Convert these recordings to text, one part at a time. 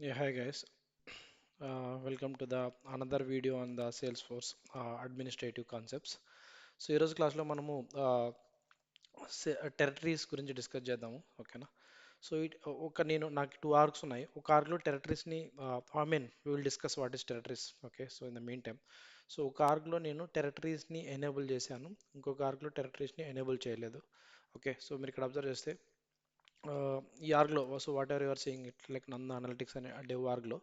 Yeah, hi guys. Welcome to the another video on the Salesforce administrative concepts. So ఈరోజు క్లాస్లో మనము territories గురించి discuss చేద్దాము ఓకేనా. సో నాకు టూ ఆర్క్స్ ఉన్నాయి. ఒక ఆర్క్లో టెరిటరీస్ని I mean we will discuss what is territories. Okay, so in the mean time so ఒక ఆర్క్లో నేను టెరిటరీస్ని ఎనేబుల్ చేశాను, ఇంకొక ఆర్క్లో టెరిటరీస్ని ఎనేబుల్ చేయలేదు. ఓకే, సో మీరు ఇక్కడ అబ్జర్వ్ చేస్తే ఈ ఆర్గ్లో so whatever your seeing it like Nanda analytics అనే డెవ్ ఆర్గ్లో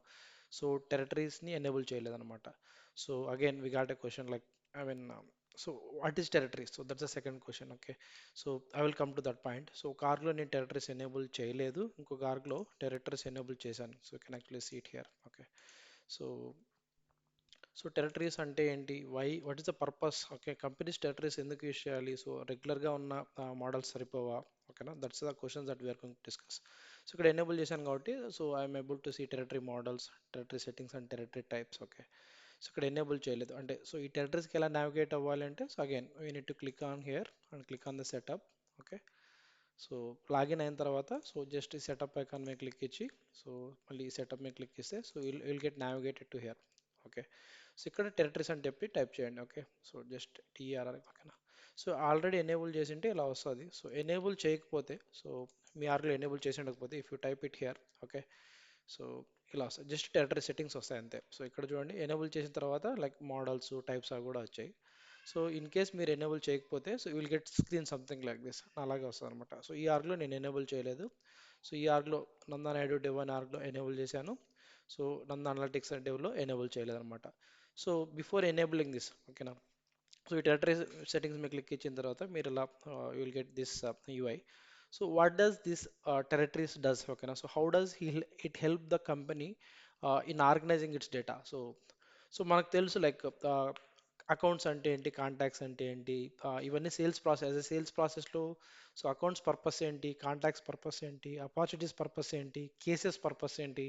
సో టెరిటరీస్ని ఎనేబుల్ చేయలేదన్నమాట. So again we got a question like I mean so what is territories, so that's the second question. Okay, so I will come to that point. So ఒక ఆర్గ్లో నేను territories enable చేయలేదు, ఇంకొక ఆర్గ్లో టెరిటరీస్ ఎనేబుల్ చేశాను. So can actually see it here. Okay, so so territories అంటే ఏంటి, what is the purpose, okay, companies territories ఎందుకు యూస్ చేయాలి, సో రెగ్యులర్గా ఉన్న మోడల్స్ సరిపోవా, ఓకేనా, that's the questions that we're going to discuss. So ఇక్కడ ఎనేబుల్ చేశాను కాబట్టి so I'm able to see territory models, territory settings and territory types. Okay, so ఇక్కడ ఎనేబుల్ చేయలేదు అంటే సో ఈ టెరిటరీస్కి ఎలా నావిగేట్ అవ్వాలి అంటే so again we need to click on here and click on the setup. Okay, so login అయిన తర్వాత so just ఈ సెటప్ ఐకాన్ మీద క్లిక్ ఇచ్చి సో మళ్ళీ ఈ సెటప్ మీద క్లిక్ ఇస్తే so will get navigated to hear. Okay, so ఇక్కడ టెరిటరీస్ అని చెప్పి టైప్ చేయండి. ఓకే, సో జస్ట్ టీఆర్ఆర్ ఓకేనా. సో ఆల్రెడీ ఎనేబుల్ చేసింటే ఇలా వస్తుంది. సో ఎనేబుల్ చేయకపోతే సో మీ ఆర్లో ఎనేబుల్ చేసి ఉండకపోతే if you type it here. Okay, so ఇలా వస్తాయి, జస్ట్ టెరిటరీ సెట్టింగ్స్ వస్తాయి అంతే. సో ఇక్కడ చూడండి ఎనేబుల్ చేసిన తర్వాత లైక్ మోడల్స్ టైప్స్ అవి కూడా వచ్చాయి. సో ఇన్ కేస్ మీరు ఎనేబుల్ చేయకపోతే so will get screen something like this అలాగే వస్తుంది అనమాట. సో ఈ ఆర్గ్లో నేను ఎనేబుల్ చేయలేదు. సో ఈ ఆర్గ్లో నందానాయుడు డెవ్ అనే ఆర్గ్లో ఎనేబుల్ చేశాను. సో నందా అనలిటిక్స్ అనే డెవ్లో ఎనేబుల్ చేయలేదు అనమాట. సో బిఫోర్ ఎనేబులింగ్ దిస్ ఓకేనా, సో ఈ టెరిటరీ సెట్టింగ్స్ మీద క్లిక్ ఇచ్చిన తర్వాత మీరు ఇలా you will get this UI. So what does this territories does, ఓకేనా, so how does it help the company in organising it's data. So so మనకు తెలుసు లైక్ అకౌంట్స్ అంటే ఏంటి, కాంటాక్ట్స్ అంటే ఏంటి, ఇవన్నీ సేల్స్ ప్రాసెస్లో సో అకౌంట్స్ పర్పస్ ఏంటి, కాంటాక్ట్స్ పర్పస్ ఏంటి, అపార్చునిటీస్ పర్పస్ ఏంటి, కేసెస్ పర్పస్ ఏంటి,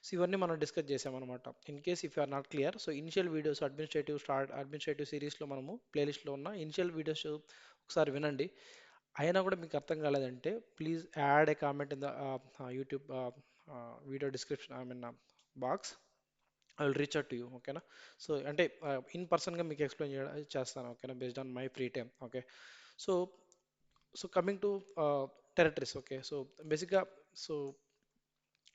సో ఇవన్నీ మనం డిస్కస్ చేసామన్నమాట. In case if are not clear so initial videos administrative సిరీస్లో మనము ప్లేలిస్ట్లో ఉన్న ఇనిషియల్ వీడియోస్ ఒకసారి వినండి. అయినా కూడా మీకు అర్థం కాలేదంటే please add a comment in the YouTube video description I mean box. I will reach out to you. ఓకేనా, సో అంటే ఇన్ పర్సన్గా మీకు ఎక్స్ప్లెయిన్ చేస్తాను. ఓకేనా, based on my free time. Okay, so so coming to territories. Okay, so బేసిక్గా so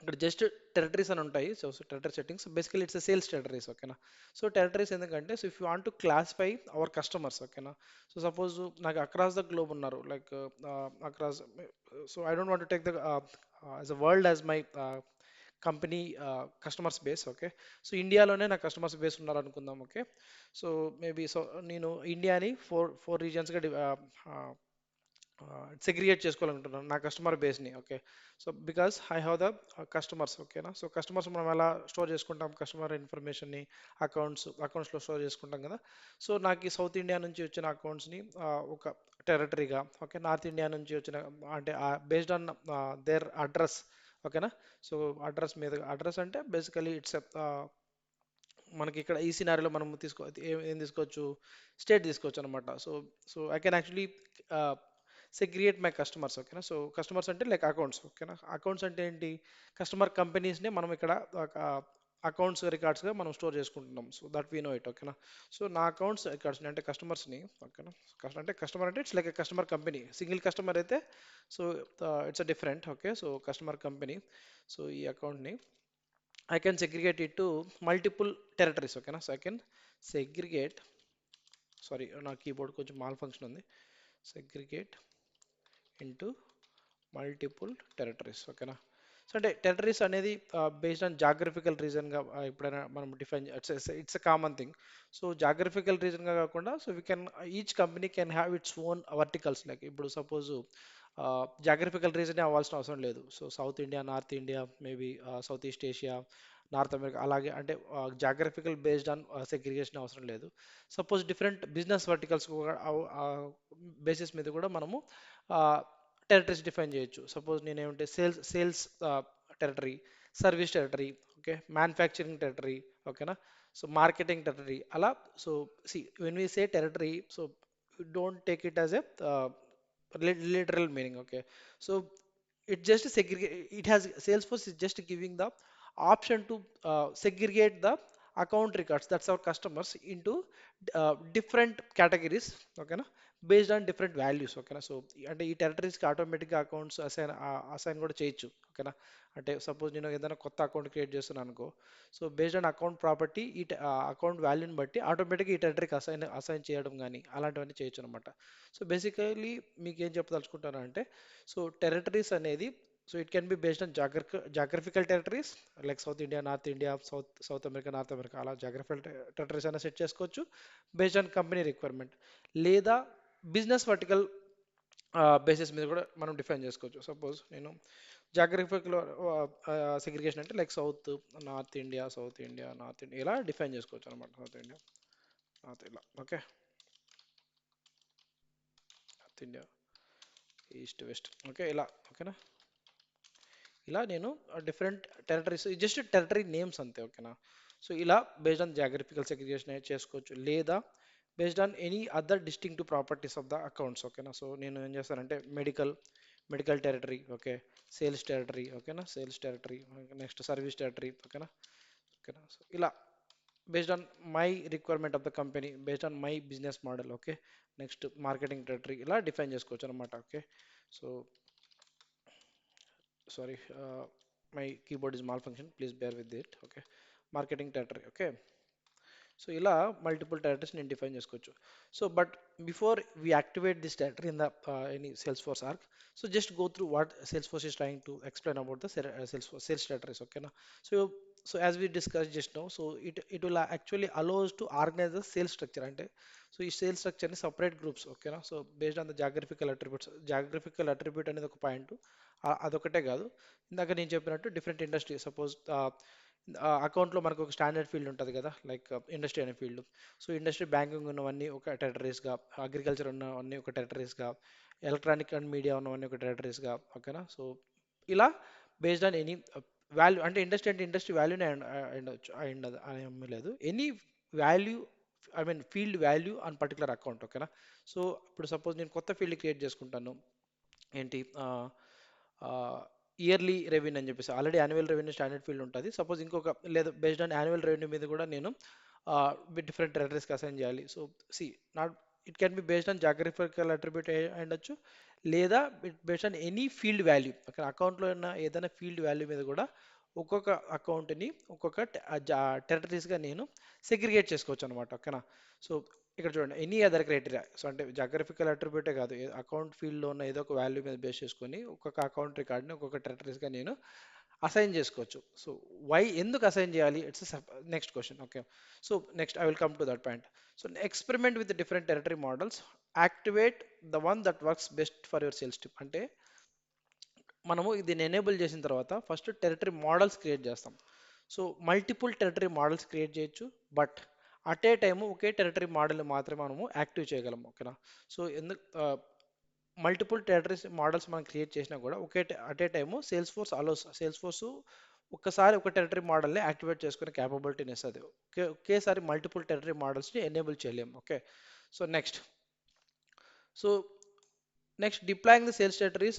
ఇక్కడ just territories అని ఉంటాయి. So so territory settings basically it's sales territories. ఓకేనా, సో టెరిటరీస్ ఎందుకంటే so if you want to classify our customers. ఓకేనా, so suppose నాకు across the globe ఉన్నారు like across, so I don't want to take the as a world as my company customers base. Okay, so ఇండియాలోనే నా customers base ఉన్నారు అనుకుందాం. Okay, so maybe so నేను ఇండియాని four four రీజన్స్గా segregate చేసుకోవాలనుకుంటున్నాను నా customer బేస్ని. Okay, so because I have the customers. ఓకేనా, సో కస్టమర్స్ మనం ఎలా స్టోర్ చేసుకుంటాం, కస్టమర్ ఇన్ఫర్మేషన్ని అకౌంట్స్లో స్టోర్ చేసుకుంటాం కదా. సో నాకు ఈ సౌత్ ఇండియా నుంచి వచ్చిన అకౌంట్స్ని ఒక టెరిటరీగా, ఓకే, నార్త్ ఇండియా నుంచి వచ్చిన అంటే బేస్డ్ ఆన్ దేర్ అడ్రస్. ఓకేనా, సో అడ్రస్ అంటే బేసికలీ ఇట్స్ మనకి ఇక్కడ ఈ సినారీలో మనం ఏం తీసుకోవచ్చు, స్టేట్ తీసుకోవచ్చు అనమాట. So so I can actually segregate my customers. ఓకేనా, సో కస్టమర్స్ అంటే లైక్ అకౌంట్స్. ఓకేనా, అకౌంట్స్ అంటే ఏంటి, కస్టమర్ కంపెనీస్ని మనం ఇక్కడ అకౌంట్స్ రికార్డ్స్గా మనం స్టోర్ చేసుకుంటున్నాం. So that we know it. ఓకేనా, సో నా అకౌంట్స్ రికార్డ్స్ అంటే కస్టమర్స్ని. ఓకేనా, అంటే కస్టమర్ అంటే it's like customer company. Single customer అయితే so it's a different. Okay, so customer company. So ఈ అకౌంట్ని I can segregate it to multiple territories. ఓకేనా, so I can segregate, sorry నా కీబోర్డ్ కొంచెం మాల్ ఫంక్షన్ ఉంది, segregate into multiple territories. ఓకేనా, so అంటే territories అనేది బేస్డ్ ఆన్ జాగ్రఫికల్ రీజన్గా ఎప్పుడైనా మనం define it's a common thing. So geographical రీజన్గా కాకుండా so we can each company can have its own verticals. Like ఇప్పుడు సపోజ్ జాగ్రఫికల్ రీజనే అవ్వాల్సిన అవసరం లేదు. So south India, north India, maybe south east Asia, north America అలాగే అంటే geographical based on segregation అవసరం లేదు. Suppose different business verticals basis మీద కూడా మనము టెరిటరీస్ డిఫైన్ చేయొచ్చు. సపోజ్ నేనేమంటే sales territory, service territory, okay, manufacturing territory, ఓకేనా, సో మార్కెటింగ్ టెరిటరీ అలా. So see when we say territory so don't take it as a literal meaning. Okay, so it just segregate, it has Salesforce is just giving the option to segregate the account records, that's our customers, into different categories, ఓకేనా, based on different values, ఓకేనా. So అంటే ఈ టెరిటరీస్కి ఆటోమేటిక్గా accounts assign కూడా చేయొచ్చు, ఓకేనా. అంటే suppose నేను ఏదైనా కొత్త అకౌంట్ క్రియేట్ చేస్తున్నాను అనుకో, so based on account property ఈ అకౌంట్ వాల్యూని బట్టి ఆటోమేటిక్గా ఈ టెరిటరీకి అసైన్ చేయడం కానీ అలాంటివన్నీ చేయొచ్చు అనమాట. సో బేసికలీ మీకు ఏం చెప్పదలుచుకుంటాను అంటే, సో టెరిటరీస్ అనేది, so it can be based on geographical territories, like south India, north India, south America, north America, అలా జాగ్రఫికల్ టెరిటరీస్ అయినా సెట్ చేసుకోవచ్చు బేస్డ్ ఆన్ కంపెనీ రిక్వైర్మెంట్. లేదా బిజినెస్ వర్టికల్ బేసిస్ మీద కూడా మనం డిఫైన్ చేసుకోవచ్చు. సపోజ్ నేను జాగ్రఫికల్ సెగ్రిగేషన్ అంటే like south, north India, south India, north India ఇలా డిఫైన్ చేసుకోవచ్చు అనమాట. సౌత్ ఇండియా, నార్త్ ఇలా, okay, north India, east west, okay ఇలా, ఓకేనా. ఇలా నేను different territories, just territory names అంతే, ఓకేనా. సో ఇలా బేస్డ్ ఆన్ జాగ్రఫికల్ సెగ్రిగేషన్ చేసుకోవచ్చు, లేదా based on any other distinctive properties of the accounts, ఓకేనా. సో నేను ఏం చేస్తానంటే medical territory, okay, sales territory, ఓకేనా, sales territory, next service territory, ఓకేనా, ఓకేనా. సో ఇలా based on my requirement of the company, based on my business model, okay. Next marketing territory ఇలా define చేసుకోవచ్చు అనమాట, okay. So sorry, my keyboard is malfunction, please bear with it, okay. Marketing territory, okay. So ఇలా multiple territories నేను define చేసుకోవచ్చు. So but before we activate this territory in the any Salesforce org, so just go through what Salesforce is trying to explain about the sales territories, ఓకేనా. So so as we discuss just now, so it will actually allows to organise the sales structure. అంటే so ఈ sales స్ట్రక్చర్ని separate groups, ఓకేనా. So based on the geographical attribute అనేది ఒక point, అదొకటే కాదు. ఇందాక నేను చెప్పినట్టు డిఫరెంట్ ఇండస్ట్రీ, సపోజ్ అకౌంట్లో మనకు ఒక స్టాండర్డ్ ఫీల్డ్ ఉంటుంది కదా, లైక్ ఇండస్ట్రీ అనే ఫీల్డ్. సో ఇండస్ట్రీ, బ్యాంకింగ్ ఉన్నవన్నీ ఒక టెరిటరీస్గా, అగ్రికల్చర్ ఉన్నవన్నీ ఒక టెరిటరీస్గా, ఎలక్ట్రానిక్ అండ్ మీడియా ఉన్నవన్నీ ఒక టెరిటరీస్గా, ఓకేనా. సో ఇలా బేస్డ్ ఆన్ ఎనీ వాల్యూ, అంటే ఇండస్ట్రీ అంటే ఇండస్ట్రీ వాల్యూనే ఉండొచ్చు, ఉండదు అని ఏమీ లేదు, any value, I mean field value on particular account, ఓకేనా. సో ఇప్పుడు సపోజ్ నేను కొత్త ఫీల్డ్ క్రియేట్ చేసుకుంటాను, ఏంటి ఇయర్లీ రెవెన్యూ అని చెప్పేసి, already annual revenue standard field ఉంటుంది. సపోజ్ ఇంకొక, లేదా బేస్డ్ ఆన్ యాన్యువల్ రెవెన్యూ మీద కూడా నేను డిఫరెంట్ టెరిటరీస్కి అసైన్ చేయాలి. So see not, it can be based on geographical attribute ఉండొచ్చు, లేదా based on any field value, అక్కడ అకౌంట్లో ఉన్న ఏదైనా ఫీల్డ్ వాల్యూ మీద కూడా ఒక్కొక్క అకౌంట్ని ఒక్కొక్క టెరిటరీస్గా నేను సెగ్రిగేట్ చేసుకోవచ్చు అనమాట, ఓకేనా. సో ఇక్కడ చూడండి, ఎనీ అదర్ క్రైటీరియా, సో అంటే జాగ్రఫికల్ అట్రిబ్యూటే కాదు, అకౌంట్ ఫీల్డ్లో ఉన్న ఏదో ఒక వాల్యూ మీద బేస్ చేసుకొని ఒక్కొక్క అకౌంట్ రికార్డ్ని ఒక్కొక్క టెరిటరీస్గా నేను అసైన్ చేసుకోవచ్చు. సో వై, ఎందుకు అసైన్ చేయాలి, it's next question, okay. So next I will come to that point. So experiment with different territory models, activate the one that works best for your sales tip. అంటే మనము దీన్ని enable చేసిన తర్వాత first territory models create చేస్తాం. So multiple territory models create చేయొచ్చు, but at a time ఒకే territory model మాత్రమే మనము యాక్టివ్ చేయగలం, ఓకేనా. సో ఎందుకు మల్టిపుల్ టెరిటరీస్ మోడల్స్ మనం క్రియేట్ చేసినా కూడా at a time sales force ఒక్కసారి ఒక టెరిటరీ మోడల్ని యాక్టివేట్ చేసుకునే క్యాపబిలిటీని ఇస్తుంది. ఒకేసారి మల్టిపుల్ టెరిటరీ మోడల్స్ని ఎనేబుల్ చేయలేము, okay. So so next deploying the sales territories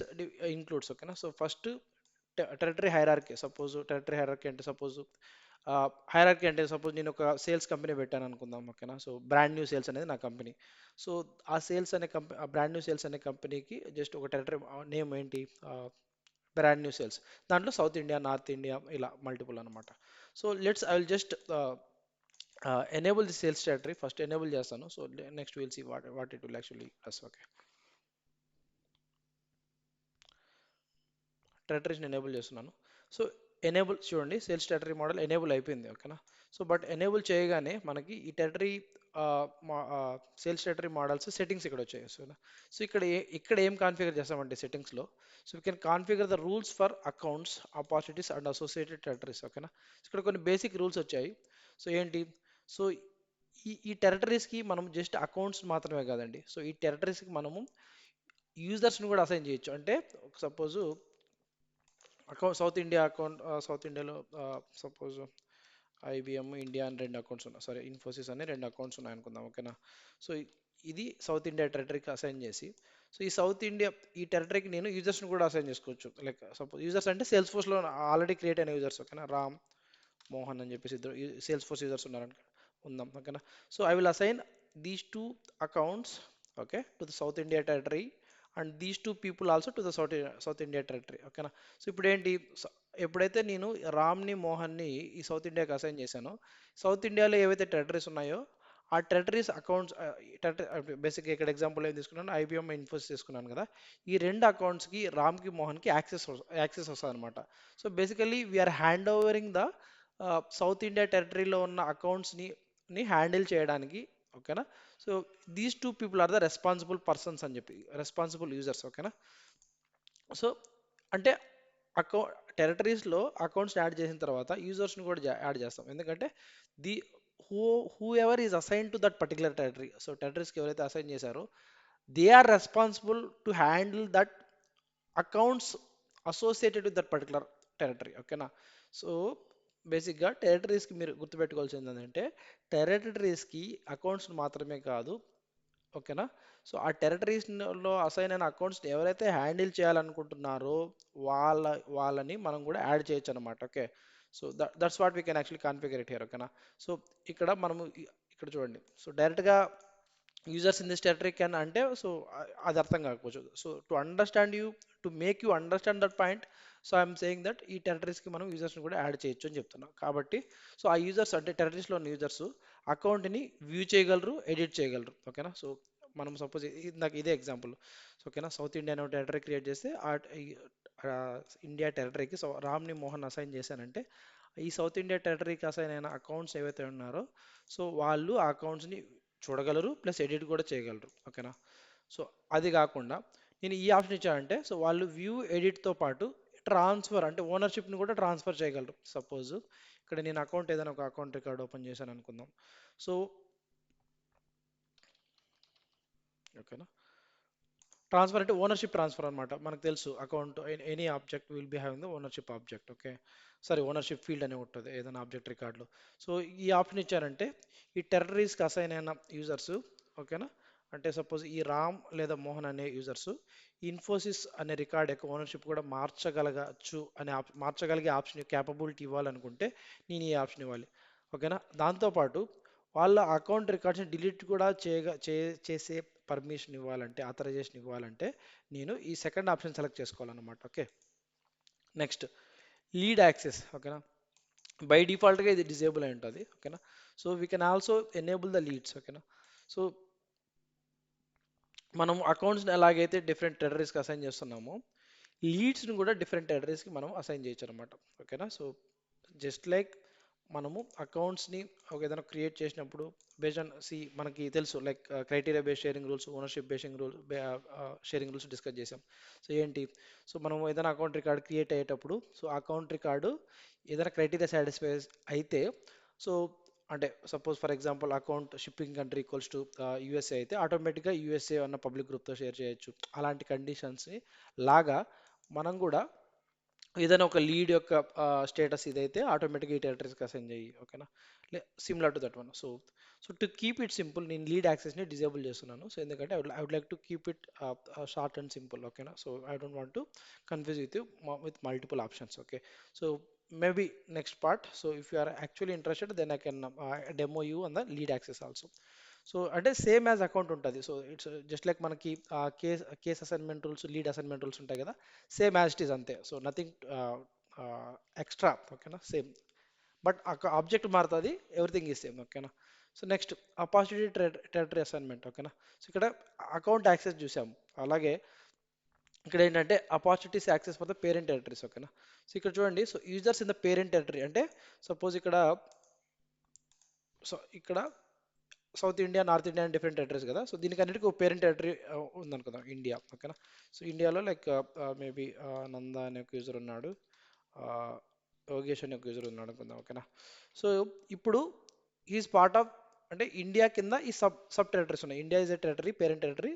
includes, ఓకేనా. So first territory hierarchy, suppose territory hierarchy అంటే సపోజ్ నేను ఒక సేల్స్ కంపెనీ పెట్టాను అనుకుందాం, ఓకేనా. సో బ్రాండ్ న్యూ సేల్స్ అనేది నా కంపెనీ. సో ఆ సేల్స్ అనే కంపెనీ, ఆ బ్రాండ్ న్యూ సేల్స్ అనే కంపెనీకి జస్ట్ ఒక టెరిటరీ నేమ్ ఏంటి, బ్రాండ్ న్యూ సేల్స్, దాంట్లో సౌత్ ఇండియా, నార్త్ ఇండియా ఇలా మల్టిపుల్ అనమాట. So I will just enable the sales territory, first enable చేస్తాను. So next will see what it will actually plus, okay. టెరిటరీస్ని enable చేస్తున్నాను. So enable చూడండి, sales territory model enable అయిపోయింది, ఓకేనా. So but enable చేయగానే మనకి ఈ territory sales territory models settings ఇక్కడ వచ్చాయి. సో ఇక్కడ ఏం కాన్ఫిగర్ చేస్తామంటే సెట్టింగ్స్లో, so we can configure the rules for accounts, opportunities and associated territories, ఓకేనా. ఇక్కడ కొన్ని బేసిక్ రూల్స్ వచ్చాయి. సో ఏంటి, సో ఈ టెరిటరీస్కి మనం జస్ట్ అకౌంట్స్ మాత్రమే కాదండి, సో ఈ టెరిటరీస్కి మనము యూజర్స్ని కూడా అసైన్ చేయొచ్చు. అంటే సపోజ్ సౌత్ ఇండియాలో సపోజ్ ఐబిఎం ఇండియా అని రెండు అకౌంట్స్ ఉన్నాయి, సారీ ఇన్ఫోసిస్ అని రెండు అకౌంట్స్ ఉన్నాయి అనుకుందాం, ఓకేనా. సో ఇది సౌత్ ఇండియా టెరిటరీకి అసైన్ చేసి, సో ఈ సౌత్ ఇండియా ఈ టెరిటరీకి నేను యూజర్స్ని కూడా అసైన్ చేసుకోవచ్చు. లైక్ సపోజ్ యూజర్స్ అంటే సేల్స్ ఫోర్స్లో ఆల్రెడీ క్రియేట్ అయిన యూజర్స్, ఓకేనా, రామ్ మోహన్ అని చెప్పేసి ఇద్దరు సేల్స్ ఫోర్స్ యూజర్స్ ఉన్నారని ఉందాం, ఓకేనా. So I will assign these two accounts, okay, to the south India territory and these two people also to the south India territory, ఓకేనా. సో ఇప్పుడు ఏంటి, ఎప్పుడైతే నేను రామ్ని మోహన్ని ఈ సౌత్ ఇండియాకి అసైన్ చేశానో, సౌత్ ఇండియాలో ఏవైతే టెరిటరీస్ ఉన్నాయో ఆ టెరిటరీస్ అకౌంట్స్, బేసిక్గా ఇక్కడ ఎగ్జాంపుల్ ఏం తీసుకున్నాను, ఐబిఎం ఇన్ఫోసిస్ తీసుకున్నాను కదా, ఈ రెండు అకౌంట్స్కి రామ్కి మోహన్కి యాక్సెస్ వస్తుంది అనమాట. So basically we are hand overing the south India టెరిటరీలో ఉన్న అకౌంట్స్ని హ్యాండిల్ చేయడానికి, ఓకేనా. So these two people are the responsible persons అని చెప్పి, రెస్పాన్సిబుల్ యూజర్స్, ఓకేనా. సో అంటే అకౌ టెరిటరీస్లో అకౌంట్స్ యాడ్ చేసిన తర్వాత యూజర్స్ని కూడా యాడ్ చేస్తాం, ఎందుకంటే the who whoever is assign to that particular territory, so టెరిటరీస్కి ఎవరైతే అసైన్ చేశారో they are responsible to handle that accounts associated with that particular territory, ఓకేనా. సో బేసిక్గా టెరిటరీస్కి మీరు గుర్తుపెట్టుకోవాల్సింది ఏంటంటే టెరిటరీస్కి అకౌంట్స్ మాత్రమే కాదు, ఓకేనా. సో ఆ టెరిటరీస్లో అసైన్ అయిన అకౌంట్స్ని ఎవరైతే హ్యాండిల్ చేయాలనుకుంటున్నారో వాళ్ళ వాళ్ళని మనం కూడా యాడ్ చేయొచ్చు అనమాట, okay. So that's what we can actually configure it here, ఓకేనా. సో ఇక్కడ మనము ఇక్కడ చూడండి, సో డైరెక్ట్గా users in this territory can అంటే, సో అది అర్థం కాకపోవచ్చు. So to understand you, to make you understand that point, so I'm saying that ఈ టెరిటరీస్కి మనం యూజర్స్ని కూడా యాడ్ చేయొచ్చు అని చెప్తున్నాం. కాబట్టి సో ఆ యూజర్స్ అంటే టెరిటరీస్లో ఉన్న యూజర్స్ అకౌంట్ని వ్యూ చేయగలరు, ఎడిట్ చేయగలరు, ఓకేనా. సో మనం సపోజ్ నాకు ఇదే ఎగ్జాంపుల్, ఓకేనా, సౌత్ ఇండియా అనే టెరిటరీ క్రియేట్ చేస్తే ఆ ఇండియా టెరిటరీకి సో రామ్ని మోహన్ అసైన్ చేశానంటే ఈ సౌత్ ఇండియా టెరిటరీకి అసైన్ అయిన అకౌంట్స్ ఏవైతే ఉన్నారో సో వాళ్ళు ఆ అకౌంట్స్ని చూడగలరు ప్లస్ ఎడిట్ కూడా చేయగలరు, ఓకేనా. సో అది కాకుండా నేను ఈ ఆప్షన్ ఇచ్చానంటే సో వాళ్ళు వ్యూ ఎడిట్తో పాటు ట్రాన్స్ఫర్ అంటే ఓనర్షిప్ని కూడా ట్రాన్స్ఫర్ చేయగలరు. సపోజ్ ఇక్కడ నేను అకౌంట్ ఏదైనా ఒక అకౌంట్ రికార్డ్ ఓపెన్ చేశాను అనుకుందాం. సో ఓకేనా, ట్రాన్స్ఫర్ అంటే ఓనర్షిప్ ట్రాన్స్ఫర్ అనమాట. మనకు తెలుసు account any object will be having the ownership object, okay. Sorry, ownership field అనే ఉంటుంది ఏదైనా ఆబ్జెక్ట్ రికార్డులో. సో ఈ ఆప్షన్ ఇచ్చారంటే ఈ టెర్రరీస్కి అసైన్ అయిన యూజర్స్, ఓకేనా, అంటే సపోజ్ ఈ రామ్ లేదా మోహన్ అనే యూజర్స్ ఇన్ఫోసిస్ అనే రికార్డ్ యొక్క ఓనర్షిప్ కూడా మార్చగలగచ్చు అనే మార్చగలిగే ఆప్షన్ క్యాపబిలిటీ ఇవ్వాలనుకుంటే నేను ఈ ఆప్షన్ ఇవ్వాలి, ఓకేనా. దాంతోపాటు వాళ్ళ అకౌంట్ రికార్డ్స్ని డిలీట్ కూడా చేసే పర్మిషన్ ఇవ్వాలంటే, ఆథరైజేషన్ ఇవ్వాలంటే నేను ఈ సెకండ్ ఆప్షన్ సెలెక్ట్ చేసుకోవాలన్నమాట, ఓకే. నెక్స్ట్ లీడ్ యాక్సెస్, ఓకేనా. బై డిఫాల్ట్గా ఇది డిజేబుల్ అయి ఉంటుంది, ఓకేనా. So we can also enable the leads, ఓకేనా. సో మనం అకౌంట్స్ని ఎలాగైతే డిఫరెంట్ టెర్రరీస్కి అసైన్ చేస్తున్నామో లీడ్స్ని కూడా డిఫరెంట్ టెర్రరీస్కి మనం అసైన్ చేయొచ్చు అనమాట, ఓకేనా. సో జస్ట్ లైక్ మనము అకౌంట్స్ని ఒక ఏదైనా క్రియేట్ చేసినప్పుడు బేస్డ్ ఆన్ మనకి తెలుసు like criteria based sharing rules, ownership basing rules, sharing rules discuss చేసాం. సో ఏంటి, సో మనం ఏదైనా అకౌంట్ రికార్డ్ క్రియేట్ అయ్యేటప్పుడు సో అకౌంట్ రికార్డు ఏదైనా క్రైటీరియా సాటిస్ఫై అయితే సో అంటే suppose for example account shipping country equals to USA అయితే ఆటోమేటిక్గా యూఎస్ఏ అన్న పబ్లిక్ గ్రూప్తో షేర్ చేయొచ్చు. అలాంటి కండిషన్స్ని లాగా మనం కూడా ఏదైనా ఒక లీడ్ యొక్క స్టేటస్ ఇదైతే ఆటోమేటిక్గా ఈ టెరిటరీస్కి అసైన్ చేయి, ఓకేనా. Similar to that one. So so to keep it simple నేను లీడ్ యాక్సెస్ని డిజేబుల్ చేస్తున్నాను. సో ఎందుకంటే I would like to keep it short and simple, ఓకేనా. So I don't want to confuse with multiple options, okay. So maybe next part, so if you are actually interested then I can demo you on the lead access also. So అంటే same as account ఉంటుంది. So it's just like మనకి case assignment rules, lead assignment rules ఉంటాయి కదా, same as it is అంతే. So nothing extra, ఓకేనా, same. But object మారుతుంది, everything is same, ఓకేనా. So next opportunity territory assignment, ఓకేనా. So ఇక్కడ అకౌంట్ యాక్సెస్ చూసాము, అలాగే ఇక్కడ ఏంటంటే opportunities access for the parent territories, ఓకేనా. సో ఇక్కడ చూడండి, so users in the parent territory అంటే సపోజ్ ఇక్కడ సో ఇక్కడ సౌత్ ఇండియా, నార్త్ ఇండియా అని డిఫరెంట్ టెరిటరీస్ కదా. సో దీనికి అన్నిటికీ ఒక పేరెంట్ టెరిటరీ ఉందనుకుందాం, ఇండియా, ఓకేనా. సో ఇండియాలో లైక్ మేబీ నంద అనే ఒక యూజర్ ఉన్నాడు, ఆ, యోగేష్ అనే ఒక యూజర్ ఉన్నాడు అనుకుందాం, ఓకేనా. సో ఇప్పుడు ఈజ్ పార్ట్ ఆఫ్ అంటే ఇండియా కింద ఈ సబ్ సబ్ టెరిటరీస్ ఉన్నాయి. India is a territory, parent territory.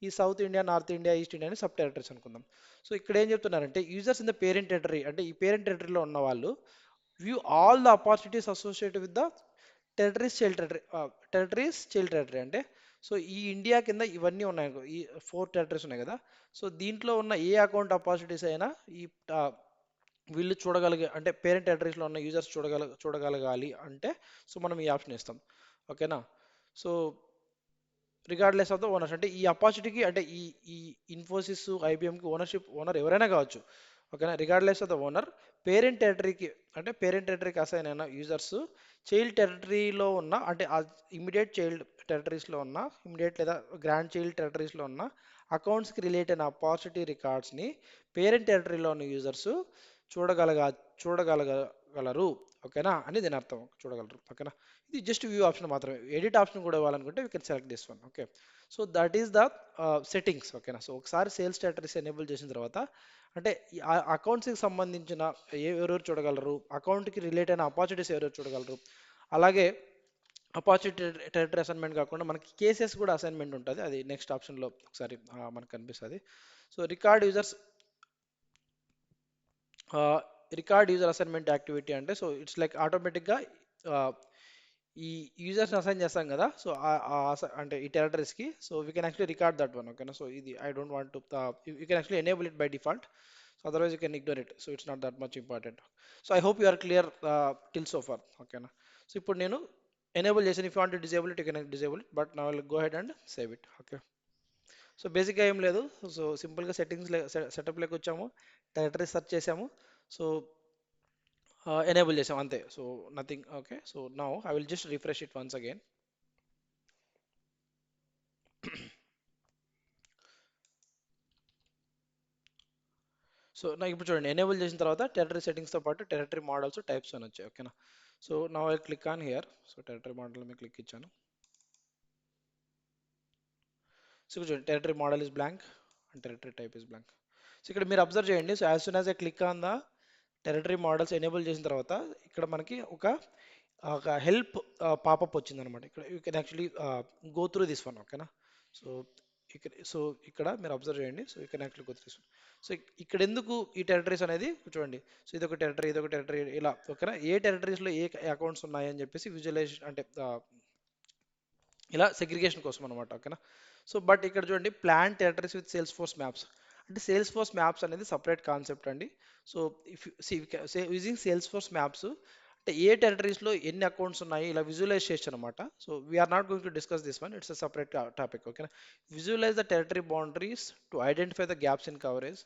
ఈ south India, north India, east India అని సబ్ టెరిటరీస్ అనుకుందాం. సో ఇక్కడ ఏం చెప్తున్నారంటే users in the parent territory అంటే ఈ పేరెంట్ టెరిటరీలో ఉన్న వాళ్ళు view all the opportunities associated with the territories child territory. Territories child territory అంటే సో ఈ ఇండియా కింద ఇవన్నీ ఉన్నాయి, ఈ 4 టెరిటరీస్ ఉన్నాయి కదా. సో దీంట్లో ఉన్న ఏ అకౌంట్ అపాసిటీస్ అయినా ఈ ఆ, వీళ్ళు చూడగలిగే అంటే పేరెంట్ టెరిటరీస్లో ఉన్న యూజర్స్ చూడగలగాలి అంటే సో మనం ఈ ఆప్షన్ ఇస్తాం. ఓకేనా. So regardless of the owners అంటే ఈ అపాసిటీకి అంటే ఈ ఇన్ఫోసిస్ ఐబిఎంకి ఓనర్ ఎవరైనా కావచ్చు. ఓకేనా. Regardless of the owner parent టెరిటరీకి అంటే పేరెంట్ టెరిటరీకి అసైన్ అయిన యూజర్స్ చైల్డ్ టెరిటరీలో ఉన్న అంటే ఇమీడియట్ చైల్డ్ టెరిటరీస్లో ఉన్న ఇమీడియట్ లేదా గ్రాండ్ చైల్డ్ టెరిటరీస్లో ఉన్న అకౌంట్స్కి రిలేట్ అయిన అపాసిటీ రికార్డ్స్ని పేరెంట్ టెరిటరీలో ఉన్న యూజర్స్ చూడగలగా చూడగలగలరు. ఓకేనా అని దీని అర్థం, చూడగలరు. ఓకేనా. ఇది జస్ట్ వ్యూ ఆప్షన్ మాత్రమే. ఎడిట్ ఆప్షన్ కూడా ఇవ్వాలనుకుంటే we can select this one. Okay. So that is the settings. ఓకేనా. సో ఒకసారి సేల్స్ స్టేటస్ ఎనేబుల్ చేసిన తర్వాత అంటే ఈ అకౌంట్స్కి సంబంధించిన ఎవరెవరు చూడగలరు, అకౌంట్కి రిలేట్ అయిన అపార్చునిటీస్ ఎవరెవరు చూడగలరు, అలాగే అపార్చునిటీ టెరిటరీ అసైన్మెంట్ కాకుండా మనకి కేసెస్ కూడా అసైన్మెంట్ ఉంటుంది. అది నెక్స్ట్ ఆప్షన్లో ఒకసారి మనకు కనిపిస్తుంది. So record user assignment activity అంటే సో ఇట్స్ లైక్ ఆటోమేటిక్గా ఈ యూజర్స్ని అసైన్ చేస్తాం కదా. సో అంటే ఈ టెరిటరీస్కి so we can actually record that one. ఓకేనా. సో ఇది I don't want to you can actually enable it by default. So otherwise you can ignore it. So it's not that much important. So I hope you are clear till so far. ఓకేనా. So ఇప్పుడు నేను enable చేసాను. If you want to disable it you can disable it, but నా will go head and save it. Okay. So బేసిక్గా ఏం లేదు. So సింపుల్గా సెటప్లోకి వచ్చాము, టెరిటరీ సెర్చ్ చేసాము, సో ఎనేబుల్ చేసాం అంతే. So nothing. Okay. So now I will just refresh it once again. So నాకు ఇప్పుడు చూడండి, ఎనేబుల్ చేసిన తర్వాత టెరిటరీ సెట్టింగ్స్తో పాటు టెరిటరీ మోడల్స్ టైప్స్ అని వచ్చాయి. ఓకేనా. So now I click on here. So territory model మీద క్లిక్ ఇచ్చాను. సో ఇక్కడ చూడండి, territory model is blank and territory type is blank. So ఇక్కడ మీరు అబ్జర్వ్ చేయండి. So as soon as I click on the territory models enable చేసిన తర్వాత ఇక్కడ మనకి ఒక హెల్ప్ పాపప్ వచ్చింది అనమాట. ఇక్కడ you can actually go through this one. ఓకేనా. సో ఇక్కడ మీరు అబ్జర్వ్ చేయండి. So you can actually go through this one. So ఇక్కడ ఎందుకు ఈ టెరిటరీస్ అనేది చూడండి. సో ఇదొక టెరిటరీ ఇలా. ఓకేనా. ఏ టెరిటరీస్లో ఏ అకౌంట్స్ ఉన్నాయి అని చెప్పేసి విజువలైజేషన్ అంటే ఇలా సెగ్రిగేషన్ కోసం అనమాట. ఓకేనా. సో బట్ ఇక్కడ చూడండి, plan territories with sales force maps అంటే సేల్స్ ఫోర్స్ మ్యాప్స్ అనేది సపరేట్ కాన్సెప్ట్ అండి. So if using sales force maps అంటే ఏ టెరిటరీస్లో ఎన్ని అకౌంట్స్ ఉన్నాయి ఇలా విజువలైజ్ చేయొచ్చు అనమాట. So we are not going to discuss this one, it's a separate topic. ఓకేనా. Visualize the territory boundaries to identify the gaps in coverage,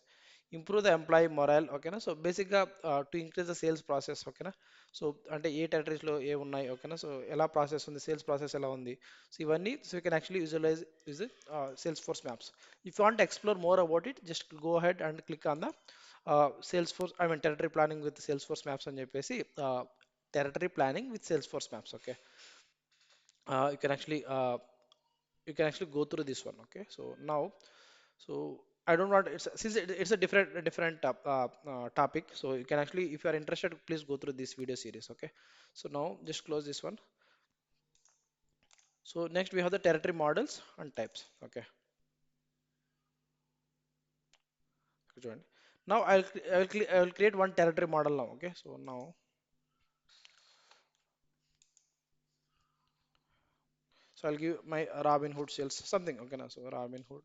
improve the employee morale. ఓకేనా. So బేసిక్గా to increase the sales process. ఓకేనా. So అంటే ఏ టెరిటరీస్లో ఏ ఉన్నాయి. ఓకేనా. So ఎలా process ఉంది, సేల్స్ ప్రాసెస్ ఎలా ఉంది, సో ఇవన్నీ. So you can actually visualize use Salesforce maps. If you want to explore more about it, just go ahead and click on the Salesforce, I mean territory planning with Salesforce maps అని చెప్పేసి territory planning with Salesforce maps. Okay. uh, you can actually uh, you can actually go through this one. Okay. So now, so I don't want since it's a different topic, so you can actually, if you are interested, please go through this video series. Okay. So now just close this one. So next we have the territory models and types. Okay. Join. Now I will create one territory model now. Okay. So now, so I'll give my Robinhood sales something. Okay. Now, so Robinhood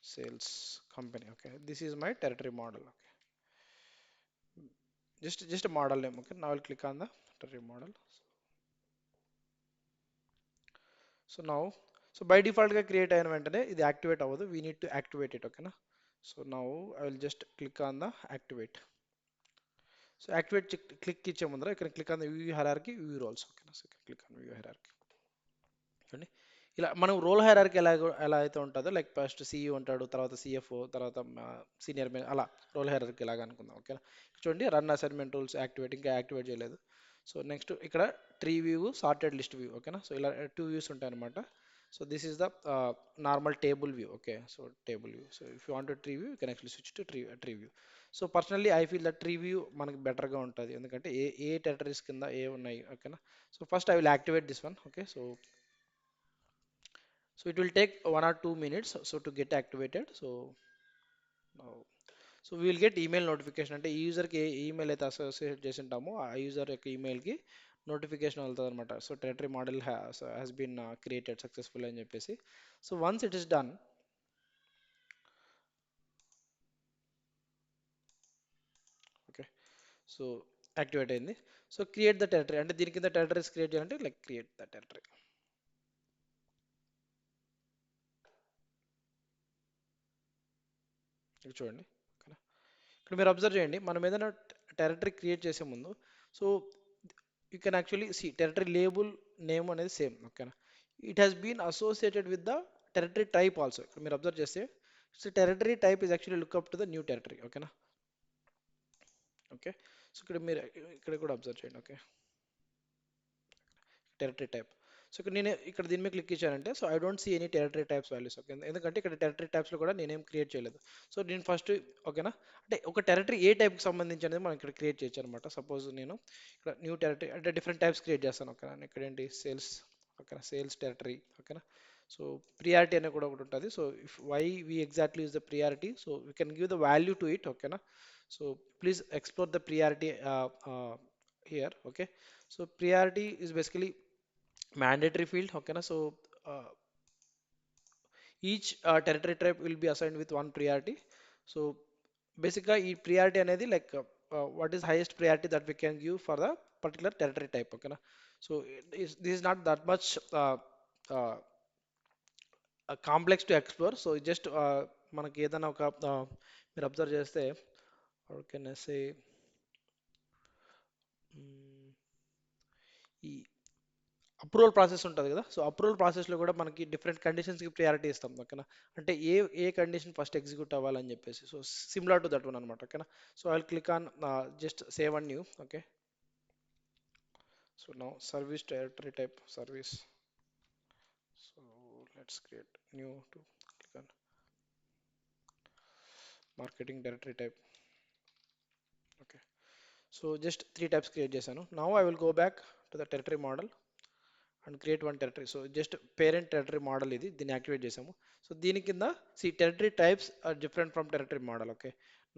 sales company. Okay. This is my territory model. Okay. Just a model name. Okay. Now I'll click on the territory model. So now, so by default గా create అయిన వెంటనే ఇది activate అవ్వదు. We need to activate it. Okay. So now I will just click on the activate. So activate click ఇచ్చే ముందర you can click on the view hierarchy, view roles. Okay. So you can click on view hierarchy. చూడండి, ఇలా మనం role hierarchy ఎలా అయితే ఉంటుందో, like first CEO ఉంటాడు, తర్వాత సిఎఫ్ఓ, తర్వాత సీనియర్ అలా రోల్ హైరార్కీ లాగా అనుకుందాం. ఓకేనా. చూడండి, రన్ అసైన్మెంట్ రూల్స్ యాక్టివేట్, ఇంకా యాక్టివేట్ చేయలేదు. సో నెక్స్ట్ ఇక్కడ tree view, sorted list view. ఓకేనా. సో ఇలా 2 వ్యూస్ ఉంటాయి అనమాట. So this is the normal table view. Okay. So table view. So if you want tree view, you can actually switch to tree view. So personally I feel that tree view మనకి బెటర్గా ఉంటుంది, ఎందుకంటే ఏ territories కింద ఏ ఉన్నాయి. ఓకేనా. So first I will activate this one. Okay. So it will take 1 or 2 minutes so to get activated. So now, so we will get email notification అంటే ఈ యూజర్కి ఏ email అయితే అసోసియేట్ చేసి ఉంటామో ఆ యూజర్ యొక్క ఈమెయిల్కి నోటిఫికేషన్ వెళ్తుంది అనమాట. So territory model has been created successful అని చెప్పేసి. So once it is done, okay, so activate అయింది. సో క్రియేట్ ద టెరిటరీ అంటే దీని కింద టెరిటరీస్ క్రియేట్ చేయాలంటే లైక్ క్రియేట్ ద టెరిటరీ. ఇక్కడ చూడండి, ఓకేనా. ఇక్కడ మీరు అబ్జర్వ్ చేయండి, మనం ఏదైనా టెరిటరీ క్రియేట్ చేసే ముందు, so you can actually see territory label name అనేది సేమ్, ఓకేనా. It has been associated with the territory type also. ఇక్కడ మీరు అబ్జర్వ్ చేస్తే so territory type is actually look up to the new territory, ఓకేనా. Okay, so ఇక్కడ మీరు ఇక్కడ కూడా అబ్జర్వ్ చేయండి, ఓకే, టెరిటరీ టైప్. సో ఇక్కడ నేను ఇక్కడ దీని మీద క్లిక్ ఇచ్చానంటే so I don't see any territory types values, okay, ఎందుకంటే ఇక్కడ టెరిటరీ టైప్స్లో కూడా నేనేం క్రియేట్ చేయలేదు. సో నేను ఫస్ట్, ఓకేనా, అంటే ఒక టెరిటరీ ఏ టైప్కి సంబంధించి అనేది మనం ఇక్కడ క్రియేట్ చేయొచ్చు అనమాట. సపోజ్ నేను ఇక్కడ న్యూ టెరిటరీ అంటే డిఫరెంట్ టైప్స్ క్రియేట్ చేస్తాను, ఓకేనా. ఇక్కడ ఏంటి సేల్స్, ఓకేనా, సేల్స్ టెరిటరీ, ఓకేనా. సో ప్రియారిటీ అనేది కూడా ఒకటి ఉంటుంది. So if why we exactly use the priority, so we can give the value to it, ఓకేనా. So please explore the priority here, okay. So priority is basically mandatory field, okay na. So each territory type will be assigned with one priority. So basically ఈ priority అనేది like what is highest priority that we can give for the particular territory type, okay na. So this is not that much uh, complex to explore. So just మనకి ఏదైనా ఒక మీరు observe చేస్తే how can I say, ఈ approval process ఉంటుంది కదా. So approval ప్రాసెస్లో కూడా మనకి డిఫరెంట్ కండిషన్స్కి ప్రియారిటీ ఇస్తాం, ఓకేనా. అంటే ఏ కండిషన్ ఫస్ట్ ఎగ్జిక్యూట్ అవ్వాలని చెప్పేసి. So similar to that one అనమాట, ఓకేనా. So I will click on just save and new, okay. So now service territory type service. So let's create new to click on marketing territory type, okay. So just 3 types create చేశాను. Now I will go back to the territory model and create one territory. So just parent territory model ఇది, దీన్ని activate చేసాము. So దీని కింద C territory types are different from territory model, okay.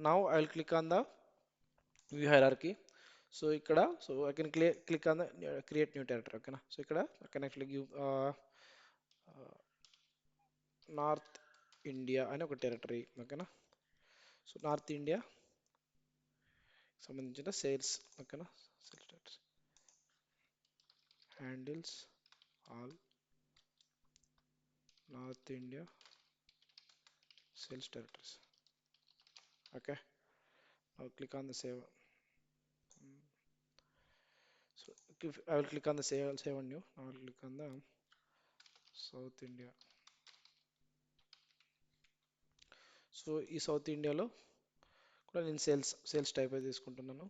Now I will click on the view hierarchy. So ఇక్కడ so I can click on the create new territory, ఓకేనా. So ఇక్కడ I can actually give north India అని ఒక territory, ఓకేనా. So north India సంబంధించిన sales, ఓకేనా. Sales territory handles all north India sales territories, okay. Now click on the save. So I will click on the save and new. Now I will click on the South India. So ఈ south ఇండియాలో కూడా నేను sales type అయితే తీసుకుంటున్నాను,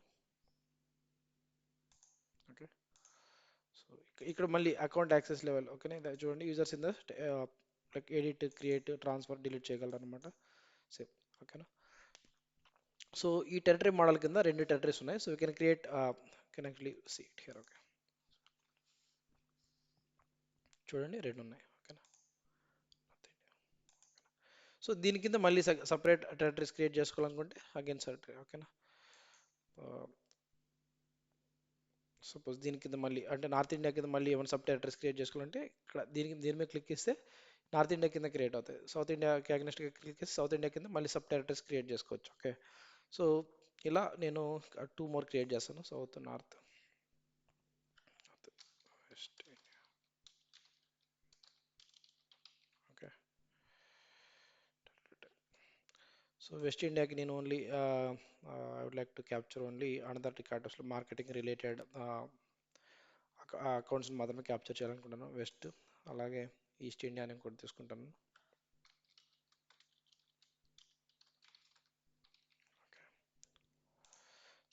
okay. So ఇక్కడ మళ్ళీ account access level, ఓకేనా. ఇది చూడండి, users in the like edit, create, transfer, delete చేయగలరు అనమాట, సేమ్, ఓకేనా. సో ఈ టెరిటరీ మోడల్ కింద రెండు టెరిటరీస్ ఉన్నాయి. So you can create can actually see it here, okay. చూడండి రెండు ఉన్నాయి, ఓకేనా. సో దీని కింద మళ్ళీ సపరేట్ టెరిటరీస్ క్రియేట్ చేసుకోవాలనుకుంటే అగైన్ సపరేట్, ఓకేనా. సపోజ్ దీని కింద మళ్ళీ అంటే నార్త్ ఇండియా కింద మళ్ళీ ఏమైనా సబ్ టెరిటరీస్ క్రియేట్ చేసుకోవాలంటే ఇక్కడ దీని మీద క్లిక్ చేస్తే నార్త్ ఇండియా కింద క్రియేట్ అవుతాయి. సౌత్ ఇండియాకి అగ్నెస్ట్గా క్లిక్ చేస్తే సౌత్ ఇండియా కింద మళ్ళీ సబ్ టెరిటరీస్ క్రియేట్ చేసుకోవచ్చు, ఓకే. సో ఇలా నేను 2 మోర్ క్రియేట్ చేస్తాను, south, north, west India, okay. So west ఇండియాకి నేను only I would like to capture only another రికార్డర్స్లో మార్కెటింగ్ రిలేటెడ్ అకౌంట్స్ని మాత్రమే క్యాప్చర్ చేయాలనుకుంటున్నాను, వెస్ట్. అలాగే ఈస్ట్ ఇండియా అని కూడా తీసుకుంటాను,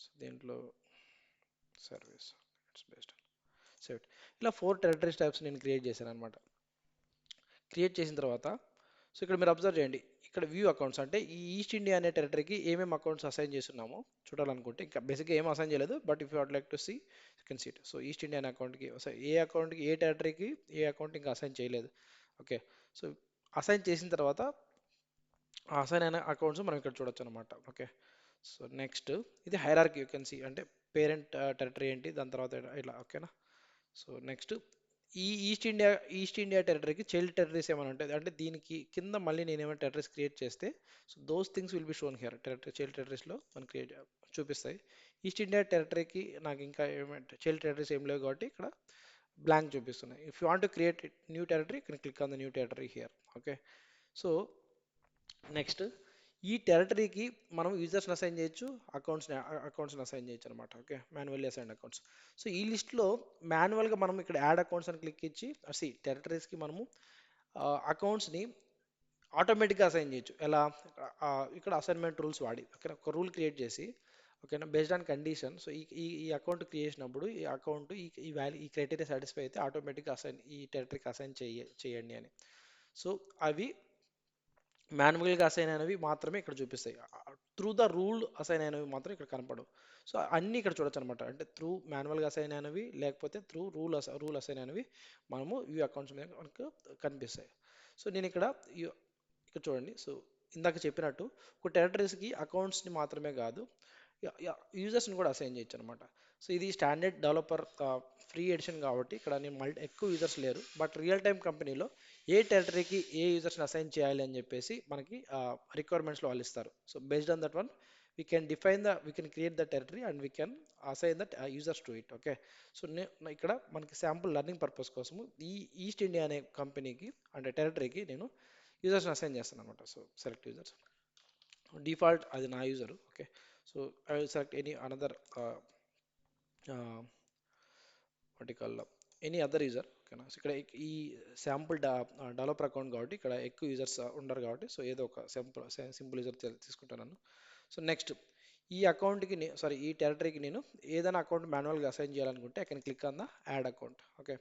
సో దీంట్లో సర్వీస్ ఇట్స్ బేస్డ్ సేవ్. ఇలా 4 టెరిటరీస్ టైప్స్ నేను క్రియేట్ చేశాను అనమాట. క్రియేట్ చేసిన తర్వాత సో ఇక్కడ మీరు అబ్జర్వ్ చేయండి, ఇక్కడ వ్యూ అకౌంట్స్ అంటే ఈ ఈస్ట్ ఇండియా అనే టెరిటరీకి ఏమేమి అకౌంట్స్ అసైన్ చేస్తున్నామో చూడాలనుకుంటే, ఇంకా బేసిక్గా ఏం అసైన్ చేయలేదు, but if you would like to see you can see it. So east Indian అకౌంట్కి ఏ అకౌంట్కి ఏ టెరిటరీకి ఏ అకౌంట్ ఇంకా అసైన్ చేయలేదు, ఓకే. సో అసైన్ చేసిన తర్వాత ఆ అసైన్ అయిన అకౌంట్స్ మనం ఇక్కడ చూడొచ్చు అనమాట, ఓకే. సో నెక్స్ట్ ఇది హైరార్కీ, యూ కెన్ సీ అంటే పేరెంట్ టెరిటరీ ఏంటి, దాని తర్వాత ఇలా ఓకేనా. సో నెక్స్ట్ ఈ ఈస్ట్ ఇండియా టెరిటరీకి చైల్డ్ టెరిటరీస్ ఏమైనా ఉంటాయి అంటే దీనికి కింద మళ్ళీ నేను ఏమైనా టెరిటరీస్ క్రియేట్ చేస్తే so those things will be shown here child టెరిటరీస్లో మనం క్రియేట్ చూపిస్తాయి. ఈస్ట్ ఇండియా టెరిటరీకి నాకు ఇంకా ఏమంటే చైల్డ్ టెరిటరీస్ ఏం లేవు కాబట్టి ఇక్కడ బ్లాంక్ చూపిస్తున్నాయి. If you want to create new territory can click on the new territory here. Okay. So next ఈ టెరిటరీకి మనం యూజర్స్ని అసైన్ చేయొచ్చు, అకౌంట్స్ని అసైన్ చేయొచ్చు అనమాట. Okay, manually assign accounts. So ఈ లిస్ట్లో మాన్యువల్గా మనం ఇక్కడ యాడ్ అకౌంట్స్ అని క్లిక్ ఇచ్చి టెరిటరీస్కి మనము అకౌంట్స్ని ఆటోమేటిక్గా అసైన్ చేయొచ్చు. ఎలా ఇక్కడ అసైన్మెంట్ రూల్స్ వాడి ఓకేనా ఒక రూల్ క్రియేట్ చేసి ఓకేనా బేస్డ్ ఆన్ కండిషన్. సో ఈ ఈ ఈ అకౌంట్ క్రియేట్ చేసినప్పుడు ఈ అకౌంట్ ఈ వాల్యూ ఈ క్రైటీరియా సాటిస్ఫై అయితే ఆటోమేటిక్గా ఈ టెరిటరీకి అసైన్ చేయండి అని. సో అవి మాన్యువల్గా అసైన్ అయినవి మాత్రమే ఇక్కడ చూపిస్తాయి. త్రూ ద రూల్ అసైన్ అయినవి మాత్రం ఇక్కడ కనపడవు. సో అన్నీ ఇక్కడ చూడొచ్చు అనమాట. అంటే త్రూ మాన్యువల్గా అసైన్ అయినవి లేకపోతే త్రూ రూల్ అసైన్ అయినవి మనము వ్యూ అకౌంట్స్ మీద మనకు కనిపిస్తాయి. సో నేను ఇక్కడ ఇక్కడ చూడండి. సో ఇందాక చెప్పినట్టు ఒక టెరిటరీస్కి అకౌంట్స్ని మాత్రమే కాదు యూజర్స్ని కూడా అసైన్ చేయొచ్చు అనమాట. సో ఇది స్టాండర్డ్ డెవలపర్ ఫ్రీ ఎడిషన్ కాబట్టి ఇక్కడ నేను ఎక్కువ యూజర్స్ లేరు. బట్ రియల్ టైమ్ కంపెనీలో ఏ టెరిటరీకి ఏ యూజర్స్ని అసైన్ చేయాలి అని చెప్పేసి మనకి రిక్వైర్మెంట్స్లో వాళ్ళు ఇస్తారు. So based on that one we can create the territory and we can assign that users to it. Okay. So ఇక్కడ మనకి శాంపుల్ లెర్నింగ్ పర్పస్ కోసము ఈ ఈస్ట్ ఇండియా అనే కంపెనీకి అంటే టెరిటరీకి నేను యూజర్స్ని అసైన్ చేస్తాను అనమాట. సో సెలెక్ట్ యూజర్స్, డిఫాల్ట్ అది నా user. Okay. So I will select any another vertical any other user. ఓకేనా. సో ఇక్కడ ఈ శాంపుల్ డెవలపర్ అకౌంట్ కాబట్టి ఇక్కడ ఎక్కువ యూజర్స్ ఉండరు కాబట్టి సో ఏదో ఒక సింపుల్ యూజర్ తీసుకుంటాను. సో నెక్స్ట్ ఈ అకౌంట్కి ఈ టెరిటరీకి నేను ఏదైనా అకౌంట్ మాన్యువల్గా అసైన్ చేయాలనుకుంటే I can click on the add account. Okay.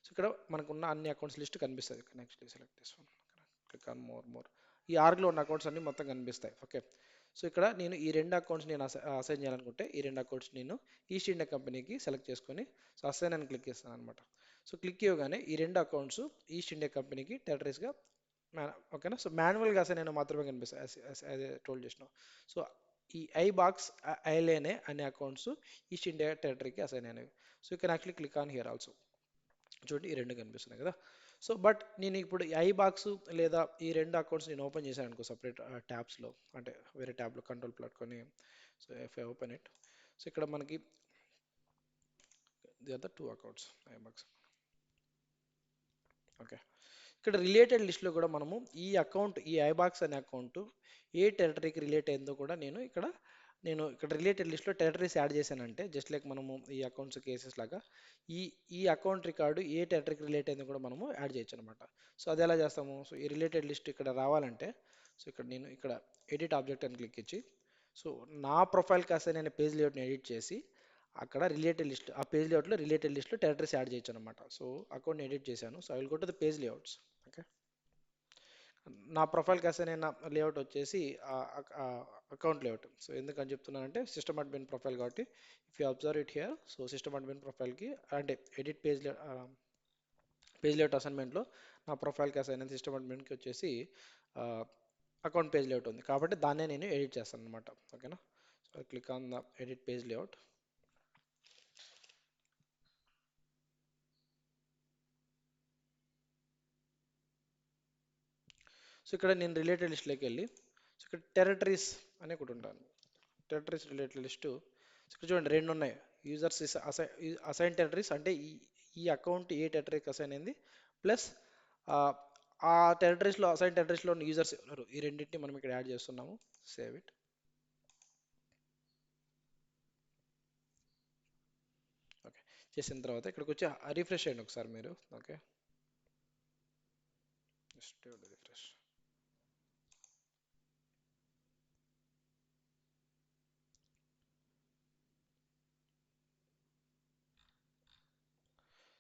So ఇక్కడ మనకున్న అన్ని అకౌంట్స్ లిస్ట్ కనిపిస్తుంది. Next select this one, click on more. ఈ ఆర్గ్లో ఉన్న అకౌంట్స్ అన్ని మొత్తం కనిపిస్తాయి. ఓకే. సో ఇక్కడ నేను ఈ రెండు అకౌంట్స్ నేను అసైన్ చేయాలనుకుంటే ఈ రెండు అకౌంట్స్ నేను ఈస్ట్ ఇండియా కంపెనీకి సెలెక్ట్ చేసుకొని సో అసైన్ అని క్లిక్ చేస్తాను అనమాట. సో క్లిక్ చేయగానే ఈ రెండు అకౌంట్స్ ఈస్ట్ ఇండియా కంపెనీకి టెరిటరీస్గా ఓకేనా. సో మాన్యువల్గా అసైన్ అయినా మాత్రమే కనిపిస్తాయి అదే టోల్డ్ చేసినాం. సో ఈ ఐబాక్స్ ఐఎల్ఏనే అనే అకౌంట్స్ ఈస్ట్ ఇండియా టెరిటరీకి అసైన్ అయినవి. So you can actually click on here also. చూడండి ఈ రెండు కనిపిస్తున్నాయి కదా. సో బట్ నేను ఇప్పుడు ఐ బాక్స్ లేదా ఈ రెండు అకౌంట్స్ నేను ఓపెన్ చేశాను అనుకో సపరేట్ ట్యాబ్స్లో అంటే వేరే ట్యాబ్లో కంట్రోల్ పట్టుకొని so if I open it so ఇక్కడ మనకి the other two accounts I box. Okay. ఇక్కడ రిలేటెడ్ లిస్ట్లో కూడా మనము ఈ ఐబాక్స్ అనే అకౌంట్ ఏ టెరిటరీకి రిలేట్ అయిందో కూడా నేను ఇక్కడ రిలేటెడ్ లిస్ట్లో టెరిటరీస్ యాడ్ చేశానంటే జస్ట్ లైక్ మనము ఈ అకౌంట్స్ కేసెస్ లాగా ఈ ఈ అకౌంట్ రికార్డు ఏ టెరిటరీకి రిలేట్ అయిందో కూడా మనము యాడ్ చేయొచ్చు అనమాట. సో అది ఎలా చేస్తాము. సో ఈ రిలేటెడ్ లిస్ట్ ఇక్కడ రావాలంటే సో ఇక్కడ ఎడిట్ ఆబ్జెక్ట్ అని క్లిక్ ఇచ్చి సో నా ప్రొఫైల్కి అసైన్ అయిన పేజ్ లేఅవుట్ని ఎడిట్ చేసి అక్కడ రిలేటెడ్ లిస్ట్ ఆ పేజ్ లేఅవుట్లో రిలేటెడ్ లిస్ట్లో టెరిటరీస్ యాడ్ చేయొచ్చు అనమాట. సో అకౌంట్ని ఎడిట్ చేశాను. So I will go to the page layouts. Okay. నా ప్రొఫైల్కి అసైన్ అయిన లేఅవుట్ వచ్చేసి అకౌంట్ లేఅవుట్. సో ఎందుకని చెప్తున్నానంటే సిస్టమ్ అడ్మిన్ ప్రొఫైల్ కాబట్టి if you observe it here so system admin ప్రొఫైల్కి అంటే ఎడిట్ పేజ్ లేఅవుట్ అసైన్మెంట్లో నా ప్రొఫైల్కి అసైన్ అయిన సిస్టమ్ అడ్మిన్కి వచ్చేసి అకౌంట్ పేజ్ లేఅవుట్ ఉంది కాబట్టి దాన్నే నేను ఎడిట్ చేస్తాను అనమాట. ఓకేనా. So click on the edit page layout. So ఇక్కడ నేను రిలేటెడ్ లిస్ట్లోకి వెళ్ళి సో ఇక్కడ టెరిటరీస్ అని ఒకటి ఉంటాను. టెరిటరీస్ రిలేటెడ్ లిస్టు ఇక్కడ చూడండి రెండు ఉన్నాయి. యూజర్స్ అసైన్ టెరిటరీస్ అంటే ఈ అకౌంట్ ఏ టెరిటరీకి అసైన్ అయింది ప్లస్ ఆ టెరిటరీస్లో అసైన్ టెరిటరీస్లో ఉన్న యూజర్స్ ఉన్నారు. ఈ రెండింటిని మనం ఇక్కడ యాడ్ చేస్తున్నాము. Save it. ఓకే. చేసిన తర్వాత ఇక్కడికి వచ్చి రిఫ్రెష్ చేయండి ఒకసారి మీరు. ఓకే. Just refresh.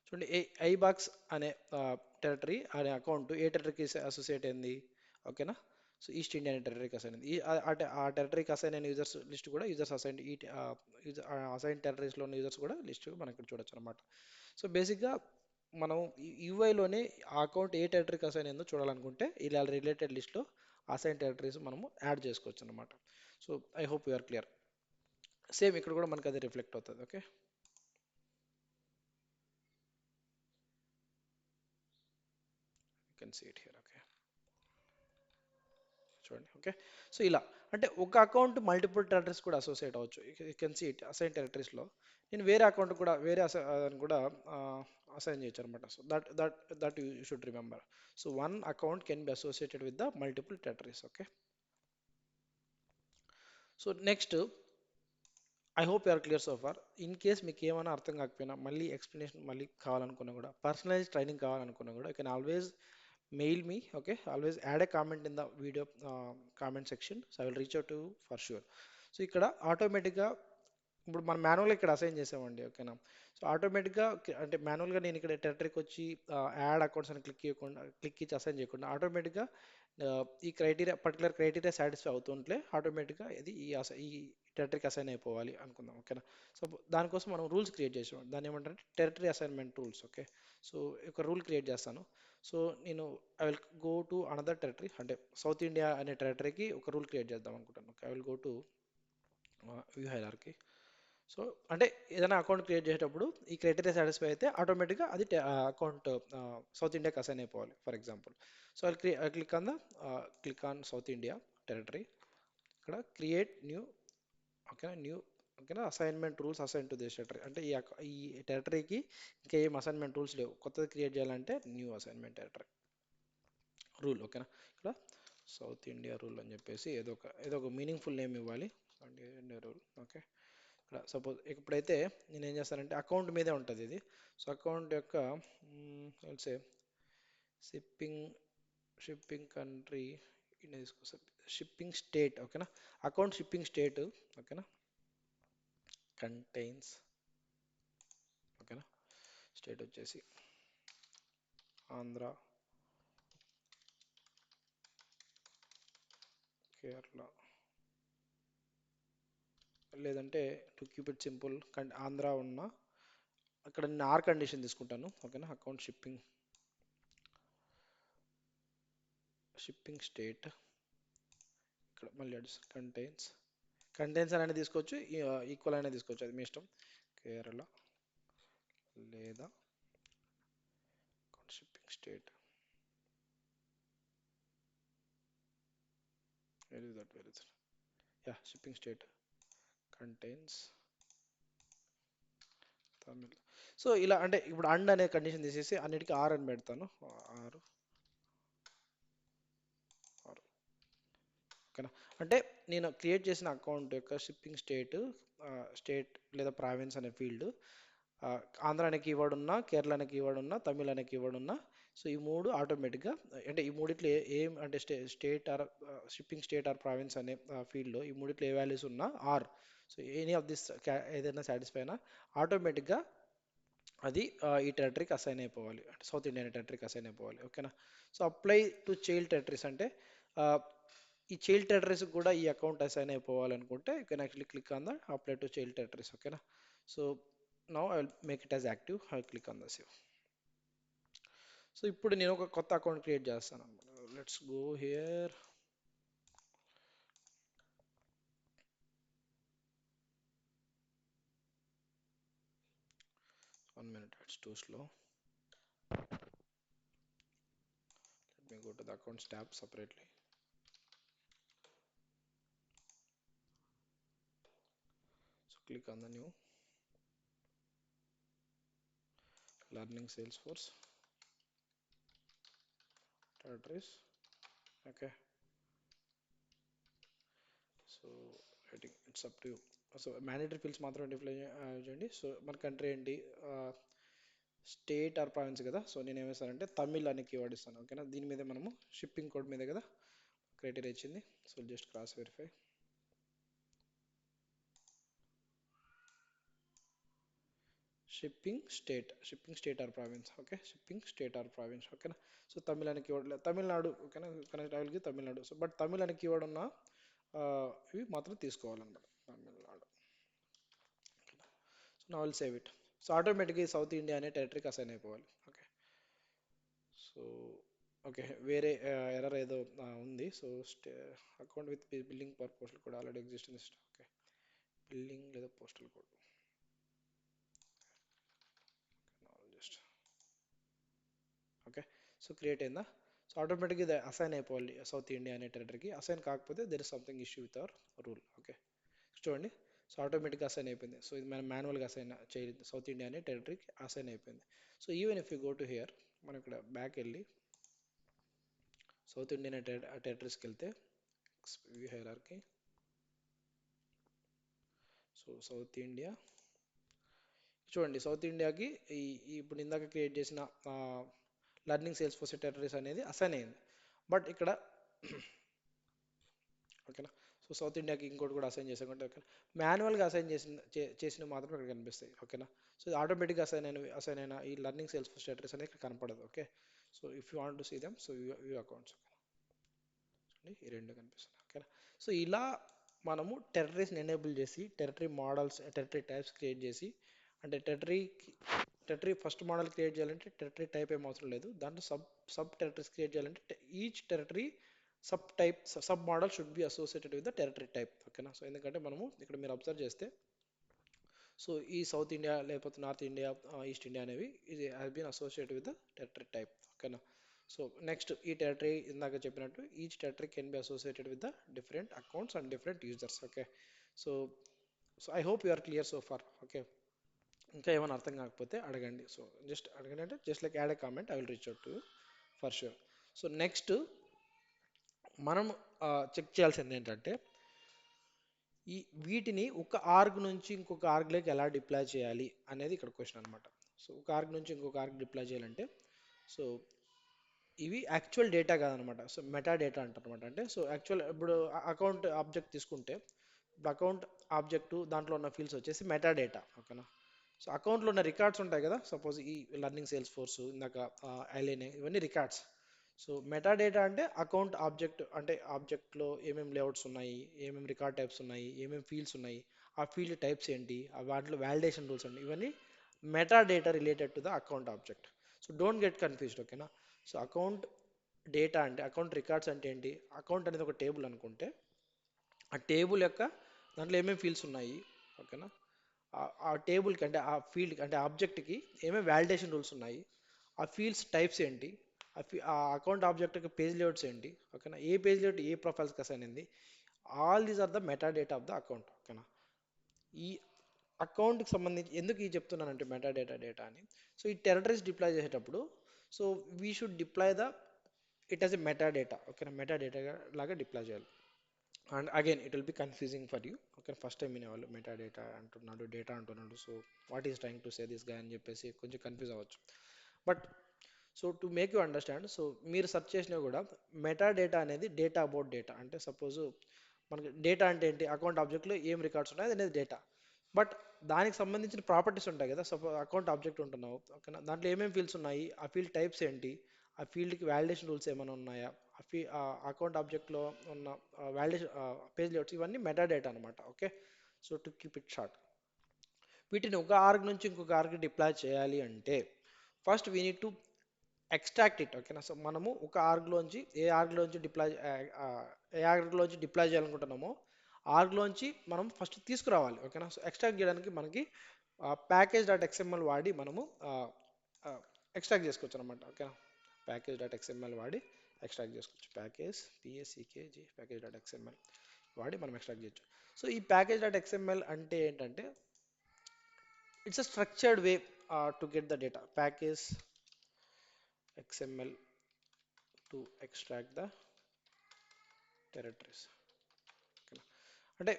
చూడండి ఐబాక్స్ అనే టెరిటరీ అనే అకౌంట్ ఏ టెరిటరీకి అసోసియేట్ అయింది. ఓకేనా. సో ఈస్ట్ ఇండియా అనే టెరిటరీకి అసైన్ అయింది. ఆ టెరిటరీకి అసైన్ అయిన యూజర్స్ లిస్ట్ కూడా యూజర్స్ అసైన్ అసైన్ టెరిటరీస్లో ఉన్న యూజర్స్ కూడా లిస్ట్ మనం ఇక్కడ చూడొచ్చు అనమాట. సో బేసిక్గా మనం యూఐలోనే ఆ అకౌంట్ ఏ టెరిటరీకి అసైన్ అయిందో చూడాలనుకుంటే ఇలా రిలేటెడ్ లిస్ట్లో అసైన్ టెరిటరీస్ మనము యాడ్ చేసుకోవచ్చు అనమాట. So I hope you are clear. Same ఇక్కడ కూడా మనకి అది రిఫ్లెక్ట్ అవుతుంది. Okay, you can see it here. Okay, చూడండి. ఓకే, సో ఇలా అంటే ఒక అకౌంట్ మల్టిపుల్ టెరిటరీస్ కూడా అసోసియేట్ అవ్వచ్చు. You can see it assign టెరిటరీస్లో నేను వేరే అకౌంట్ కూడా వేరే అని కూడా అసైన్ చేయొచ్చు అనమాట. So that you should remember. So one account can be associated with the multiple territories. Okay, so next I hope you're clear so far. In case మీకు ఏమైనా అర్థం కాకపోయినా మళ్ళీ ఎక్స్ప్లెనేషన్ మళ్ళీ కావాలనుకున్నా కూడా పర్సనలైజ్ ట్రైనింగ్ కావాలనుకున్నా కూడా you can always mail me. Okay, always add a comment in the video comment section. So I will reach out to for sure. So ఇక్కడ ఆటోమేటిక్గా ఇప్పుడు మనం మాన్యువల్గా ఇక్కడ అసైన్ చేసామండి. ఓకేనా, సో ఆటోమేటిక్గా అంటే మాన్యువల్గా నేను ఇక్కడ టెరిటరీకి వచ్చి యాడ్ అకౌంట్స్ అని క్లిక్ ఇచ్చి అసైన్ చేయకుండా ఆటోమేటిక్గా ఈ క్రైటీరియా పర్టికులర్ క్రైటీరియా సాటిస్ఫై అవుతుంటే ఆటోమేటిక్గా ఇది ఈ టెరిటరీకి అసైన్ అయిపోవాలి అనుకుందాం. ఓకేనా, సో దానికోసం మనం రూల్స్ క్రియేట్ చేసాం. దాన్ని ఏమంటారంటే territory assignment rules. Okay, so ఒక రూల్ క్రియేట్ చేస్తాను. సో నేను I will go to another territory, అంటే సౌత్ ఇండియా అనే టెరిటరీకి ఒక రూల్ క్రియేట్ చేద్దాం అనుకుంటాను. Okay, I will go to view hierarchy. So అంటే ఏదైనా అకౌంట్ క్రియేట్ చేసేటప్పుడు ఈ క్రైటీరియా సాటిస్ఫై అయితే ఆటోమేటిక్గా అది అకౌంట్ సౌత్ ఇండియాకి అసైన్ అయిపోవాలి for example. So I click on south India territory. ఇక్కడ క్రియేట్ న్యూ. ఓకేనా, న్యూ. ఓకేనా, assignment rules assign to this territory అంటే ఈ టెరిటరీకి ఇంకా ఏం అసైన్మెంట్ రూల్స్ లేవు. కొత్తది క్రియేట్ చేయాలంటే న్యూ అసైన్మెంట్ టెరిటరీ రూల్. ఓకేనా, ఇక్కడ సౌత్ ఇండియా రూల్ అని చెప్పేసి ఏదో ఒక మీనింగ్ఫుల్ నేమ్ ఇవ్వాలి. South India rule. ఓకే, ఇక్కడ సపోజ్ ఇప్పుడైతే నేను ఏం చేస్తానంటే అకౌంట్ మీదే ఉంటుంది ఇది. సో అకౌంట్ యొక్క సే షిప్పింగ్ షిప్పింగ్ కంట్రీ ఇండియా తీసుకో, షిప్పింగ్ స్టేట్. ఓకేనా, అకౌంట్ షిప్పింగ్ స్టేట్. ఓకేనా, కంటైన్స్. ఓకేనా, స్టేట్ వచ్చేసి ఆంధ్ర, కేరళ, లేదంటే to keep it simple Andhra ఉన్న అక్కడ నేను ఆర్ కండిషన్ తీసుకుంటాను. ఓకేనా, అకౌంట్ షిప్పింగ్ స్టేట్. ఇక్కడ మళ్ళీ కంటైన్స్ అనేది తీసుకోవచ్చు, ఈక్వల్ అనేది తీసుకోవచ్చు, అది మీ ఇష్టం. కేరళ లేదా shipping state. Where is yeah shipping state contains Tamil. So ఇలా అంటే ఇప్పుడు అండ్ అనే కండిషన్ తీసేసి అన్నిటికీ ఆర్ అని పెడతాను. ఆరు ఆరు. ఓకేనా, అంటే నేను క్రియేట్ చేసిన అకౌంట్ యొక్క షిప్పింగ్ స్టేట్ లేదా ప్రావిన్స్ అనే ఫీల్డ్ ఆంధ్ర అనే కీవర్డ్ ఉన్నా, కేరళ అనే కీవర్డ్ ఉన్నా, తమిళ్ అనే కీవర్డ్ ఉన్నా, సో ఈ మూడు ఆటోమేటిక్గా అంటే ఈ మూడిట్లో ఏం అంటే state or shipping state or province అనే ఫీల్డ్లో ఈ మూడిట్లో ఏ వాల్యూస్ ఉన్నా or, so any of this ఏదైనా సాటిస్ఫై అయినా ఆటోమేటిక్గా అది ఈ టెరిటరీకి అసైన్ అయిపోవాలి, అంటే సౌత్ ఇండియన్ టెరిటరీకి అసైన్ అయిపోవాలి. ఓకేనా, so apply to child territories అంటే ఆ, ఈ చైల్డ్ టెరిటరీస్ కూడా ఈ అకౌంట్ అసైన్ అయిపోవాలనుకుంటే you can actually click on the apply to child territories. ఓకేనా, so now I will make it as active. I click on the save. So ఇప్పుడు నేను ఒక కొత్త అకౌంట్ క్రియేట్ చేస్తాను అనమాట. Let's go here. 1 minute, it's too slow. Let me go to the accounts tab separately. So click on the new learning Salesforce territories. Okay, so I think it's up to you. So mandatory fields మాత్రం defy చేయండి. So మన country ఏంటి, state or province కదా. So నేను ఏమేస్తానంటే తమిళ్ అనే keyword ఇస్తాను. ఓకేనా, దీని మీద మనము షిప్పింగ్ కోడ్ మీద కదా క్రైటీరియా ఇచ్చింది. So just cross verify. Shipping state or province. Okay, shipping state or province. ఓకేనా, సో తమిళ్ అనే కీవర్డ్ తమిళనాడు. ఓకేనా, కనెక్ట్ అవ్వాలి తమిళనాడు. సో బట్ తమిళ్ అనే కీవర్డ్ ఉన్న ఇవి మాత్రం తీసుకోవాలన్నమాట, తమిళనాడు. సో నా విల్ సేవ్ ఇట్. సో ఆటోమేటిక్గా సౌత్ ఇండియా అనే టెరిటరీకి అసైన్ అయిపోవాలి. ఓకే, సో ఓకే వేరే ఎర్రర్ ఏదో ఉంది. So account with billing purpose కూడా already exist in. Okay, billing లేదా postal code just okay. So create అయిందా? సో ఆటోమేటిక్గా ఇది అసైన్ అయిపోవాలి సౌత్ ఇండియా అనే టెరిటరీకి. అసైన్ కాకపోతే there is something issue with our rule. Okay, చూడండి. సో ఆటోమేటిక్గా అసైన్ అయిపోయింది. సో ఇది మనం మాన్యువల్గా అసైన్ చేయలేదు, సౌత్ ఇండియా అనే టెరిటరీకి అసైన్ అయిపోయింది. So even if you go to hear, మనం ఇక్కడ బ్యాక్ వెళ్ళి సౌత్ ఇండియన్ టెరిటరీస్కి వెళ్తే view hierarchy. So south India చూడండి, సౌత్ ఇండియాకి ఈ ఇప్పుడు ఇందాక క్రియేట్ చేసిన లర్నింగ్ సేల్స్ ఫోర్స్ టెరిటరీస్ అనేది అసైన్ అయింది. బట్ ఇక్కడ ఓకేనా, సో సౌత్ ఇండియాకి ఇంకోటి కూడా అసైన్ చేసామంటే ఓకే, మాన్యువల్గా అసైన్ చేసినవి మాత్రం ఇక్కడ కనిపిస్తాయి. ఓకేనా, సో ఆటోమేటిక్గా అసైన్ అయిన ఈ లర్నింగ్ సేల్స్ ఫోర్స్ టెరిటరీస్ అనేది ఇక్కడ కనపడదు. Okay, so if you want to see them, so view accounts ఈ రెండు కనిపిస్తున్నాయి. ఓకేనా, సో ఇలా మనము టెర్రరీస్ని ఎనేబుల్ చేసి territory models, territory types create చేసి, అంటే టెరిటరీ ఫస్ట్ మోడల్ క్రియేట్ చేయాలంటే టెరిటరీ టైప్ ఏం అవసరం లేదు, దాంట్లో సబ్ సబ్ టెరిటరీస్ క్రియేట్ చేయాలంటే each territory sub type sub model should be associated with the territory type. ఓకేనా, సో ఎందుకంటే మనము ఇక్కడ మీరు అబ్జర్వ్ చేస్తే, సో ఈ సౌత్ ఇండియా లేకపోతే నార్త్ ఇండియా, ఈస్ట్ ఇండియా అనేవి ఇది has been associated with the territory type. ఓకేనా, సో నెక్స్ట్ ఈ టెరిటరీ ఇందాక చెప్పినట్టు each territory can be associated with the different accounts and different users. Okay, so so I hope you are clear so far. Okay, ఇంకా ఏమైనా అర్థం కాకపోతే అడగండి. So just అడగండి అంటే just like add a comment, I will reach out to for sure. So next మనం check చేయాల్సింది ఏంటంటే, ఈ వీటిని ఒక ఆర్గ్ నుంచి ఇంకొక ఆర్గ్లోకి ఎలా డిప్లాయ్ చేయాలి అనేది ఇక్కడ క్వశ్చన్ అనమాట. సో ఒక ఆర్గ్ నుంచి ఇంకొక ఆర్గ్ డిప్లాయ్ చేయాలంటే, సో ఇవి యాక్చువల్ డేటా కాదనమాట, సో మెటా డేటా అంటారు అనమాట. అంటే సో యాక్చువల్ ఇప్పుడు అకౌంట్ ఆబ్జెక్ట్ తీసుకుంటే, ఇప్పుడు అకౌంట్ ఆబ్జెక్టు దాంట్లో ఉన్న ఫీల్డ్స్ వచ్చేసి మెటా డేటా. ఓకేనా, సో అకౌంట్లో ఉన్న రికార్డ్స్ ఉంటాయి కదా, సపోజ్ ఈ లర్నింగ్ సేల్స్ ఫోర్స్ ఇందాక ఐలైన్ ఇవన్నీ రికార్డ్స్. సో మెటా డేటా అంటే అకౌంట్ ఆబ్జెక్ట్, అంటే ఆబ్జెక్ట్లో ఏమేమి లేఅవుట్స్ ఉన్నాయి, ఏమేమి రికార్డ్ టైప్స్ ఉన్నాయి, ఏమేమి ఫీల్డ్స్ ఉన్నాయి, ఆ ఫీల్డ్ టైప్స్ ఏంటి, ఆ వాటిలో వ్యాలిడేషన్ రూల్స్ అండి, ఇవన్నీ meta data related to the account object. So don't get confused. ఓకేనా, సో అకౌంట్ డేటా అంటే అకౌంట్ రికార్డ్స్ అంటే ఏంటి, అకౌంట్ అనేది ఒక టేబుల్ అనుకుంటే, ఆ టేబుల్ యొక్క దాంట్లో ఏమేమి ఫీల్డ్స్ ఉన్నాయి. ఓకేనా, ఆ టేబుల్కి అంటే ఆ ఫీల్డ్కి అంటే ఆబ్జెక్ట్కి ఏమేమి వ్యాలిడేషన్ రూల్స్ ఉన్నాయి, ఆ ఫీల్డ్స్ టైప్స్ ఏంటి, ఆ అకౌంట్ ఆబ్జెక్ట్ యొక్క పేజ్ లేఅవుట్స్ ఏంటి. ఓకేనా, ఏ పేజ్ లేఅవుట్ ఏ ప్రొఫైల్స్కి అసైన్ అయింది, all these are the metadata of the account. ఓకేనా, ఈ అకౌంట్కి సంబంధించి ఎందుకు ఈ చెప్తున్నానంటే మెటా డేటా డేటా అని, సో ఈ టెరిటరీస్ డిప్లాయ్ చేసేటప్పుడు, so we should deploy the it as a metadata. ఓకేనా, మెటా డేటా లాగా డిప్లాయ్ చేయాలి. And again it will be confusing for you. Okay, first time వినేవాళ్ళు మెటా డేటా అంటున్నాడు, data అంటున్నాడు, so what is trying to say this గా అని చెప్పేసి కొంచెం కన్ఫ్యూజ్ అవ్వచ్చు. But so to make you understand, so మీరు సెర్చ్ చేసినా కూడా మెటా డేటా అనేది డేటా అబౌట్ డేటా. అంటే సపోజ్ మనకి డేటా అంటే ఏంటి, అకౌంట్ ఆబ్జెక్ట్లో ఏం రికార్డ్స్ ఉన్నాయి అనేది డేటా. బట్ దానికి సంబంధించిన ప్రాపర్టీస్ ఉంటాయి కదా, సపోజ్ అకౌంట్ ఆబ్జెక్ట్ ఉంటున్నావు. ఓకేనా, దాంట్లో ఏమేమి ఫీల్డ్స్ ఉన్నాయి, ఆ ఫీల్డ్ టైప్స్ ఏంటి, ఆ ఫీల్డ్కి వ్యాలిడేషన్ రూల్స్ ఏమైనా ఉన్నాయా, ఆ అకౌంట్ ఆబ్జెక్ట్లో ఉన్న వ్యాలిడేషన్ పేజ్ లేఅవుట్స్, ఇవన్నీ మెటా డేటా అనమాట. Okay, so to keep it short, వీటిని ఒక ఆర్గ్ నుంచి ఇంకొక ఆర్గ్ డిప్లాయ్ చేయాలి అంటే first we need to extract it. ఓకేనా, సో మనము ఒక ఆర్గ్లోంచి ఏ ఆర్గ్లోంచి డిప్లాయ్ చేయాలనుకుంటున్నామో ఆర్గ్లోంచి మనం ఫస్ట్ తీసుకురావాలి. ఓకేనా, సో ఎక్స్ట్రాక్ట్ చేయడానికి మనకి ప్యాకేజ్ డాట్ ఎక్స్ఎంఎల్ వాడి మనము ఎక్స్ట్రాక్ట్ చేసుకోవచ్చు అనమాట. ఓకేనా, ప్యాకేజ్ డాట్ ఎక్స్ఎంఎల్ వాడి ఎక్స్ట్రాక్ట్ చేసుకోవచ్చు. ప్యాకేజ్ డాట్ ఎక్స్ఎంఎల్ వాడి మనం ఎక్స్ట్రాక్ట్ చేయొచ్చు. సో ఈ ప్యాకేజ్ డాట్ ఎక్స్ఎంఎల్ అంటే ఏంటంటే, it's a structured way to get the data. Package XML to extract the territories. ఓకేనా, అంటే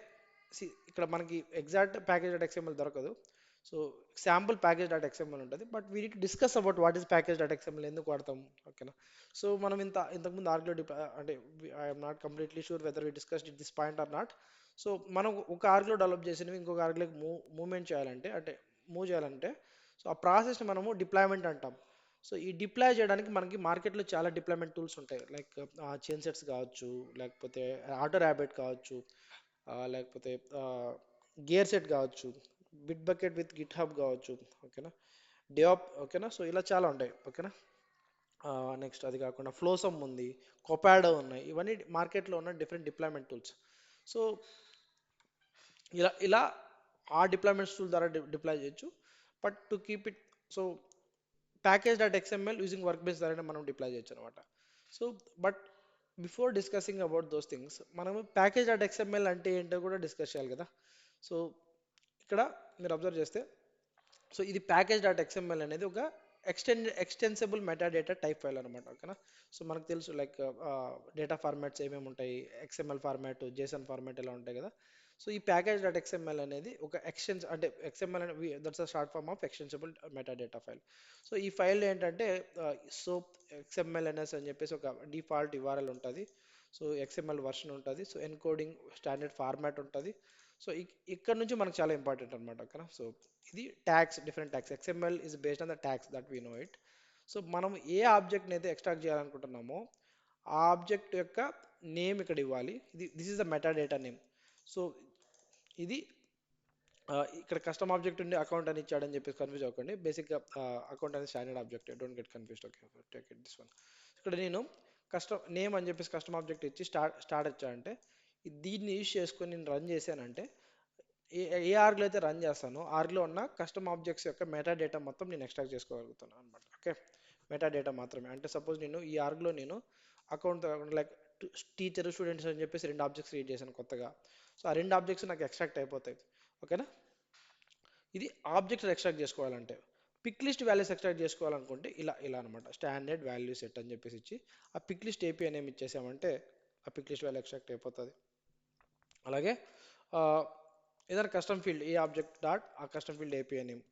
ఇక్కడ మనకి ఎగ్జాక్ట్ ప్యాకేజ్ డాట్ ఎక్స్ఎంఎల్ దొరకదు. So sample package dot XML ఉంటుంది. But we need to discuss about what is package dot XML, ఎందుకు వాడతాం. ఓకేనా, సో మనం ఇంతకుముందు ఆర్గ్లో అంటే I'm not completely sure whether we discussed it this point or not. So మనం ఒక ఆర్గ్లో డెవలప్ చేసినవి ఇంకొక ఆర్గ్లోకి మూవ్మెంట్ చేయాలంటే, అంటే మూవ్ చేయాలంటే, సో ఆ ప్రాసెస్ని మనము డిప్లాయ్మెంట్ అంటాం. సో ఈ డిప్లాయ్ చేయడానికి మనకి మార్కెట్లో చాలా డిప్లాయ్మెంట్ టూల్స్ ఉంటాయి, లైక్ చైన్ సెట్స్ కావచ్చు, లేకపోతే ఆటో ర్యాబిట్ కావచ్చు, లేకపోతే గేర్ సెట్ కావచ్చు, bit bucket with Git hub కావచ్చు. ఓకేనా, డియాప్. ఓకేనా, సో ఇలా చాలా ఉంటాయి. ఓకేనా, నెక్స్ట్ అది కాకుండా ఫ్లోసమ్ ఉంది, కొపాడో ఉన్నాయి, ఇవన్నీ మార్కెట్లో ఉన్న డిఫరెంట్ డిప్లాయ్మెంట్ టూల్స్. సో ఇలా ఆ డిప్లాయ్మెంట్స్ టూల్ ద్వారా డిప్లాయ్ చేయొచ్చు. But to keep it so package dot XML using work base ద్వారానే మనం డిప్లాయ్ చేయొచ్చు అనమాట. So but before discussing about those things మనము ప్యాకేజ్ డాట్ ఎక్స్ఎంఎల్ అంటే ఏంటో కూడా డిస్కస్ చేయాలి కదా. సో ఇక్కడ మీరు అబ్జర్వ్ చేస్తే సో ఇది ప్యాకేజ్ డాట్ ఎక్స్ఎంఎల్ అనేది ఒక ఎక్స్టెన్సిబుల్ మెటాడేటా టైప్ ఫైల్ అనమాట, ఓకేనా. సో మనకు తెలుసు లైక్ డేటా ఫార్మాట్స్ ఏమేమి ఉంటాయి, ఎక్స్ఎంఎల్ ఫార్మాట్, జేసన్ ఫార్మాట్ ఇలా ఉంటాయి కదా. సో ఈ ప్యాకేజ్ డాట్ ఎక్స్ఎంఎల్ అనేది ఒక అంటే ఎక్స్ఎంఎల్ అనేది that's a short form of extensible metadata file. So ఈ ఫైల్ ఏంటంటే సో ఎక్స్ఎంఎల్ఎన్ఎస్ అని చెప్పేసి ఒక డిఫాల్ట్ యుఆర్ఎల్ ఉంటుంది. సో ఎక్స్ఎంఎల్ వర్షన్ ఉంటుంది, సో ఎన్కోడింగ్ స్టాండర్డ్ ఫార్మాట్ ఉంటుంది. సో ఇక్కడ నుంచి మనకు చాలా ఇంపార్టెంట్ అనమాట, ఓకేనా. సో ఇది tags, different tags, XML is based on the tags that we know it. So మనం ఏ ఆబ్జెక్ట్ని అయితే ఎక్స్ట్రాక్ట్ చేయాలనుకుంటున్నామో ఆ ఆబ్జెక్ట్ యొక్క నేమ్ ఇక్కడ ఇవ్వాలి. This is the meta data name. So ఇది ఇక్కడ కస్టమ్ ఆబ్జెక్ట్ ఉండి అకౌంట్ అని ఇచ్చాడని చెప్పేసి కన్ఫ్యూజ్ అవ్వకండి. బేసిక్గా అకౌంట్ అనేది standard object, don't get confused. Okay, take it this one. ఇక్కడ నేను కస్టమ్ నేమ్ అని చెప్పేసి కస్టమ్ ఆబ్జెక్ట్ ఇచ్చి స్టార్ట్ వచ్చానంటే దీన్ని యూజ్ చేసుకొని నేను రన్ చేశానంటే ఏ ఆర్గ్లో అయితే రన్ చేస్తానో ఆర్గ్లో ఉన్న కస్టమ్ ఆబ్జెక్ట్స్ యొక్క మెటా డేటా మొత్తం నేను ఎక్స్ట్రాక్ట్ చేసుకోగలుగుతాను అనమాట. ఓకే, మెటా డేటా మాత్రమే. అంటే సపోజ్ నేను ఈ ఆర్గ్లో నేను అకౌంట్ లైక్ టీచర్ స్టూడెంట్స్ అని చెప్పేసి రెండు ఆబ్జెక్ట్స్ క్రియేట్ చేశాను కొత్తగా. సో ఆ రెండు ఆబ్జెక్ట్స్ నాకు ఎక్స్ట్రాక్ట్ అయిపోతాయి, ఓకేనా. ఇది ఆబ్జెక్ట్స్ ఎక్స్ట్రాక్ట్ చేసుకోవాలంటే పిక్ లిస్ట్ వాల్యూస్ ఎక్స్ట్రాక్ట్ చేసుకోవాలనుకుంటే ఇలా అనమాట, స్టాండర్డ్ వాల్యూ సెట్ అని చెప్పేసి ఇచ్చి ఆ పిక్ లిస్ట్ ఏపీ నేమ్ ఇచ్చేసామంటే ఆ పిక్ లిస్ట్ వాల్యూ ఎక్స్ట్రాక్ట్ అయిపోతుంది. అలాగే ఆ, ఏదైనా కస్టమ్ ఫీల్డ్ ఏ ఆబ్జెక్ట్ డాట్ ఆ custom field API name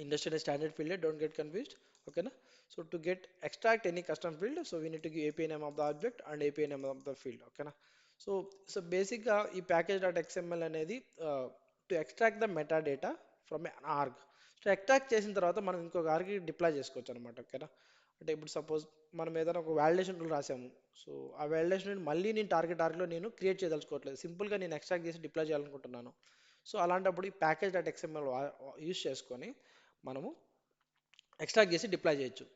industry standard field, don't get confused, ఓకేనా. So to get extract any custom field so we need to give API name of the object and API name of the field, ఓకేనా. So so బేసిక్గా ఈ package dot XML అనేది to extract the meta data from org. So extract చేసిన తర్వాత మనం ఇంకొక ఆర్గ్కి deploy చేసుకోవచ్చు అనమాట, ఓకేనా. అంటే ఇప్పుడు సపోజ్ మనం ఏదైనా ఒక వాలిడేషన్ రూల్ రాసాము. సో ఆ వాలిడేషన్ మళ్ళీ నేను టార్గెట్ ఆర్గ్లో నేను క్రియేట్ చేయదలుచుకోవట్లేదు, సింపుల్గా నేను ఎక్స్ట్రాక్ట్ చేసి డిప్లాయ్ చేయాలనుకుంటున్నాను. సో అలాంటప్పుడు ఈ ప్యాకేజ్ డాట్ ఎక్స్ఎంఎల్ యూస్ చేసుకొని మనము ఎక్స్ట్రాక్ట్ చేసి డిప్లాయ్ చేయొచ్చు.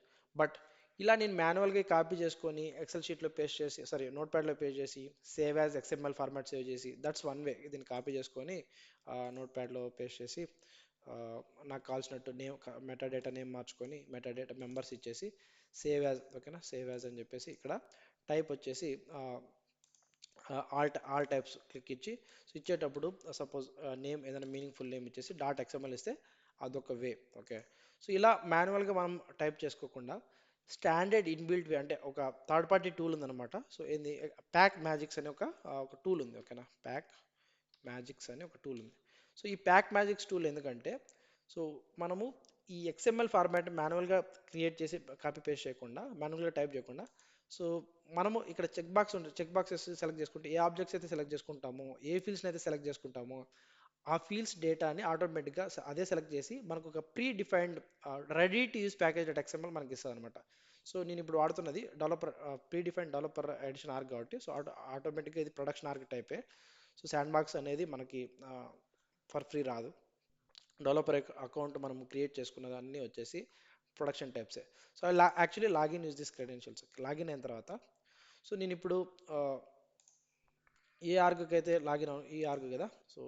బట్ ఇలా నేను మాన్యువల్గా కాపీ చేసుకొని ఎక్సెల్ షీట్లో పేస్ట్ చేసి సారీ నోట్ ప్యాడ్లో పేస్ట్ చేసి save as XML format save చేసి దట్స్ వన్ వే. దీన్ని కాపీ చేసుకొని నోట్ ప్యాడ్లో పేస్ట్ చేసి ఆ, నాకు కావాల్సినట్టు నేమ్ మెటాడేటా నేమ్ మార్చుకొని మెటాడేటా మెంబర్స్ ఇచ్చేసి సేవ్ యాజ్, ఓకేనా, సేవ్ యాజ్ అని చెప్పేసి ఇక్కడ టైప్ వచ్చేసి ఆల్ టైప్స్ క్లిక్ ఇచ్చి సో ఇచ్చేటప్పుడు సపోజ్ నేమ్ ఏదైనా మీనింగ్ఫుల్ నేమ్ ఇచ్చేసి డాట్ ఎక్స్ఎంఎల్ ఇస్తే అదొక వే, ఓకే. సో ఇలా మాన్యువల్గా మనం టైప్ చేసుకోకుండా స్టాండర్డ్ ఇన్బిల్ట్ వే అంటే ఒక థర్డ్ పార్టీ టూల్ ఉందన్నమాట. సో ఏంది ప్యాక్ మ్యాజిక్స్ అనే ఒక టూల్ ఉంది, ఓకేనా. ప్యాక్ మ్యాజిక్స్ అని ఒక టూల్ ఉంది. సో ఈ ప్యాక్ మ్యాజిక్స్ టూల్ ఎందుకంటే సో మనము ఈ ఎక్స్ఎంఎల్ ఫార్మాట్ మాన్యువల్గా క్రియేట్ చేసి కాపీ పేస్ట్ చేయకుండా మాన్యువల్గా టైప్ చేయకుండా సో మనము ఇక్కడ చెక్ బాక్స్ ఉంటుంది, చెక్ బాక్సెస్ సెలెక్ట్ చేసుకుంటే ఏ ఆబ్జెక్ట్స్ అయితే సెలెక్ట్ చేసుకుంటామో ఏ ఫీల్డ్స్ని అయితే సెలెక్ట్ చేసుకుంటామో ఆ ఫీల్డ్స్ డేటాని ఆటోమేటిక్గా అదే సెలెక్ట్ చేసి మనకు ఒక predefined ready to use package dot XML మనకి ఇస్తుంది అనమాట. సో నేను ఇప్పుడు వాడుతున్నది developer predefined developer edition org కాబట్టి సో ఆటోమేటిక్గా ఇది ప్రొడక్షన్ ఆర్గ్ టైపే. సో శాండ్ బాక్స్ అనేది మనకి ఫర్ ఫ్రీ రాదు. డెవలపర్ అకౌంట్ మనం క్రియేట్ చేసుకున్నది అన్నీ వచ్చేసి ప్రొడక్షన్ టైప్సే. So actually login use this credentials. Login అయిన తర్వాత సో నేను ఇప్పుడు ఏ ఆర్గ్కి అయితే లాగిన్ ఈ ఆర్గ్ కదా. So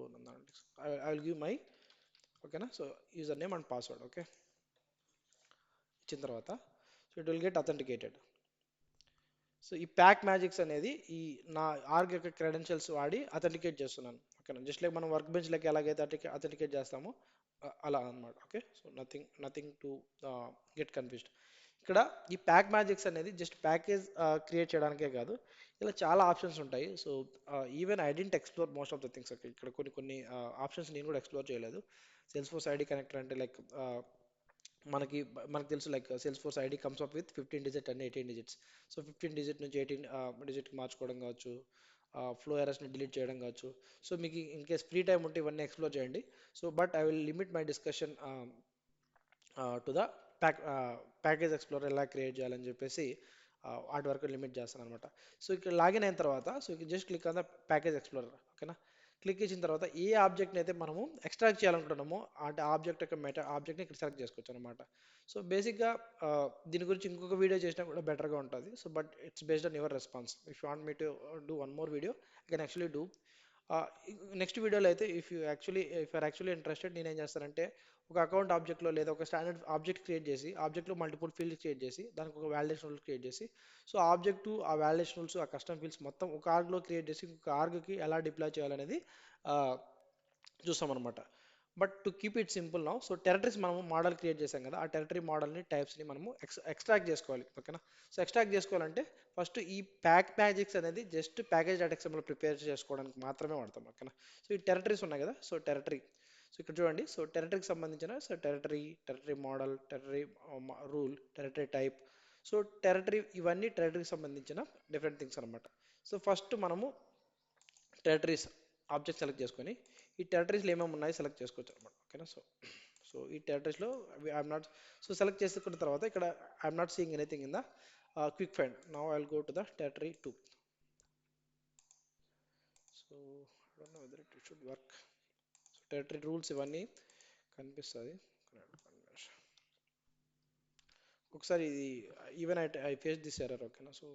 I will give my, ఓకేనా. So user name and password, okay, ఇచ్చిన తర్వాత so it will get authenticated. So ఈ ప్యాక్ మ్యాజిక్స్ అనేది ఈ నా ఆర్గ్ యొక్క క్రెడెన్షియల్స్ వాడి అథెంటికేట్ చేస్తున్నాను, ఓకేనా. జస్ట్ లైక్ మనం వర్క్ బెంచ్ లెక్క ఎలాగైతే అథెంటికేట్ చేస్తామో అలా అనమాట, okay. So nothing to get confused. ఇక్కడ ఈ ప్యాక్ మ్యాజిక్స్ అనేది జస్ట్ ప్యాకేజ్ క్రియేట్ చేయడానికే కాదు, ఇలా చాలా ఆప్షన్స్ ఉంటాయి. So even I didn't explore most of the things, okay. ఇక్కడ కొన్ని ఆప్షన్స్ నేను కూడా ఎక్స్ప్లోర్ చేయలేదు. సేల్స్ ఫోర్స్ ఐడి కనెక్టర్ అంటే లైక్ మనకి తెలుసు like Salesforce ID comes up with 15 digit and 18 digits. So 15 digit నుంచి 18 డిజిట్కి మార్చుకోవడం కావచ్చు, ఫ్లో ఎరర్స్ని డిలీట్ చేయడం కావచ్చు. సో మీకు ఇన్ కేస్ ఫ్రీ టైం ఉంటే ఇవన్నీ ఎక్స్ప్లోర్ చేయండి. So but I will limit my discussion to the package explorer ఎలా క్రియేట్ చేయాలని చెప్పేసి వాటి వరకు లిమిట్ చేస్తాను అనమాట. సో ఇక్కడ లాగిన్ అయిన తర్వాత సో ఇక్కడ just click on the package explorer, ఓకేనా. క్లిక్ చేసిన తర్వాత ఏ ఆబ్జెక్ట్ని అయితే మనము ఎక్స్ట్రాక్ట్ చేయాలనుకుంటున్నామో అంటే ఆబ్జెక్ట్ యొక్క మెటా ఆబ్జెక్ట్ని ఇక్కడ సెలెక్ట్ చేసుకోవచ్చు అనమాట. సో బేసిక్గా దీని గురించి ఇంకొక వీడియో చేసినా కూడా బెటర్గా ఉంటుంది. So but it's based on your response. If you want me to do one more video I can actually do. Next వీడియోలో అయితే ఇఫ్ ఆర్ యాక్చువల్లీ ఇంట్రెస్టెడ్ నేనేం చేస్తానంటే ఒక అకౌంట్ ఆబ్జెక్ట్లో లేదా ఒక స్టాండర్డ్ ఆబ్జెక్ట్ క్రియేట్ చేసి ఆబ్జెక్ట్లో మల్టిపుల్ ఫీల్డ్ క్రియేట్ చేసి దానికి ఒక వాలిడేషన్ రూల్ క్రియేట్ చేసి సో ఆ వాలిడేషన్ రూల్స్ ఆ కస్టమ్ ఫీల్డ్స్ మొత్తం ఒక ఆర్గ్లో క్రియేట్ చేసి ఇంకొక ఆర్గ్కి ఎలా డిప్లాయ్ చేయాలనేది ఆ, చూస్తామన్నమాట. But to keep it simple now so territories మనము మోడల్ క్రియేట్ చేసాం కదా ఆ టెరిటరీ మోడల్ని టైప్స్ని మనము ఎక్స్ట్రాక్ట్ చేసుకోవాలి ఓకేనా. సో ఎక్స్ట్రాక్ట్ చేసుకోవాలంటే ఫస్ట్ ఈ మ్యాజిక్స్ అనేది just package dot XML prepare చేసుకోవడానికి మాత్రమే వాడతాం ఓకేనా. సో ఈ టెరిటరీస్ ఉన్నాయి కదా సో టెరిటరీ సో ఇక్కడ చూడండి సో టెరిటరీకి సంబంధించిన so territory model territory rule territory type so territory ఇవన్నీ టెరిటరీకి సంబంధించిన డిఫరెంట్ థింగ్స్ అనమాట. సో ఫస్ట్ మనము టెరిటరీస్ ఆబ్జెక్ట్ సెలెక్ట్ చేసుకొని ఈ టెరిటరీస్లో ఏమేమి ఉన్నాయి సెలెక్ట్ చేసుకోవచ్చు అనమాట ఓకేనా. సో ఈ టెరిటరీస్లో ఐఎమ్ నాట్ సో సెలెక్ట్ చేసుకున్న తర్వాత ఇక్కడ I'm not seeing anything in the quick find now I will go to the territory 2. So I don't know whether it should work. So territory rules ఇవన్నీ కనిపిస్తుంది ఒకసారి ఇది even I face this error ఓకేనా. So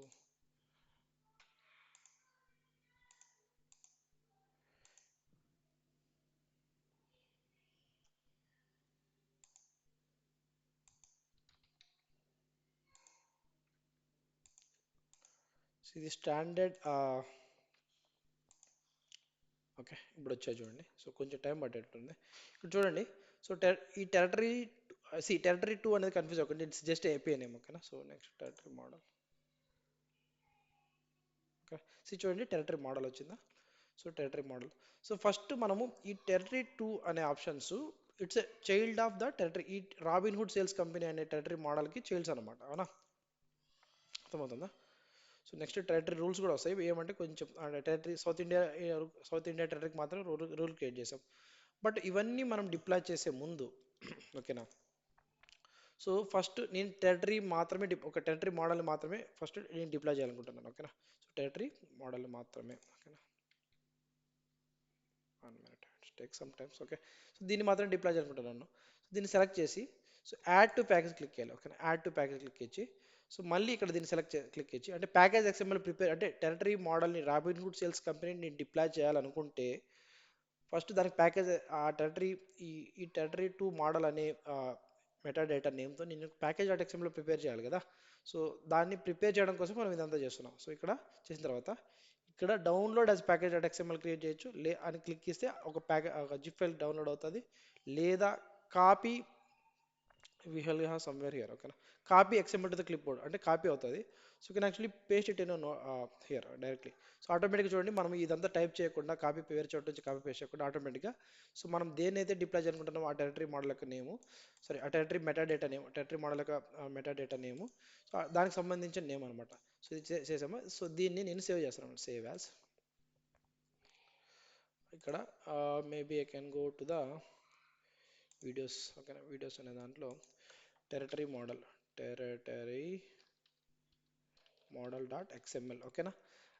ఇది standard okay ఇప్పుడు వచ్చాయి చూడండి. So కొంచెం టైం పట్టేట్టుంది ఇక్కడ చూడండి. సో ఈ టెరిటరీ 2 అనేది కన్ఫ్యూజ్ అవ్వకండి ఇట్స్ జస్ట్ ఏపీఐ నేమ్ ఓకేనా. So next territory model okay. చూడండి టెరిటరీ మోడల్ వచ్చిందా. So territory model so first మనము ఈ టెరిటరీ 2 అనే options it's child of the territory ఈ రాబిన్హుడ్ సేల్స్ కంపెనీ అనే టెరిటరీ మోడల్కి చైల్డ్స్ అనమాట అవునా, అర్థమవుతుందా. సో నెక్స్ట్ టెరిటరీ రూల్స్ కూడా వస్తాయి ఏమంటే కొంచెం టెరిటరీ సౌత్ ఇండియా టెరిటరీకి మాత్రం రూల్ క్రియేట్ చేసాం. బట్ ఇవన్నీ మనం డిప్లాయ్ చేసే ముందు ఓకేనా. సో ఫస్ట్ నేను ఒక టెరిటరీ మోడల్ మాత్రమే ఫస్ట్ నేను డిప్లాయ్ చేయాలనుకుంటున్నాను ఓకేనా. సో టెరిటరీ మోడల్ మాత్రమే ఓకేనా. 1 minute take some times okay. So దీన్ని మాత్రం డిప్లాయ్ చేయాలనుకుంటున్నాను. సో దీన్ని సెలెక్ట్ చేసి so add to package click చేయాలి ఓకేనా. యాడ్ టు ప్యాకేజ్ క్లిక్ చేసి సో మళ్ళీ ఇక్కడ దీన్ని క్లిక్ చేసి అంటే ప్యాకేజ్ ఎక్స్ఎంఎల్ ప్రిపేర్ అంటే టెరిటరీ మోడల్ని రాబిన్హుడ్ సేల్స్ కంపెనీని నేను డిప్లాయ్ చేయాలనుకుంటే ఫస్ట్ దానికి ప్యాకేజ్ ఆ టెరిటరీ ఈ ఈ టెరిటరీ 2 మోడల్ అనే మెటా డేటా నేమ్తో నేను ప్యాకేజ్ డాట్ ఎక్స్ఎంఎల్ ప్రిపేర్ చేయాలి కదా. సో దాన్ని ప్రిపేర్ చేయడం కోసం మనం ఇదంతా చేస్తున్నాం. సో ఇక్కడ చేసిన తర్వాత ఇక్కడ download as package dot XML create చేయొచ్చు అని క్లిక్ చేస్తే ఒక జిప్ ఫైల్ డౌన్లోడ్ అవుతుంది లేదా copy we will have somewhere here okay copy XML to the clipboard అంటే కాపీ అవుతుంది. So you can actually paste it in here directly. So ఆటోమేటిక్గా చూడండి మనం ఇదంతా టైప్ చేయకుండా కాపీ వేరే చోట నుంచి కాపీ పేస్ట్ చేయకుండా ఆటోమేటిక్గా సో మనం దేనైతే డిప్లాయ్ చేయాలనుకుంటున్నామో ఆ టెరిటరీ మోడల్ యొక్క నేము సారీ ఆ territory meta data name territory model యొక్క మెటా డేటా నేము సో దానికి సంబంధించిన నేమ్ అనమాట. సో ఇది చేసాము. సో దీన్ని నేను సేవ్ చేస్తాను సేవ్ యాజ్ ఇక్కడ maybe I can go to the videos ఓకేనా. వీడియోస్ అనే దాంట్లో టెరిటరీ మోడల్ డాట్ ఎక్స్ఎంఎల్ ఓకేనా.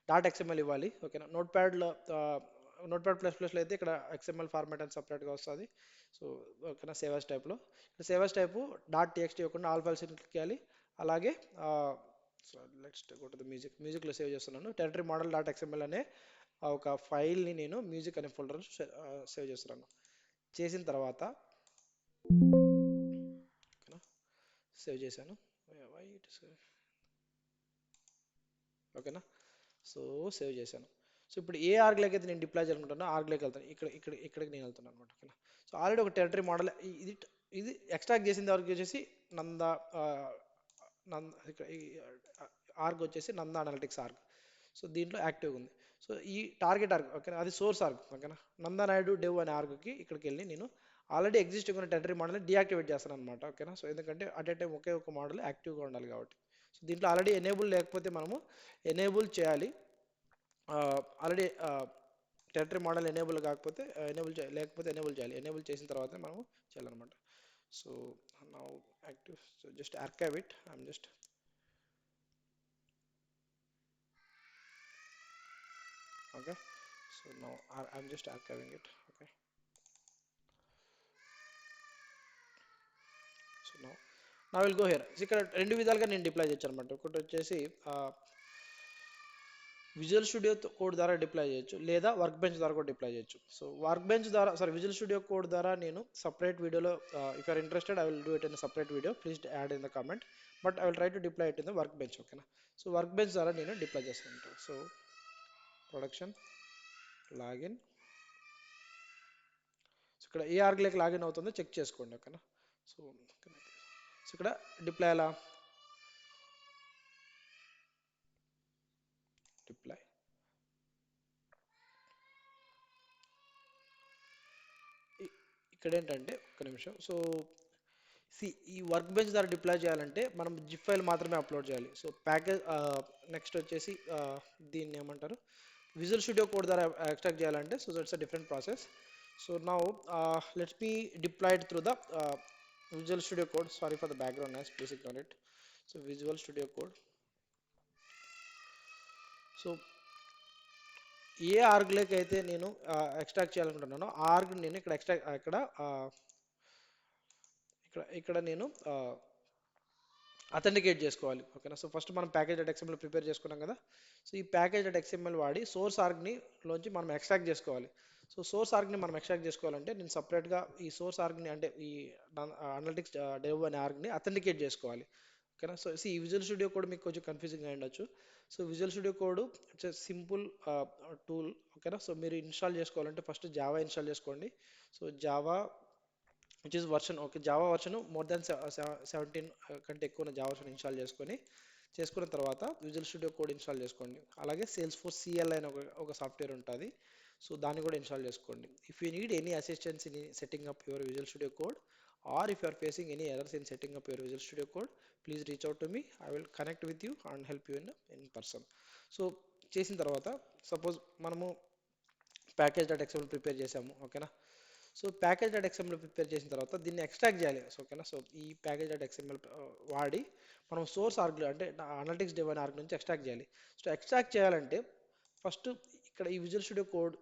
డాట్ ఎక్స్ఎంఎల్ ఇవ్వాలి ఓకేనా. నోట్ ప్యాడ్ ప్లస్లో అయితే ఇక్కడ ఎక్స్ఎంఎల్ ఫార్మాట్ అని సపరేట్గా వస్తుంది. సో ఓకేనా సేవాస్ టైప్లో ఇక్కడ సేవాస్ టైపు డాట్ టీఎక్స్టీ ఇవ్వకుండా ఆల్ ఫైల్స్ క్లిక్ చేయాలి. అలాగే so let's go to the మ్యూజిక్లో సేవ్ చేస్తున్నాను టెరిటరీ మోడల్ డాట్ ఎక్స్ఎంఎల్ అనే ఒక ఫైల్ని నేను మ్యూజిక్ అనే ఫోల్డర్ సేవ్ చేస్తున్నాను. చేసిన తర్వాత ఓకేనా సేవ్ చేశాను ఓకేనా. సో సేవ్ చేశాను. సో ఇప్పుడు ఏ ఆర్గ్లోకి అయితే నేను డిప్లాయ్ చేయాలనుకుంటున్నా ఆర్గ్లోకి వెళ్తాను ఇక్కడికి నేను వెళ్తాను అనమాట ఓకేనా. సో ఆల్రెడీ ఒక టెరిటరీ మోడల్ ఇది ఇది ఎక్స్ట్రాక్ట్ చేసిన వరకు వచ్చేసి నంద ఆ, నంద ఇక్కడ ఆర్గ్ వచ్చేసి నంద అనలిటిక్స్ ఆర్గ్. సో దీంట్లో యాక్టివ్గా ఉంది. సో ఈ టార్గెట్ ఆర్గ్ ఓకేనా అది సోర్స్ ఆర్గ్ ఓకేనా. నందా నాయుడు డెవ్ అనే ఆర్గ్కి ఇక్కడికి వెళ్ళి నేను ఆల్రెడీ ఎగ్జిస్టింగ్ ఉన్న టెరిటరీ మోడల్ని డీయాక్టివేట్ చేస్తాను అనమాట ఓకేనా. సో ఎందుకంటే అట్ ఏ టైం ఒకే ఒక మోడల్ యాక్టివ్గా ఉండాలి కాబట్టి. సో దీంట్లో ఆల్రెడీ ఎనేబుల్ లేకపోతే మనము ఎనేబుల్ చేయాలి. ఆల్రెడీ టెరిటరీ మోడల్ ఎనేబుల్ కాకపోతే లేకపోతే ఎనేబుల్ చేయాలి. ఎనేబుల్ చేసిన తర్వాత మనము చేయాలన్నమాట. So now active so just archive it I'm just okay. So now I'm just archiving it okay. So నా విల్ గో హియర్ ఇక్కడ రెండు విధాలుగా నేను డిప్లాయ్ చేయొచ్చు అనమాట. ఒకటి వచ్చేసి విజువల్ స్టూడియో కోడ్ ద్వారా డిప్లాయ్ చేయొచ్చు లేదా వర్క్ బెంచ్ ద్వారా కూడా డిప్లాయ్ చేయొచ్చు. సో వర్క్ బెంచ్ ద్వారా సారీ విజువల్ స్టూడియో కోడ్ ద్వారా నేను సపరేట్ వీడియోలో if are interested I will do it in separate video please add in the comment but I will try to deploy it in the work bench ఓకేనా. So workbench ద్వారా నేను deploy చేస్తాను. So production login, so ఇక్కడ ఏ ఆర్గ్లోకి login అవుతుందో check చేసుకోండి ఓకేనా. So so ఇక్కడ deploy ఎలా, డిప్లాయ్ ఇక్కడ ఏంటంటే ఒక్క నిమిషం. సో ఈ వర్క్ బెంచ్ ద్వారా డిప్లాయ్ చేయాలంటే మనం జిప్ ఫైల్ మాత్రమే అప్లోడ్ చేయాలి. సో ప్యాకేజ్ నెక్స్ట్ వచ్చేసి దీన్ని ఏమంటారు విజువల్ స్టూడియో కోడ్ ద్వారా ఎక్స్ట్రాక్ట్ చేయాలంటే so that's a different process. So now let's me deployed through the visual studio code. Sorry for the background noise, please ignore it. So visual studio code. So ఏ ఆర్గ్లోకి అయితే నేను extract చేయాలనుకుంటున్నానో ఆ org నేను ఇక్కడ ఇక్కడ నేను అథెంటికేట్ చేసుకోవాలి ఓకేనా. సో ఫస్ట్ మనం ప్యాకేజ్ డాట్ ఎక్స్ఎంఎల్ ప్రిపేర్ చేసుకున్నాం కదా. సో ఈ ప్యాకేజ్ డాట్ ఎక్స్ఎంఎల్ వాడి సోర్స్ ఆర్గ్ని లోంచి మనం ఎక్స్ట్రాక్ట్ చేసుకోవాలి. సో సోర్స్ ఆర్గ్ని మనం ఎక్స్ట్రాక్ట్ చేసుకోవాలంటే నేను సపరేట్గా ఈ సోర్స్ ఆర్గ్ని అంటే ఈ అనలిటిక్స్ డెవ్ అనే ఆర్గ్ని అథెంటికేట్ చేసుకోవాలి ఓకేనా. సో ఈ విజువల్ స్టూడియో కోడ్ మీకు కొంచెం కన్ఫ్యూజింగ్ అయి ఉండొచ్చు. So visual studio code it's simple tool ఓకేనా. సో మీరు ఇన్స్టాల్ చేసుకోవాలంటే ఫస్ట్ జావా ఇన్స్టాల్ చేసుకోండి. So Java which is version okay, Java version more than 17 కంటే ఎక్కువ ఉన్న జావా వర్షన్ ఇన్స్టాల్ చేసుకున్న తర్వాత విజువల్ స్టూడియో కోడ్ ఇన్స్టాల్ చేసుకోండి. అలాగే సేల్స్ ఫోర్స్ సిఎల్ అనే ఒక సాఫ్ట్వేర్ ఉంటుంది. సో దాన్ని కూడా ఇన్స్టాల్ చేసుకోండి. If you need any assistance in setting up your Visual studio Code or if you are facing any errors in setting up your Visual studio Code please reach out to me. I will connect with you and help you in person. So చేసిన తర్వాత suppose మనము package dot XML prepare చేసాము ఓకేనా. So package dot XML prepare చేసిన తర్వాత దీన్ని extract చేయాలి ఓకేనా. సో ఈ ప్యాకేజ్ డాట్ ఎక్స్ఎంఎల్ వాడి మనం సోర్స్ ఆర్గ్ అంటే అనలిటిక్స్ డివైన్ ఆర్గ్ నుంచి ఎక్స్ట్రాక్ట్ చేయాలి. సో ఎక్స్ట్రాక్ట్ చేయాలంటే ఫస్ట్ ఇక్కడ ఈ విజువల్ స్టూడియో కోడ్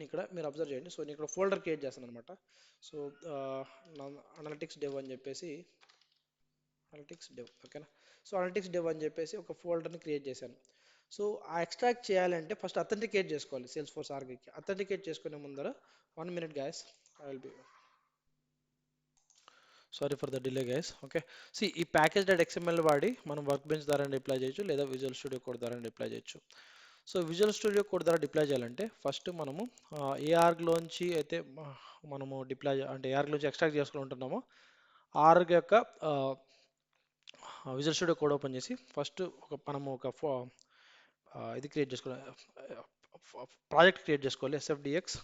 ఇక్కడ మీరు అబ్జర్వ్ చేయండి. సో నేను ఇక్కడ ఫోల్డర్ క్రియేట్ చేస్తాను అనమాట. సో అనలిటిక్స్ డెవ్ అని చెప్పేసి అనలిటిక్స్ డెవ్ ఓకేనా. సో అనలిటిక్స్ డెవ్ అని చెప్పేసి ఒక ఫోల్డర్ని క్రియేట్ చేశాను. సో ఆ ఎక్స్ట్రాక్ట్ చేయాలంటే ఫస్ట్ అథెంటికేట్ చేసుకోవాలి సేల్స్ ఫోర్స్ ఆర్గ్కి. అథెంటికేట్ చేసుకునే ముందర 1 minute guys, I will be sorry for the delay guys okay. సి ఈ ప్యాకేజ్ డాట్ ఎక్స్ఎంఎల్ వాడి మనం వర్క్ బెంచ్ ద్వారా డిప్లాయ్ చేయొచ్చు లేదా విజువల్ స్టూడియో కోడ్ ద్వారా డిప్లాయ్ చేయొచ్చు. సో విజువల్ స్టూడియో కోడ్ ద్వారా డిప్లాయ్ చేయాలంటే ఫస్ట్ మనము ఏ ఆర్గ్లోంచి అయితే మనము డిప్లాయ్ అంటే ఏ ఆర్గ్లోంచి ఎక్స్ట్రాక్ట్ చేసుకుని ఉంటున్నామో ఆర్గ్ యొక్క విజువల్ స్టూడియో కోడ్ ఓపెన్ చేసి ఫస్ట్ మనము ఒక ఇది క్రియేట్ చేసుకోవాలి, ప్రాజెక్ట్ క్రియేట్ చేసుకోవాలి. SFDX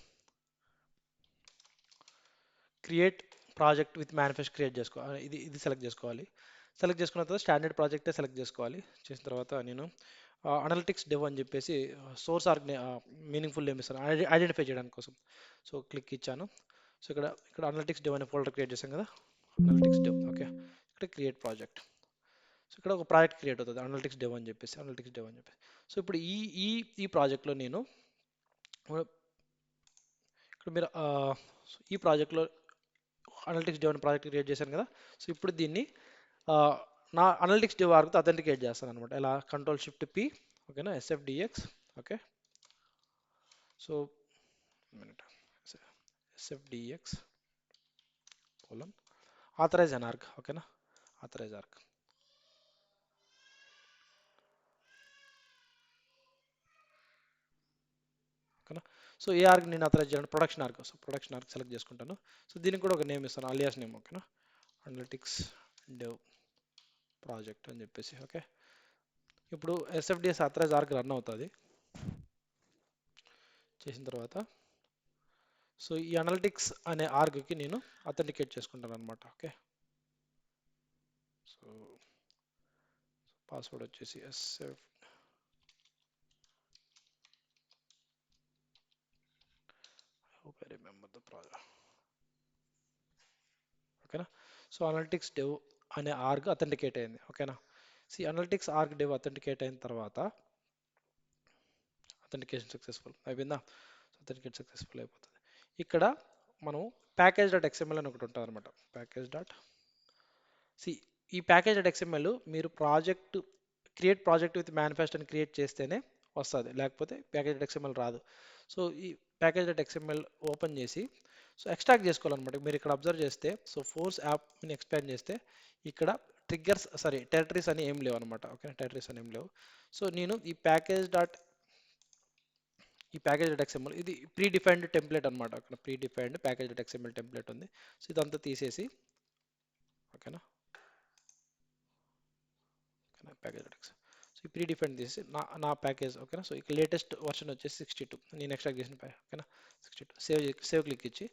create project with manifest create చేసుకోవాలి. ఇది సెలెక్ట్ చేసుకోవాలి. సెలెక్ట్ చేసుకున్న తర్వాత స్టాండర్డ్ ప్రాజెక్టే సెలెక్ట్ చేసుకోవాలి. చేసిన తర్వాత నేను అనలిటిక్స్ డెవ్ అని చెప్పేసి సోర్స్ ఆర్గ్ మీనింగ్ఫుల్ నేమ్ ఇస్తాను ఐడెంటిఫై చేయడానికి కోసం. సో క్లిక్ ఇచ్చాను. సో ఇక్కడ అనలిటిక్స్ డెవ్ అనే ఫోల్డర్ క్రియేట్ చేశాం కదా, అనలిటిక్స్ డెవ్ ఓకే. ఇక్కడ క్రియేట్ ప్రాజెక్ట్. సో ఇక్కడ ఒక ప్రాజెక్ట్ క్రియేట్ అవుతుంది అనలిటిక్స్ డెవ్ అని చెప్పేసి సో ఇప్పుడు ఈ ప్రాజెక్ట్లో నేను ఇక్కడ మీరు ఈ ప్రాజెక్ట్లో అనలిటిక్స్ డెవ్ అనే ప్రాజెక్ట్ క్రియేట్ చేశాను కదా. సో ఇప్పుడు దీన్ని నా అనలిటిక్స్ డెవ్ ఆర్గ్తో అథెంటికేట్ చేస్తాను అనమాట. ఇలా Ctrl+Shift+P ఓకేనా, ఎస్ఎఫ్డిఎక్స్ ఓకే. సో మినిట్ ఎస్ఎఫ్డిఎక్స్ ఆథరైజ్ అన్ ఆర్గ్ ఓకేనా, ఆథరైజ్ ఆర్గ్ ఓకేనా. సో ఏ ఆర్గ్ నేను ఆథరైజ్ చేయాలి, production org. So production org select చేసుకుంటాను. సో దీనికి కూడా ఒక నేమ్ ఇస్తాను, అలియాస్ నేమ్ ఓకేనా, అనలిటిక్స్ డెవ్ ప్రాజెక్ట్ అని చెప్పేసి ఓకే. ఇప్పుడు ఎస్ఎఫ్డిఎస్ ఆథరైజ్ ఆర్గ్ రన్ అవుతుంది. చేసిన తర్వాత సో ఈ అనలిటిక్స్ అనే ఆర్గ్కి నేను అథెంటికేట్ చేసుకుంటాను అనమాట ఓకే. సో పాస్వర్డ్ వచ్చేసి SF hope I remember the project ఓకేనా. సో అనలిటిక్స్ డెవ్ అనే ఆర్గ్ అథెంటికేట్ అయింది ఓకేనా. సి అనలిటిక్స్ ఆర్గ్ డెవ్ అథెంటికేట్ అయిన తర్వాత అథెంటికేషన్ సక్సెస్ఫుల్ అయిపోయిందా. అథెంటికేట్ సక్సెస్ఫుల్ అయిపోతుంది. ఇక్కడ మనం ప్యాకేజ్ డాట్ ఎక్స్ఎంఎల్ అని ఒకటి ఉంటుంది అనమాట. ప్యాకేజ్ డాట్ సి ఈ ప్యాకేజ్ డాట్ ఎక్స్ఎంఎల్ మీరు project create project with manifest అని క్రియేట్ చేస్తేనే వస్తుంది, లేకపోతే ప్యాకేజ్ డాట్ ఎక్స్ఎంఎల్ రాదు. సో ఈ ప్యాకేజ్ డాట్ ఎక్స్ఎంఎల్ ఓపెన్ చేసి సో ఎక్స్ట్రాక్ట్ చేసుకోవాలన్నమాట. మీరు ఇక్కడ అబ్జర్వ్ చేస్తే సో ఫోర్స్ యాప్ని ఎక్స్పాండ్ చేస్తే ఇక్కడ ట్రిగ్గర్స్ సారీ టెరిటరీస్ అని ఏం లేవు అనమాట. ఓకే, టెరిటరీస్ అని ఏం లేవు. సో నేను ఈ ప్యాకేజ్ డాట్ ఎక్స్ఎంఎల్ ఇది ప్రీ డిఫైన్డ్ టెంప్లెట్ అనమాట. అక్కడ pre defined package dot XML template ఉంది. సో ఇదంతా తీసేసి ఓకేనా, ప్యాకేజ్ డాట్ ఎక్స్ఎంఎల్ సో ఈ ప్రీ డిఫైన్డ్ తీసేసి నా ప్యాకేజ్ ఓకేనా. సో ఇక లేటెస్ట్ వర్షన్ వచ్చేసి 62 నేను ఎక్స్ట్రాక్ట్ చేసిన ఓకేనా 62 సేవ్ క్లిక్ ఇచ్చి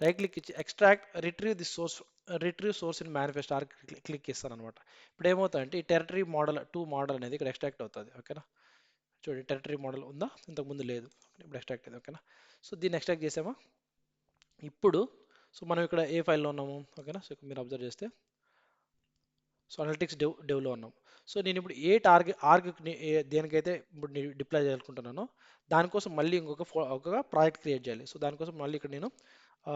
రైట్ క్లిక్ ఇచ్చి extract retrieve source in manifest or click ఇస్తాను అనమాట. ఇప్పుడు ఏమవుతుందంటే ఈ టెరిటరీ మోడల్ 2 మోడల్ అనేది ఇక్కడ ఎక్స్ట్రాక్ట్ అవుతుంది. ఓకేనా, చూడండి టెరిటరీ మోడల్ ఉందా, ఇంతకు ముందు లేదు, ఇప్పుడు ఎక్స్ట్రాక్ట్ అయింది. ఓకేనా, సో దీన్ని ఎక్స్ట్రాక్ట్ చేసామా. ఇప్పుడు సో మనం ఇక్కడ ఏ ఫైల్లో ఉన్నాము ఓకేనా. సో ఇక్కడ మీరు అబ్జర్వ్ చేస్తే సో అనలిటిక్స్ డెవ్లో ఉన్నాం. సో నేను ఇప్పుడు ఏ ఆర్గ్ దేనికైతే ఇప్పుడు నేను డిప్లాయ్ చేయాలనుకుంటున్నానో దానికోసం మళ్ళీ ఒక ప్రాజెక్ట్ క్రియేట్ చేయాలి. సో దానికోసం మళ్ళీ ఇక్కడ నేను ఆ,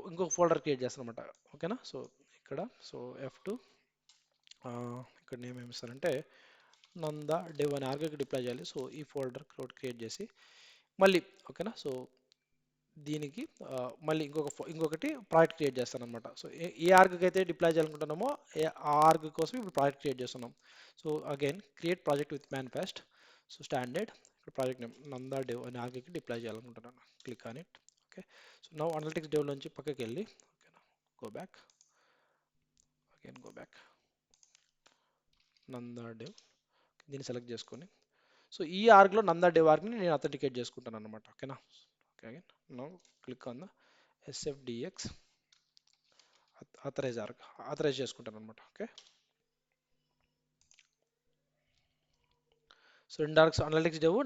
ఇంకొక ఫోల్డర్ క్రియేట్ చేస్తాను అనమాట. ఓకేనా, సో ఇక్కడ సో F2 ఇక్కడ నేమ్ ఏమి ఇస్తానంటే నందా డెవ్ అనే ఆర్గ్కి డిప్లాయ్ చేయాలి. సో ఈ ఫోల్డర్ క్రియేట్ చేసి మళ్ళీ ఓకేనా. సో దీనికి మళ్ళీ ఇంకొకటి ప్రాజెక్ట్ క్రియేట్ చేస్తాను అనమాట. సో ఏ ఆర్గ్కి అయితే డిప్లాయ్ చేయాలనుకుంటున్నామో ఆ ఆర్గ్ కోసం ఇప్పుడు ప్రాజెక్ట్ క్రియేట్ చేస్తున్నాం. So again create project with manifest. So standard ఇక్కడ ప్రాజెక్ట్ నేమ్ నందా డెవ్ అనే ఆర్గ్కి డిప్లాయ్ చేయాలనుకుంటున్నాను. Click on it. Okay, so now analytics dev నుంచి పక్కకి వెళ్ళి ఓకేనా, go back again go back Nanda dev దీన్ని సెలెక్ట్ చేసుకొని సో ఈ ఆర్గ్లో నందా డెవ్ ఆర్గ్ని నేను అథెంటికేట్ చేసుకుంటాను అనమాట. ఓకేనా, okay again now click on the SFDX authorize చేసుకుంటాను అనమాట. ఓకే, సో ఇండార్క్స్ అనలిటిక్స్ డెవ్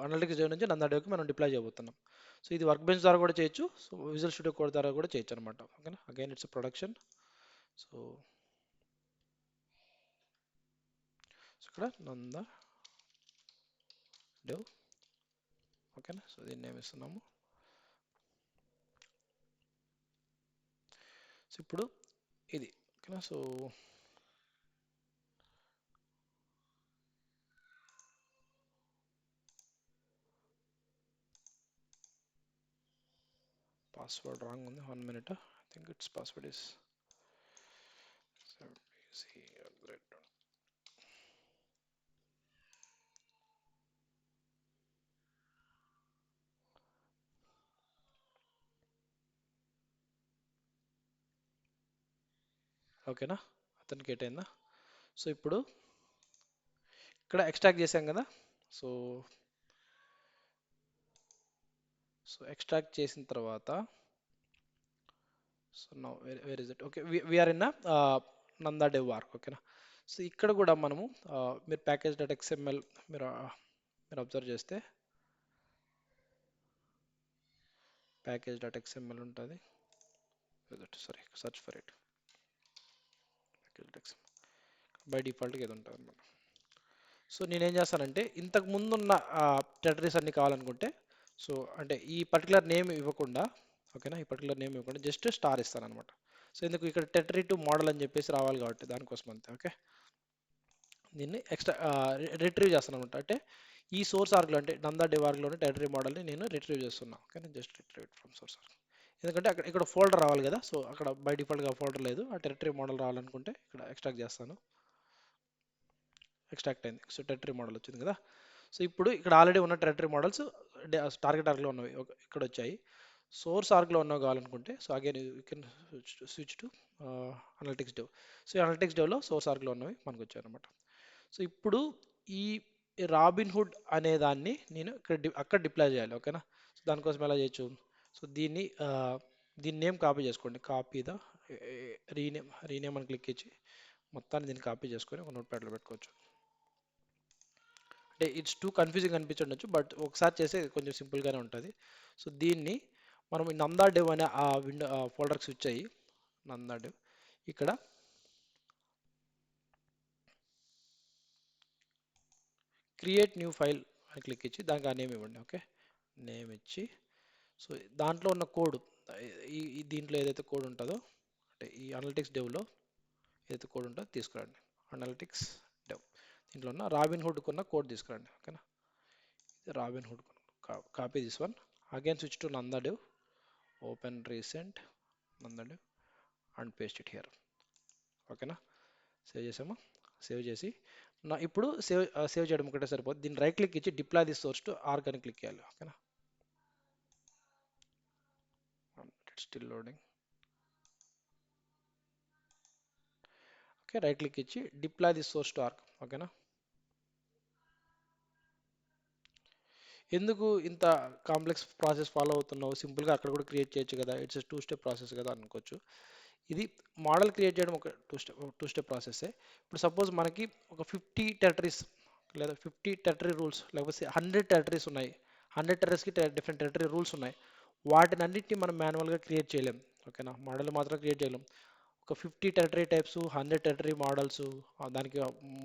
అనలిటిక్స్ డెవ్ నుంచి నందా డెవ్కి మనం డిప్లాయ్ చేయబోతున్నాం. సో ఇది వర్క్ బెంచ్ ద్వారా కూడా చేయొచ్చు, సో విజువల్ స్టూడియో కోడ్ ద్వారా కూడా చేయొచ్చు అనమాట. ఓకేనా, అగైన్ ఇట్స్ ప్రొడక్షన్. సో ఇక్కడ నందా డెవ్ ఓకేనా. సో దీన్ని ఏమి ఇస్తున్నాము. సో ఇప్పుడు ఇది ఓకేనా. సో పాస్వర్డ్ రాంగ్ ఉంది, 1 minute. I think it's password is ఓకేనా, అథెంటికేట్ అయిందా. సో ఇప్పుడు ఇక్కడ ఎక్స్ట్రాక్ట్ చేసాం కదా. సో సో ఎక్స్ట్రాక్ట్ చేసిన తర్వాత so now where is it. Okay, we're in Nanda dev org. ఓకేనా, సో ఇక్కడ కూడా మనము మీరు ప్యాకేజ్ డాట్ ఎక్స్ఎంఎల్ మీరు మీరు అబ్జర్వ్ చేస్తే ప్యాకేజ్ డాట్ ఎక్స్ఎంఎల్ ఉంటుంది. Sorry search for it package dot XML by డిఫాల్ట్గా ఏది ఉంటుంది అనమాట. సో నేనేం చేస్తానంటే ఇంతకు ముందున్న టెరిటరీస్ అన్ని కావాలనుకుంటే సో అంటే ఈ పర్టికులర్ నేమ్ ఇవ్వకుండా ఓకేనా, ఈ పర్టికులర్ నేమ్ ఇవ్వకుండా జస్ట్ స్టార్ ఇస్తాను అనమాట. సో ఎందుకు ఇక్కడ టెరిటరీ టు మోడల్ అని చెప్పేసి రావాలి కాబట్టి దానికోసం అంతే. ఓకే, దీన్ని ఎక్స్ట్రా రిట్రీవ్ చేస్తాను అనమాట. అంటే ఈ సోర్స్ ఆర్గ్లో అంటే నందా డెవ్ ఆర్గ్లోని టెరిటరీ మోడల్ని నేను రిట్రీవ్ చేస్తున్నాను. Okay, just retrieve from source org. ఎందుకంటే ఇక్కడ ఫోల్డర్ రావాలి కదా. సో అక్కడ బై డిఫాల్ట్గా ఫోల్డర్ లేదు, ఆ టెరిటరీ మోడల్ రావాలనుకుంటే ఇక్కడ ఎక్స్ట్రాక్ట్ చేస్తాను. ఎక్స్ట్రాక్ట్ అయింది. సో టెరిటరీ మోడల్ వచ్చింది కదా. సో ఇప్పుడు ఇక్కడ ఆల్రెడీ ఉన్న టెరిటరీ మోడల్స్ టార్గెట్ ఆర్గ్లో ఉన్నవి ఇక్కడ వచ్చాయి. సోర్స్ ఆర్గ్లో ఉన్నవి కావాలనుకుంటే so again you can switch to analytics dev. So analytics డెవ్లో సోర్స్ ఆర్గ్లో ఉన్నవి మనకు వచ్చాయి అనమాట. సో ఇప్పుడు ఈ రాబిన్హుడ్ అనే దాన్ని నేను అక్కడ డిప్లాయ్ చేయాలి. ఓకేనా, సో దానికోసం ఎలా చేయొచ్చు. సో దీని నేమ్ కాపీ చేసుకోండి. కాపీ ద రీనేమ్ అని క్లిక్ ఇచ్చి మొత్తాన్ని దీన్ని కాపీ చేసుకొని ఒక నోట్ ప్యాడ్లో పెట్టుకోవచ్చు. అంటే ఇట్స్ టూ కన్ఫ్యూజింగ్ అనిపించవచ్చు, బట్ ఒకసారి చేస్తే కొంచెం సింపుల్గానే ఉంటుంది. సో దీన్ని మనం నందా డెవ్ అనే ఆ విండో ఫోల్డర్కి స్విచ్ అయ్యి నందా డెవ్ ఇక్కడ క్రియేట్ న్యూ ఫైల్ అని క్లిక్ ఇచ్చి దానికి ఆ నేమ్ ఇవ్వండి. ఓకే, నేమ్ ఇచ్చి సో దాంట్లో ఉన్న కోడ్ దీంట్లో ఏదైతే కోడ్ ఉంటుందో అంటే ఈ అనలిటిక్స్ డెవ్లో ఏదైతే కోడ్ ఉంటుందో తీసుకురండి. అనలిటిక్స్ డెవ్ దీంట్లో ఉన్న రాబిన్ హుడ్ కొన్న కోడ్ తీసుకురండి. ఓకేనా, రాబిన్ హుడ్ copy this one, again switch to నందాడివ్, ఓపెన్ రీసెంట్ నందాడివ్ అండ్ పేస్ట్ ఇట్ హియర్. ఓకేనా, సేవ్ చేసాము. సేవ్ చేసి ఇప్పుడు సేవ్ చేయడం ఒకటే సరిపోతుంది. దీన్ని రైట్ క్లిక్ ఇచ్చి deploy the source to org అని క్లిక్ చేయాలి. ఓకేనా, still loading. Okay, right click ఇచ్చి deploy the source to org. ఓకేనా, ఎందుకు ఇంత కాంప్లెక్స్ ప్రాసెస్ ఫాలో అవుతున్నావు, సింపుల్గా అక్కడ కూడా క్రియేట్ చేయొచ్చు కదా, ఇట్స్ టూ స్టెప్ ప్రాసెస్ కదా అనుకోవచ్చు. ఇది మోడల్ క్రియేట్ చేయడం ఒక టూ స్టెప్ ప్రాసెస్సే. ఇప్పుడు సపోజ్ మనకి ఒక 50 టెరిటరీస్ లేదా 50 టెరిటరీ రూల్స్ లేకపోతే 100 టెరిటరీస్ ఉన్నాయి. 100 టెరిటరీస్కి డిఫరెంట్ టెరిటరీ రూల్స్ ఉన్నాయి. వాటిని అన్నిటిని మనం మాన్యువల్గా క్రియేట్ చేయలేం. ఓకేనా, మోడల్ మాత్రం క్రియేట్ చేయలేం. ఒక 50 టెరిటరీ టైప్స్, 100 టెరిటరీ మోడల్స్, దానికి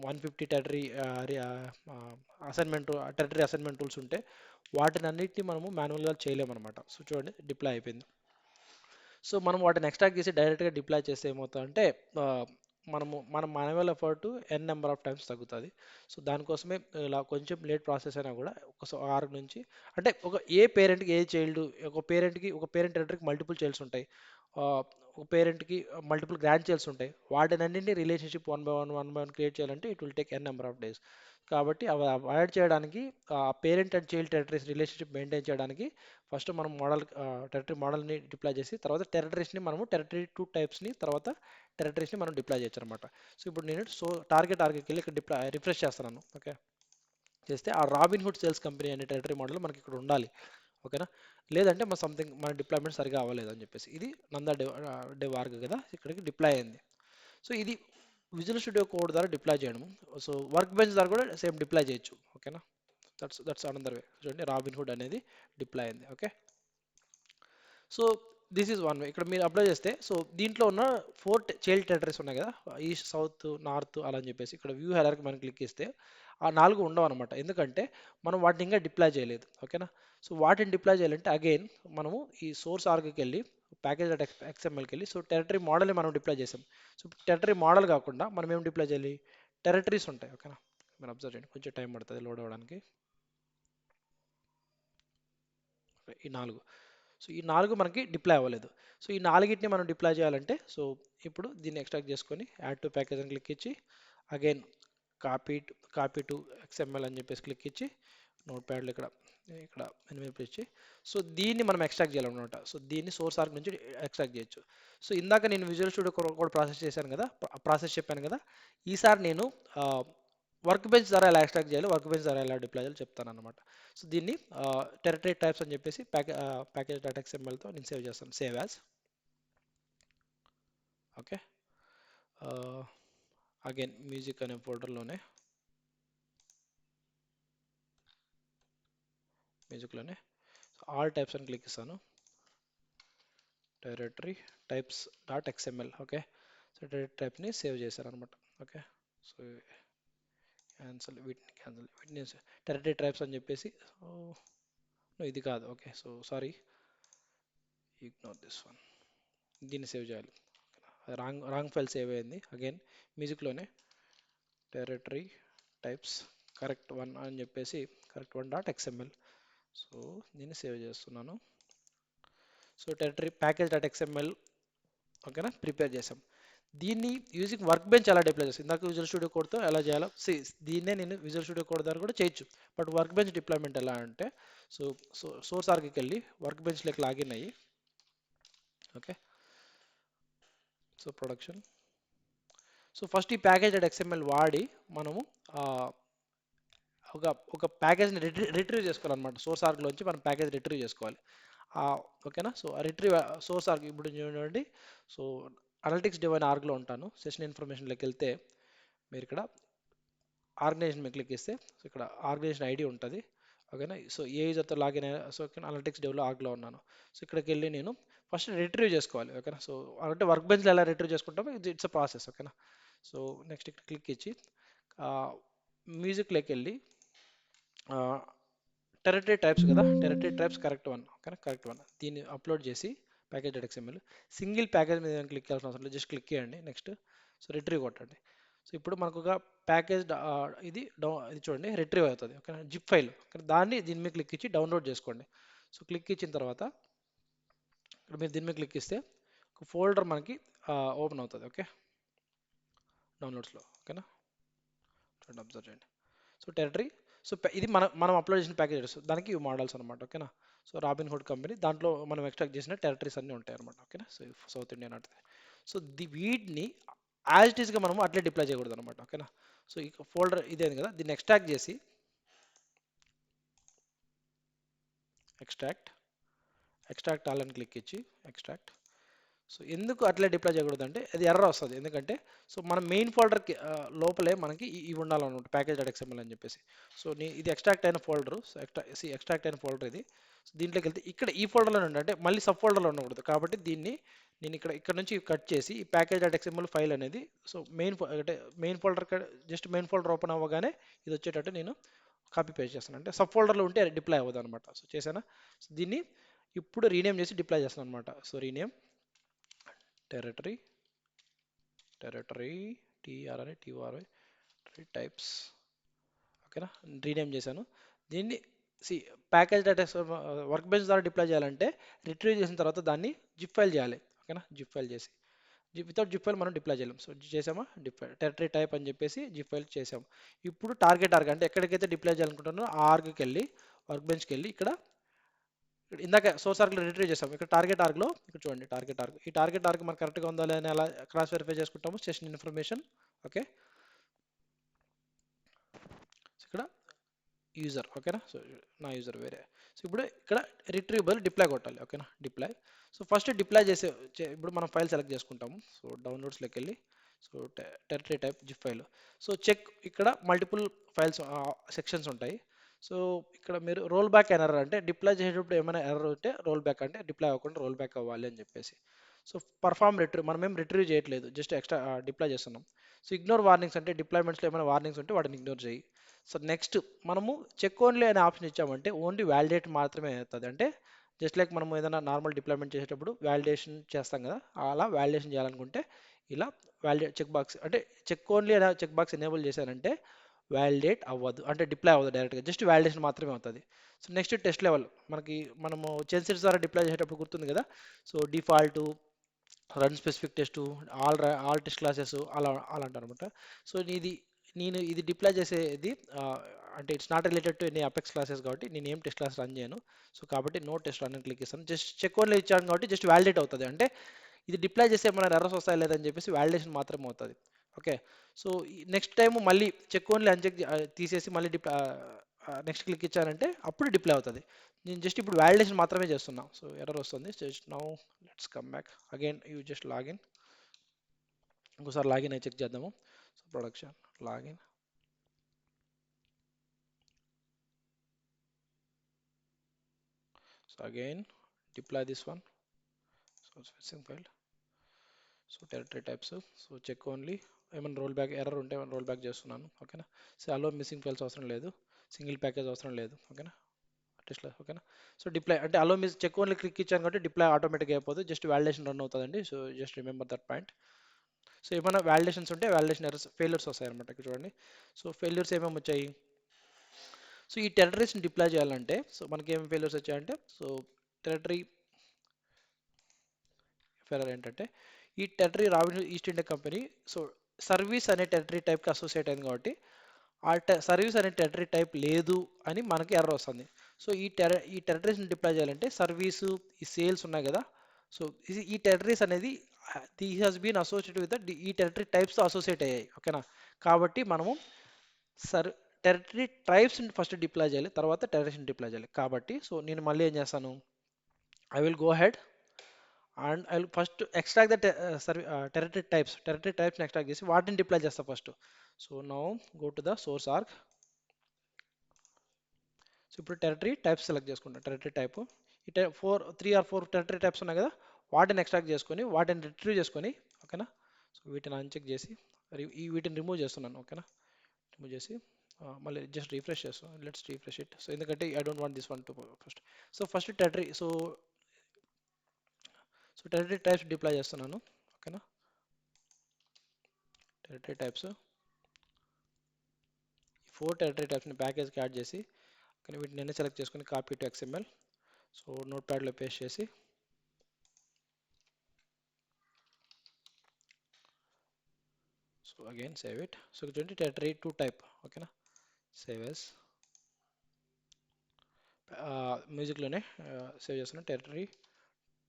150 territory assignment territory assignment tools ఉంటే వాటిని అన్నిటిని మనము మాన్యువల్గా చేయలేమన్నమాట. సో చూడండి, డిప్లాయ్ అయిపోయింది. సో మనం వాటిని ఎక్స్ట్రాక్ట్ చేసి డైరెక్ట్గా డిప్లాయ్ చేస్తే ఏమవుతుందంటే ఆ, మన manual effort n number of times తగ్గుతుంది. సో దానికోసమే ఇలా కొంచెం లేట్ ప్రాసెస్ అయినా కూడా ఒక 6 నుంచి, అంటే ఏ పేరెంట్కి ఏ చైల్డ్, ఒక పేరెంట్ టెరిటరీకి మల్టిపుల్ చైల్డ్స్ ఉంటాయి. ఆ, ఒక పేరెంట్కి మల్టిపుల్ గ్రాండ్ చైల్డ్స్ ఉంటాయి. వాటిని అన్నింటినీ relationship one by one create చేయాలంటే it will take N number of days. కాబట్టి అవి అవాయిడ్ చేయడానికి, parent and child territories relationship maintain చేయడానికి ఫస్ట్ మనం టెరిటరీ మోడల్ని డిప్లాయ్ చేసి తర్వాత టెరిటరీస్ని మనము టెరిటరీ టూ టైప్స్ని తర్వాత టెరిటరీస్ని మనం డిప్లాయ్ చేయొచ్చు అనమాట. సో ఇప్పుడు నేను టార్గెట్కి వెళ్ళి ఇక్కడ రిఫ్రెష్ చేస్తున్నాను. ఓకే, చేస్తే ఆ రాబిన్ హుడ్ సేల్స్ కంపెనీ అనే టెరిటరీ మోడల్ మనకి ఇక్కడ ఉండాలి. ఓకేనా, లేదంటే మన డిప్లాయ్మెంట్ సరిగా అవ్వలేదు అని చెప్పేసి ఇది నందా డెవ్ ఆర్గ్ కదా, ఇక్కడికి డిప్లాయ్ అయింది. సో ఇది విజువల్ స్టూడియో కోడ్ ద్వారా డిప్లాయ్ చేయడం. సో వర్క్ బెంచ్ ద్వారా కూడా సేమ్ డిప్లాయ్ చేయొచ్చు. ఓకేనా, దట్స్ అనదర్ వే. చూడండి, రాబిన్ హుడ్ అనేది డిప్లాయ్ అయింది. Okay, so this is one way. ఇక్కడ మీరు అప్లై చేస్తే, సో దీంట్లో ఉన్న 4 చైల్డ్ టెరిటరీస్ ఉన్నాయి కదా, ఈస్ట్, సౌత్, నార్త్ అలా అని చెప్పేసి ఇక్కడ వ్యూ హెరార్కి మనం క్లిక్ ఇస్తే ఆ 4 ఉండవు అనమాట. ఎందుకంటే మనం వాటిని ఇంకా డిప్లాయ్ చేయలేదు. ఓకేనా, సో వాటిని డిప్లాయ్ చేయాలంటే అగైన్ మనము ఈ సోర్స్ ఆర్గ్కి వెళ్ళి ప్యాకేజ్ డాట్ ఎక్స్ఎంఎల్కి వెళ్ళి, సో టెరిటరీ మోడల్ని మనం డిప్లాయ్ చేసాం. సో టెరిటరీ మోడల్ కాకుండా మనం ఏం డిప్లాయ్ చేయాలి, టెరిటరీస్ ఉంటాయి. ఓకేనా, మీరు అబ్జర్వ్ చేయండి, కొంచెం టైం పడుతుంది లోడ్ అవ్వడానికి. ఈ 4, సో ఈ 4 మనకి డిప్లాయ్ అవ్వలేదు. సో ఈ 4ని మనం డిప్లాయ్ చేయాలంటే, సో ఇప్పుడు దీన్ని ఎక్స్ట్రాక్ట్ చేసుకొని యాడ్ టు ప్యాకేజ్ అని క్లిక్ ఇచ్చి again copy copy to XML అని చెప్పేసి క్లిక్ ఇచ్చి నోట్ ప్యాడ్లో ఇక్కడ ఇక్కడ ఎనిమిది ఇచ్చి, సో దీన్ని మనం ఎక్స్ట్రాక్ట్ చేయాలన్నమాట. సో దీన్ని సోర్స్ ఆర్గ్ నుంచి ఎక్స్ట్రాక్ట్ చేయొచ్చు. సో ఇందాక నేను విజువల్ స్టూడియో కూడా ప్రాసెస్ చేశాను కదా, ప్రాసెస్ చెప్పాను కదా, ఈసారి నేను వర్క్ బెంచ్ ద్వారా ఎలా ఎక్స్ట్రాక్ట్ చేయాలి, వర్క్ బెంచ్ ద్వారా ఎలా డిప్లాయ్ చేయాలి చెప్తాను అనమాట. సో దీన్ని టెరిటరీ టైప్స్ అని చెప్పేసి ప్యాకేజ్ డాట్ ఎక్స్ఎంఎల్తో నేను సేవ్ చేస్తాను, save as. Okay, again music అనే ఫోల్డర్లోనే మ్యూజిక్లోనే ఆల్ టైప్స్ అని క్లిక్ ఇస్తాను, directory types dot XML. Okay, so direct టైప్ని సేవ్ చేశాను అనమాట. ఓకే, సో వీటిని టెరిటరీ టైప్స్ అని చెప్పేసి, ఇది కాదు. Okay, so sorry, ignore this one. దీన్ని సేవ్ చేయాలి, రాంగ్ ఫైల్ సేవ్ అయింది. అగైన్ మ్యూజిక్లోనే టెరిటరీ టైప్స్ కరెక్ట్ వన్ అని చెప్పేసి correct one dot XML. So దీన్ని సేవ్ చేస్తున్నాను. So territory package dot XML. ఓకేనా, ప్రిపేర్ చేసాం. దీన్ని యూజింగ్ వర్క్ బెంచ్ ఎలా డిప్లాయ్ చేస్తాం, ఇందాక విజువల్ స్టూడియో కోడ్తో ఎలా చేయాలో దీన్నే నేను విజువల్ స్టూడియో కోడ్ ద్వారా కూడా చేయొచ్చు. బట్ వర్క్ బెంచ్ డిప్లాయ్మెంట్ ఎలా అంటే, సో సోర్స్ ఆర్గ్కి వెళ్ళి వర్క్ బెంచ్లోకి లాగిన్ అయ్యి, okay, so production, so first ఈ ప్యాకేజ్ డాట్ ఎక్స్ఎంఎల్ వాడి మనము ఆ, ఒక ఒక ప్యాకేజ్ని రిట్రీవ్ చేసుకోవాలన్నమాట. సోర్స్ ఆర్గ్లోంచి మనం ప్యాకేజ్ రిట్రీవ్ చేసుకోవాలి. ఓకేనా, సో రిట్రీవ్ సోర్స్ ఆర్గ్ ఇప్పుడు చూడండి. సో అనలిటిక్స్ డివైన్ ఆర్గ్లో ఉంటాను. సెషన్ ఇన్ఫర్మేషన్లోకి వెళ్తే మీరు ఇక్కడ ఆర్గనైజేషన్ మీద క్లిక్ చేస్తే, సో ఇక్కడ ఆర్గనైజేషన్ ఐడి ఉంటుంది. ఓకేనా, సో ఏ యూజర్తో లాగిన్ అయ్యా, సో అనలిటిక్స్ డెవలో ఆర్గ్లో ఉన్నాను. సో ఇక్కడికి వెళ్ళి నేను ఫస్ట్ రిట్రీవ్ చేసుకోవాలి. ఓకేనా, సో అంటే వర్క్ బెంచ్లో ఎలా రిట్రీవ్ చేసుకుంటామో ఇట్స్ అ ప్రాసెస్. ఓకేనా, సో నెక్స్ట్ ఇక్కడ క్లిక్ ఇచ్చి మ్యూజిక్లోకి వెళ్ళి టెరిటరీ టైప్స్ కదా, టెరిటరీ టైప్స్ కరెక్ట్ వన్. ఓకేనా, కరెక్ట్ వన్ దీన్ని అప్లోడ్ చేసి package dot XML single package మీద క్లిక్ చేయాల్సిన అవసరం లేదు, జస్ట్ క్లిక్ చేయండి. నెక్స్ట్ సో రిట్రీవ్ కొట్టండి. సో ఇప్పుడు మనకు ఒక ప్యాకేజ్ ఇది చూడండి రిట్రీవ్ అవుతుంది ఓకేనా, జిప్ ఫైల్. దాన్ని దీని మీద క్లిక్ ఇచ్చి డౌన్లోడ్ చేసుకోండి. సో క్లిక్ ఇచ్చిన తర్వాత ఇక్కడ మీరు దీని మీద క్లిక్ ఇస్తే ఒక ఫోల్డర్ మనకి ఓపెన్ అవుతుంది. ఓకే, డౌన్లోడ్స్లో ఓకేనా, చూడండి అబ్జర్వ్ చేయండి. సో టెరిటరీ, సో ఇది మనం అప్లోడ్ చేసిన ప్యాకేజెస్, దానికి ఇవి మోడల్స్ అనమాట ఓకేనా. సో రాబిన్ హుడ్ కంపెనీ దాంట్లో మనం ఎక్స్ట్రాక్ట్ చేసిన టెరిటరీస్ అన్నీ ఉంటాయి అనమాట ఓకేనా. సో సౌత్ ఇండియన్ అంటే, సో వీటిని యాజ్ ఇట్ ఈస్గా మనము అట్లే డిప్లాయ్ చేయకూడదు అనమాట ఓకేనా. సో ఈ ఫోల్డర్ ఇదే కదా, దీన్ని ఎక్స్ట్రాక్ట్ చేసి ఎక్స్ట్రాక్ట్ ఎక్స్ట్రాక్ట్ ఆల్ అని క్లిక్ ఇచ్చి ఎక్స్ట్రాక్ట్. సో ఎందుకు అట్లా డిప్లాయ్ చేయకూడదు అంటే అది ఎర్రర్ వస్తుంది, ఎందుకంటే సో మన మెయిన్ ఫోల్డర్కి లోపలే మనకి ఇవి ఉండాలన్నమాట, ప్యాకేజ్ డాట్ ఎక్స్ఎంఎల్ అని చెప్పేసి. సో ఇది ఎక్స్ట్రాక్ట్ అయిన ఫోల్డర్, సో ఎక్స్ట్రాక్ట్ అయిన ఫోల్డర్ ఇది. సో దీంట్లోకి వెళ్తే ఇక్కడ ఈ ఫోల్డర్లో ఉండే అంటే మళ్ళీ సబ్ ఫోల్డర్లో ఉండకూడదు, కాబట్టి దీన్ని నేను ఇక్కడ నుంచి కట్ చేసి ఈ ప్యాకేజ్ డాట్ ఎక్స్ఎంఎల్ ఫైల్ అనేది, సో అంటే main folder, just main folder open అవ్వగానే ఇది వచ్చేటట్టు నేను కాపీ పేస్ట్ చేస్తాను, అంటే సబ్ ఫోల్డర్లో ఉంటే డిప్లాయ్ అవ్వదు అనమాట. సో చేశానా, సో దీన్ని ఇప్పుడు రీనేమ్ చేసి డిప్లాయ్ చేస్తాను అనమాట. So rename territory, territory TRI TRI types ఓకేనా, రీనేమ్ చేశాను. దీన్ని ప్యాకేజ్ డేటా వర్క్ బెంచ్ ద్వారా డిప్లాయ్ చేయాలంటే రిట్రీవ్ చేసిన తర్వాత దాన్ని జిప్ ఫైల్ చేయాలి ఓకేనా. జిప్ ఫైల్ చేసి వితౌట్ జిప్ ఫైల్ మనం డిప్లాయ్ చేయలేం. సో చేసామా, డిప్ ఫైల్ టెరిటరీ టైప్ అని చెప్పేసి జిప్ ఫైల్ చేసాం. ఇప్పుడు టార్గెట్ ఆర్గ్ అంటే ఎక్కడికైతే డిప్లాయ్ చేయాలనుకుంటున్నానో ఆ ఆర్గ్కి వెళ్ళి వర్క్ బెంచ్కి వెళ్ళి ఇక్కడ ఇందాక సోర్స్ ఆర్గ్లో రిట్రీవ్ చేసాం, ఇక్కడ టార్గెట్ ఆర్గ్లో ఇక్కడ చూడండి టార్గెట్ ఆర్గ్, ఈ టార్గెట్ ఆర్గ్ మనకు కరెక్ట్గా ఉందా అని అలా క్రాస్ వెరిఫై చేసుకుంటాము, సెషన్ ఇన్ఫర్మేషన్ ఓకే. ఇక్కడ యూజర్ ఓకేనా, సో నా యూజర్ వేరే. సో ఇప్పుడు ఇక్కడ రిట్రీవబుల్ డిప్లాయ్ కొట్టాలి ఓకేనా, డిప్లాయ్. సో ఫస్ట్ డిప్లాయ్ ఇప్పుడు మనం ఫైల్ సెలెక్ట్ చేసుకుంటాము. సో డౌన్లోడ్స్లోకి వెళ్ళి so territory type zip file. So check, ఇక్కడ మల్టిపుల్ ఫైల్స్ సెక్షన్స్ ఉంటాయి. సో ఇక్కడ మీరు రోల్ బ్యాక్ ఎర్రర్ అంటే డిప్లాయ్ చేసేటప్పుడు ఏమైనా ఎర్రర్ ఉంటే రోల్ బ్యాక్ అంటే డిప్లాయ్ అవ్వకుండా రోల్ బ్యాక్ అవ్వాలి అని చెప్పేసి. సో పర్ఫామ్ రిట్రీవ్, మనం ఏం రిట్రీవ్ చేయట్లేదు, జస్ట్ ఎక్స్ట్రా డిప్లాయ్ చేస్తున్నాం. సో ఇగ్నోర్ వార్నింగ్స్ అంటే డిప్లాయ్మెంట్స్లో ఏమైనా వార్నింగ్స్ ఉంటే వాటిని ఇగ్నోర్ చేయి. సో నెక్స్ట్ మనము చెక్ ఓన్లీ అనే ఆప్షన్ ఇచ్చామంటే ఓన్లీ వ్యాలిడేట్ మాత్రమే అవుతుంది, అంటే జస్ట్ లైక్ మనం ఏదైనా నార్మల్ డిప్లాయ్మెంట్ చేసేటప్పుడు వ్యాలిడేషన్ చేస్తాం కదా, అలా వ్యాలిడేషన్ చేయాలనుకుంటే ఇలా వ్యాలిడేట్ చెక్ బాక్స్ అంటే చెక్ ఓన్లీ అనే చెక్ బాక్స్ ఎనేబుల్ చేశానంటే వ్యాలిడేట్ అవ్వదు, అంటే డిప్లాయ్ అవ్వదు డైరెక్ట్గా, జస్ట్ వ్యాలిడేషన్ మాత్రమే అవుతుంది. సో నెక్స్ట్ టెస్ట్ లెవెల్, మనము చెన్సిట్స్ ద్వారా డిప్లాయ్ చేసేటప్పుడు గుర్తుంది కదా, so default, run specific test, all test classes అలా అలా అంటారు అనమాట. సో నేను ఇది డిప్లాయ్ చేసేది అంటే it's not related to any apex classes కాబట్టి నేను ఏం టెస్ట్ క్లాస్ రన్ చేయను. సో కాబట్టి నో టెస్ట్ రన్ అని క్లిక్ ఇస్తాను, జస్ట్ చెక్ ఓన్లీ ఇచ్చాను కాబట్టి జస్ట్ వ్యాలిడేట్ అవుతుంది, అంటే ఇది డిప్లాయ్ చేస్తే మన ఎర్రర్స్ వస్తాయి లేదని చెప్పేసి వ్యాలిడేషన్ మాత్రమే అవుతుంది ఓకే. సో నెక్స్ట్ టైం మళ్ళీ చెక్ ఓన్లీ అన్చెక్ తీసేసి మళ్ళీ నెక్స్ట్ క్లిక్ ఇచ్చానంటే అప్పుడు డిప్లాయ్ అవుతుంది. నేను జస్ట్ ఇప్పుడు వ్యాలిడేషన్ మాత్రమే చేస్తున్నా, సో ఎర్రర్ వస్తుంది. Just now let's come back again, you just login, ఇంకోసారి లాగిన్ అయి చెక్ చేద్దాము. So production login, so again deploy this one, so specific file, so territory types, so check only, ఏమైనా roll back error ఉంటే ఏమైనా roll back చేస్తున్నాను ఓకేనా. So అలో missing files అవసరం లేదు, సింగిల్ ప్యాకేజ్ అవసరం లేదు ఓకేనా, టెస్ట్లో ఓకేనా. సో డిప్లాయ్ అంటే అలో మిస్ చెక్ ఓన్లీ క్లిక్ ఇచ్చాను కాబట్టి డిప్లాయ్ ఆటోమేటిక్గా అయిపోతుంది, జస్ట్ వ్యాలిడేషన్ రన్ అవుతుందండి. So just remember that point. So ఏమైనా వ్యాలిడేషన్స్ ఉంటే వ్యాలిడేషన్ ఎర్రర్స్ ఫెయిల్యూర్స్ వస్తాయి అనమాట, ఇక్కడ చూడండి. సో ఫెయిల్యూర్స్ ఏమేమి వచ్చాయి, సో ఈ టెరిటరీస్ని డిప్లాయ్ చేయాలంటే సో మనకి ఏం ఫెయిల్యూర్స్ వచ్చాయంటే, సో టెరిటరీ ఫెయిల్యూర్ ఏంటంటే ఈ territory robin east India company, so service అనే టెరిటరీ టైప్కి అసోసియేట్ అయింది కాబట్టి ఆ సర్వీస్ అనే టెరిటరీ టైప్ లేదు అని మనకి ఎర్రర్ వస్తుంది. సో ఈ టెరిటరీస్ని డిప్లాయ్ చేయాలంటే సర్వీసు, ఈ సేల్స్ ఉన్నాయి కదా, సో ఈ టెరిటరీస్ అనేది the has been associated with ఈ టెరిటరీ టైప్స్తో అసోసియేట్ అయ్యాయి ఓకేనా. కాబట్టి మనము సర్ టెరిటరీ టైప్స్ని ఫస్ట్ డిప్లాయ్ చేయాలి, తర్వాత టెరిటరీస్ని డిప్లాయ్ చేయాలి. కాబట్టి సో నేను మళ్ళీ ఏం చేస్తాను, I will go head and I will first extract the territory టైప్స్ని ఎక్స్ట్రాక్ట్ చేసి వాటిని డిప్లాయ్ చేస్తాను first. So now go to the source org. So ఇప్పుడు టెరిటరీ టైప్స్ సెలెక్ట్ చేసుకుంటాం, టెరిటరీ టైప్ ఈ 3 or 4 టెరిటరీ టైప్స్ ఉన్నాయి కదా, వాటిని ఎక్స్ట్రాక్ట్ చేసుకొని వాటిని రిట్రీవ్ చేసుకొని ఓకేనా. సో వీటిని అన్చెక్ చేసి వీటిని రిమూవ్ చేస్తున్నాను ఓకేనా, రిమూవ్ చేసి మళ్ళీ జస్ట్ రీఫ్రెష్ చేస్తాం, లెట్స్ రీఫ్రెష్ ఇట్. సో ఎందుకంటే I don't want this one to first. So first territory, so territory types deploy చేస్తున్నాను ఓకేనా, టెరిటరీ టైప్స్. ఫోర్ టెరిటరీ టైప్స్ని ప్యాకేజ్కి యాడ్ చేసి కానీ వీటిని నేను సెలెక్ట్ చేసుకుని copy to XML. So note ప్యాడ్లో పేస్ట్ చేసి so again save it. So చూడండి టెరిటరీ టు టైప్ ఓకేనా. సేవ్ ఎస్ మ్యూజిక్లోనే సేవ్ చేస్తున్నా territory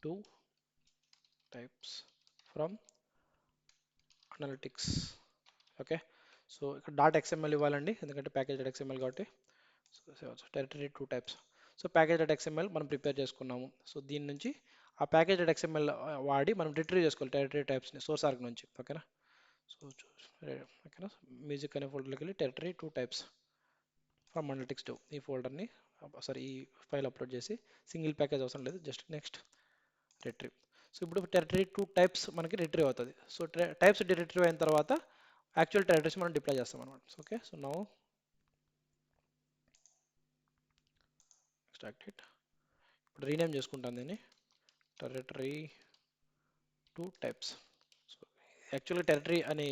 to types from analytics. Okay so ఇక్కడ డాట్ ఎక్స్ఎంఎల్ ఇవ్వాలండి ఎందుకంటే ప్యాకేజ్ డాట్ ఎక్స్ఎంఎల్ కాబట్టి. So territory two types. So package dot XML మనం prepare చేసుకున్నాము. సో దీని నుంచి ఆ ప్యాకేజ్ డాట్ ఎక్స్ఎంఎల్ వాడి మనం రిట్రీవ్ చేసుకోవాలి టెరిటరీ టైప్స్ని సోర్స్ ఆర్గ్ నుంచి ఓకేనా. సో ఓకేనా మ్యూజిక్ అనే ఫోల్డర్లోకి వెళ్ళి territory two types from analytics to ఈ ఫోల్డర్ని సారీ ఈ ఫైల్ అప్లోడ్ చేసి సింగిల్ ప్యాకేజ్ అవసరం లేదు జస్ట్ నెక్స్ట్ రిట్రీవ్. సో ఇప్పుడు టెరిటరీ టూ టైప్స్ మనకి రిట్రీవ్ అవుతుంది. సో టైప్స్ రిట్రీవ్ అయిన తర్వాత యాక్చువల్ టెరిటరీస్ మనం డిప్లాయ్ చేస్తాం అనమాట. Okay so now extract it. ఇప్పుడు రీనేమ్ చేసుకుంటాను దీన్ని టెరిటరీ టూ టైప్స్. సో యాక్చువల్గా టెరిటరీ అని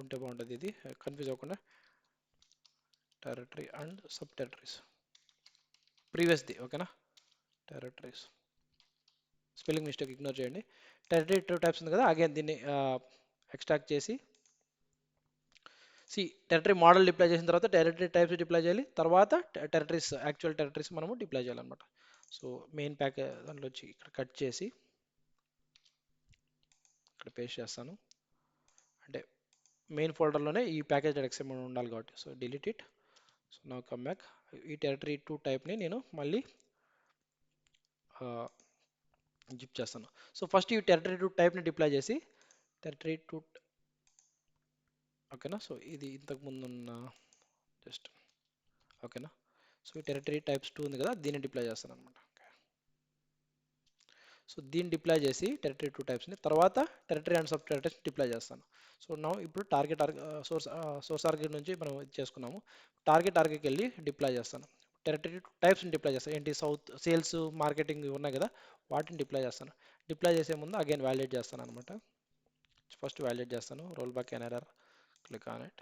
ఉంటే బాగుంటుంది, ఇది కన్ఫ్యూజ్ అవ్వకుండా టెరిటరీ అండ్ సబ్ టెరిటరీస్ ప్రీవియస్ది ఓకేనా. టెరిటరీస్ స్పెల్లింగ్ మిస్టేక్ ఇగ్నోర్ చేయండి. టెరిటరీ టూ టైప్స్ ఉంది కదా అగైన్ దీన్ని ఎక్స్ట్రాక్ట్ చేసి టెరిటరీ మోడల్ డిప్లాయ్ చేసిన తర్వాత టెరిటరీ టైప్స్ డిప్లాయ్ చేయాలి, తర్వాత టెరిటరీస్ యాక్చువల్ టెరిటరీస్ మనము డిప్లాయ్ చేయాలన్నమాట. సో మెయిన్ ప్యాక్ దాంట్లో వచ్చి ఇక్కడ కట్ చేసి ఇక్కడ పేస్ట్ చేస్తాను, అంటే మెయిన్ ఫోల్డర్లోనే ఈ ప్యాకేజ్ డాట్ ఎక్స్ఎంఎల్ ఉండాలి కాబట్టి. So delete it. So now come back. ఈ టెరిటరీ టూ టైప్ని నేను మళ్ళీ జిప్ చేస్తాను. సో ఫస్ట్ ఈ టెరిటరీ టూ టైప్ని డిప్లాయ్ చేసి టెరిటరీ టూ ఓకేనా. సో ఇది ఇంతకు ముందు ఉన్న జస్ట్ ఓకేనా. సో ఈ టెరిటరీ టైప్స్ టూ ఉంది కదా దీన్ని డిప్లాయ్ చేస్తాను అనమాట. సో దీన్ని డిప్లాయ్ చేసి టెరిటరీ టూ టైప్స్ని తర్వాత territory and sub territories deploy చేస్తాను. సో నా ఇప్పుడు టార్గెట్ సోర్స్ ఆర్గ్యుమెంట్ నుంచి మనం ఇది చేసుకున్నాము. టార్గెట్ ఆర్గ్కి వెళ్ళి డిప్లాయ్ చేస్తాను. టెరిటరీ టైప్స్ని డిప్లాయ్ చేస్తాను. ఏంటి సౌత్ సేల్స్ మార్కెటింగ్ ఉన్నాయి కదా వాటిని డిప్లాయ్ చేస్తాను. డిప్లాయ్ చేసే ముందు అగైన్ వ్యాలిడేట్ చేస్తాను అనమాట. ఫస్ట్ వ్యాలిడేట్ చేస్తాను roll back N error click on it.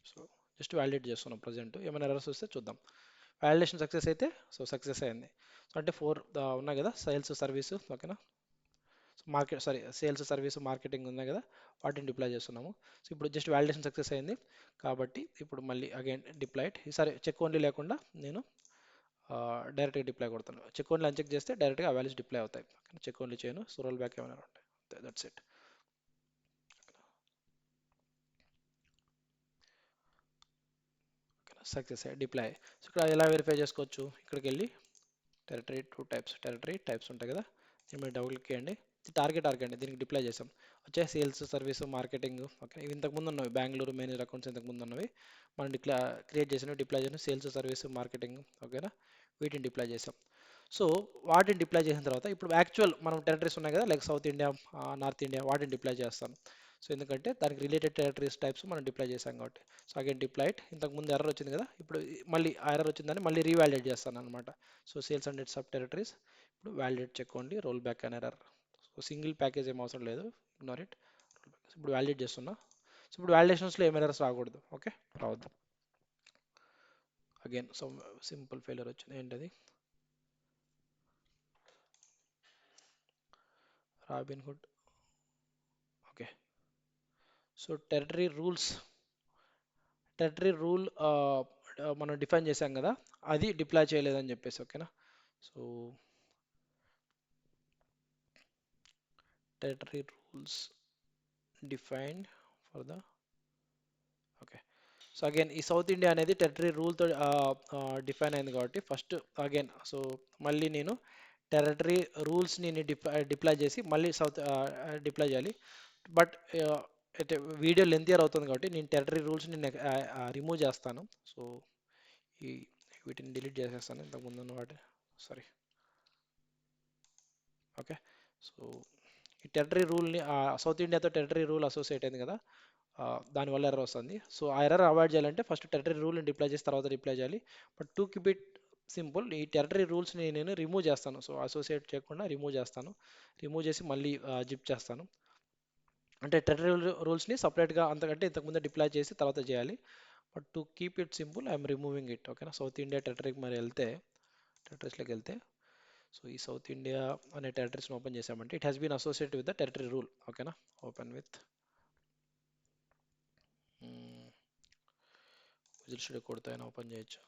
So just validate చేస్తున్నాం ప్రజెంట్, ఏమైనా ఎర్రర్స్ వస్తే చూద్దాం. వ్యాలిడేషన్ సక్సెస్ అయితే సో సక్సెస్ అయింది. సో అంటే ఫోర్ ఉన్నాయి కదా సేల్స్ సర్వీస్ ఓకేనా. Market sorry sales service marketing ఉన్నాయి కదా వాటిని డిప్లాయ్ చేస్తున్నాము. సో ఇప్పుడు జస్ట్ వ్యాలిడేషన్ సక్సెస్ అయింది కాబట్టి ఇప్పుడు మళ్ళీ అగైన్ డిప్లాయిడ్. ఈసారి చెక్ ఓన్లీ లేకుండా నేను డైరెక్ట్గా డిప్లాయ్ కొడతాను. చెక్ ఓన్లీ అన్చెక్ చేస్తే డైరెక్ట్గా ఆ వాల్యూస్ డిప్లాయ్ అవుతాయి. చెక్ ఓన్లీ చేయను. సో రోల్ బ్యాక్ ఏమైనా ఉంటాయి, that's it. Success deploy. So ఇక్కడ ఎలా వెరిఫై చేసుకోవచ్చు, ఇక్కడికి వెళ్ళి టెరిటరీ టైప్స్ ఉంటాయి కదా దీని మీద డబుల్ క్లిక్ చేయండి. ఇది టార్గెట్ అండి దీనికి డిప్లాయ్ చేసాం. వచ్చే సేల్స్ సర్వీస్ మార్కెటింగ్ ఓకే ఇవి ఇంతకుముందు ఉన్నవి బెంగళూరు మేనేజర్ అకౌంట్స్ ఇంతకుముందు ఉన్నవి మనం క్రియేట్ చేసినవి డిప్లాయ్ చేసిన సేల్స్ సర్వీస్ మార్కెటింగ్ ఓకేనా వీటిని డిప్లాయ్ చేసాం. సో వాటిని డిప్లాయ్ చేసిన తర్వాత ఇప్పుడు యాక్చువల్ మనం టెరిటరీస్ ఉన్నాయి కదా like south India north India వాటిని డిప్లాయ్ చేస్తాను. సో ఎందుకంటే దానికి రిలేటెడ్ టెరిటరీస్ టైప్స్ మనం డిప్లాయ్ చేసాం కాబట్టి. So again deployed. ఇంతకు ముందు ఎర్రర్ వచ్చింది కదా ఇప్పుడు మళ్ళీ ఆ ఎర్రర్ వచ్చిందని మళ్ళీ రీవాలిడేట్ చేస్తాను అనమాట. So sales and sub territories ఇప్పుడు వ్యాలిడేట్ చెక్కోండి roll back on error. So single package ఏం అవసరం లేదు, ఇగ్నోర్ ఇట్. ఇప్పుడు వ్యాలిడేట్ చేస్తున్నా. సో ఇప్పుడు వ్యాలిడేషన్స్లో ఏం ఎర్రర్స్ రాకూడదు ఓకే రావద్దు. అగైన్ సో సింపుల్ ఫెయిల్యూర్ వచ్చింది ఏంటది Robinhood okay. So territory rule మనం డిఫైన్ చేసాం కదా అది డిప్లాయ్ చేయలేదని చెప్పేసి ఓకేనా. So territory rules defined for the okay. So again ఈ సౌత్ ఇండియా అనేది టెరిటరీ రూల్తో డిఫైన్ అయింది కాబట్టి ఫస్ట్ అగైన్ సో మళ్ళీ నేను టెరిటరీ రూల్స్ని డిప్లాయ్ చేసి మళ్ళీ డిప్లాయ్ చేయాలి. బట్ అయితే వీడియో లెంత్ అవుతుంది కాబట్టి నేను టెరిటరీ రూల్స్ నేను రిమూవ్ చేస్తాను. సో ఈ వీటిని డిలీట్ చేసేస్తాను ఇంతకుముందు ఉన్న వాటి సారీ ఓకే. సో ఈ టెరిటరీ రూల్ని సౌత్ ఇండియాతో టెరిటరీ రూల్ అసోసియేట్ అయింది కదా దానివల్ల ఎర్రర్ వస్తుంది. సో ఆ ఎర్రర్ అవాయిడ్ చేయాలంటే ఫస్ట్ టెరిటరీ రూల్ని డిప్లాయ్ చేసి తర్వాత రిప్లై చేయాలి. But to keep it simple ఈ టెరిటరీ రూల్స్ని నేను రిమూవ్ చేస్తాను. సో అసోసియేట్ చేయకుండా రిమూవ్ చేస్తాను. రిమూవ్ చేసి మళ్ళీ జిప్ చేస్తాను. అంటే టెర్టరీ రూల్స్ని సపరేట్గా అంతకంటే ఇంతకుముందే డిప్లాయ్ చేసి తర్వాత చేయాలి. But to keep it simple I'm removing it. ఓకేనా, సౌత్ ఇండియా టెరిటరీకి మరి వెళ్తే టెరిటరీస్లోకి వెళ్తే సో ఈ సౌత్ ఇండియా అనే టెరిటరీస్ని ఓపెన్ చేసామంటే it has been associated with the territory rule. ఓకేనా, ఓపెన్ విత్ విజువల్ స్టూడియో కోడ్తో అయినా ఓపెన్ చేయొచ్చు.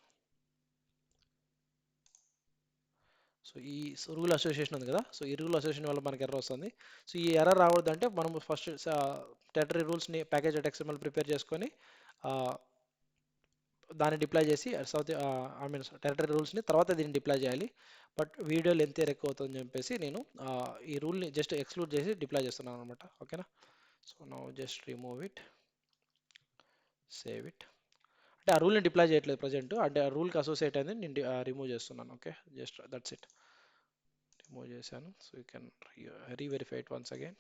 సో ఈ రూల్ అసోసియేషన్ ఉంది కదా, సో ఈ రూల్ అసోసియేషన్ వల్ల మనకి ఎర్రర్ వస్తుంది. సో ఈ ఎర్రర్ రావద్దంటే మనం ఫస్ట్ టెరిటరీ రూల్స్ని ప్యాకేజ్ ఎక్స్ఎంఎల్ ప్రిపేర్ చేసుకొని ఆ, దాన్ని డిప్లాయ్ చేసి సౌత్ ఐ మీన్ టెరిటరీ రూల్స్ని తర్వాత దీన్ని డిప్లాయ్ చేయాలి. బట్ వీడియో లెంత్ ఎక్కువ అవుతుందని చెప్పేసి నేను ఈ రూల్ని జస్ట్ ఎక్స్క్లూడ్ చేసి డిప్లాయ్ చేస్తున్నాను అనమాట. ఓకేనా, so now just remove it, save it. అంటే ఆ రూల్ని డిప్లాయ్ చేయట్లేదు ప్రజెంట్, అంటే ఆ రూల్కి అసోసియేట్ అయింది నేను రిమూవ్ చేస్తున్నాను. Okay, just that's it, remove చేశాను. So you can reverify it once again.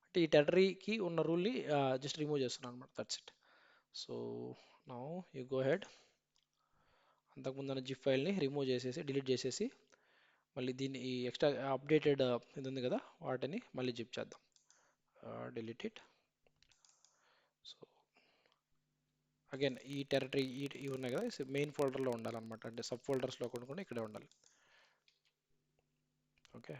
అంటే ఈ టెరిటరీకి ఉన్న రూల్ని జస్ట్ రిమూవ్ చేస్తున్నాను అనమాట, that's it. So now you go head, అంతకుముందు ఉన్న జిప్ ఫైల్ని రిమూవ్ చేసేసి డిలీట్ చేసేసి మళ్ళీ దీన్ని ఈ ఎక్స్ట్రా అప్డేటెడ్ ఇది ఉంది కదా వాటిని మళ్ళీ జిప్ చేద్దాం. Delete it. సో అగైన్ ఈ టెరిటరీ ఇవి ఉన్నాయి కదా మెయిన్ ఫోల్డర్లో ఉండాలన్నమాట, అంటే సబ్ ఫోల్డర్స్లో కూడా ఇక్కడే ఉండాలి. ఓకే,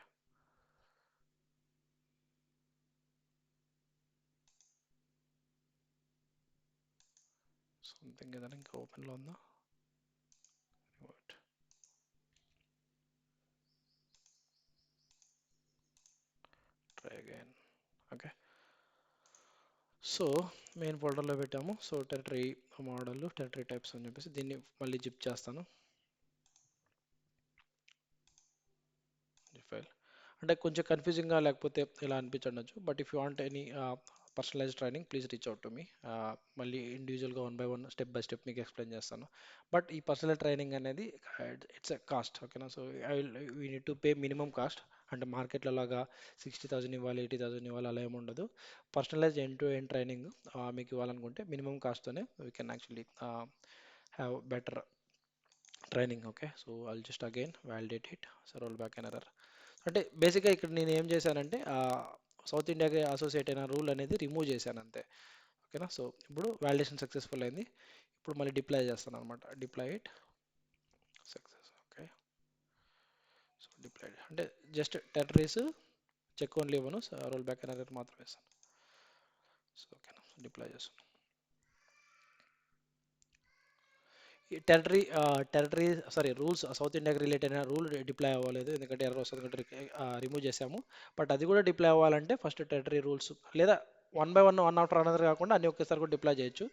సంథింగ్ ఏదైనా ఇంకా ఓపెన్లో ఉందా, try again. Okay, so main ఫోల్డర్లో పెట్టాము. సో టెరిటరీ మోడల్, టెరిటరీ టైప్స్ అని చెప్పేసి దీన్ని మళ్ళీ జిప్ చేస్తాను. ఫైల్ అంటే కొంచెం కన్ఫ్యూజింగ్గా లేకపోతే ఇలా అనిపించవచ్చు, but if you want any personalize training please reach out to me. మళ్ళీ ఇండివిజువల్గా one by one step by step మీకు ఎక్స్ప్లెయిన్ చేస్తాను. బట్ ఈ పర్సనల్ ట్రైనింగ్ అనేది ఇట్స్ ఎ కాస్ట్. ఓకేనా, so I will we need to pay minimum cost. అంటే మార్కెట్లో లాగా 60,000 ఇవ్వాలి, 80,000 ఇవ్వాలి అలా ఏమి ఉండదు. Personalize end to end training మీకు ఇవ్వాలనుకుంటే మినిమం కాస్ttోనే we can actually have better training. Okay, so I'll just again validate it. So roll back N error. అంటే బేసిక్గా ఇక్కడ నేను ఏం చేశానంటే సౌత్ ఇండియాకి అసోసియేట్ అయిన రూల్ అనేది రిమూవ్ చేశాను అంతే. ఓకేనా, సో ఇప్పుడు వ్యాలిడేషన్ సక్సెస్ఫుల్ అయింది. ఇప్పుడు మళ్ళీ డిప్లాయ్ చేస్తాను అనమాట, deploy it, success. Okay, so deploy అంటే జస్ట్ టెరిటరీస్ చెక్ ఓన్లీ ఇవ్వను, రోల్ బ్యాక్ అనేది మాత్రమే వేస్తాను. సో ఓకేనా, డిప్లాయ్ చేస్తాను. ఈ టెరిటరీ సారీ రూల్స్ సౌత్ ఇండియాకి రిలేటెడ్ అయిన రూల్ డిప్లాయ్ అవ్వలేదు, ఎందుకంటే ఎర్రర్ వస్తుంది కాబట్టి రిమూవ్ చేసాము. బట్ అది కూడా డిప్లాయ్ అవ్వాలంటే ఫస్ట్ టెరిటరీ రూల్స్ లేదా one by one one after another కాకుండా అన్ని ఒకేసారి కూడా డిప్లాయ్ చేయొచ్చు.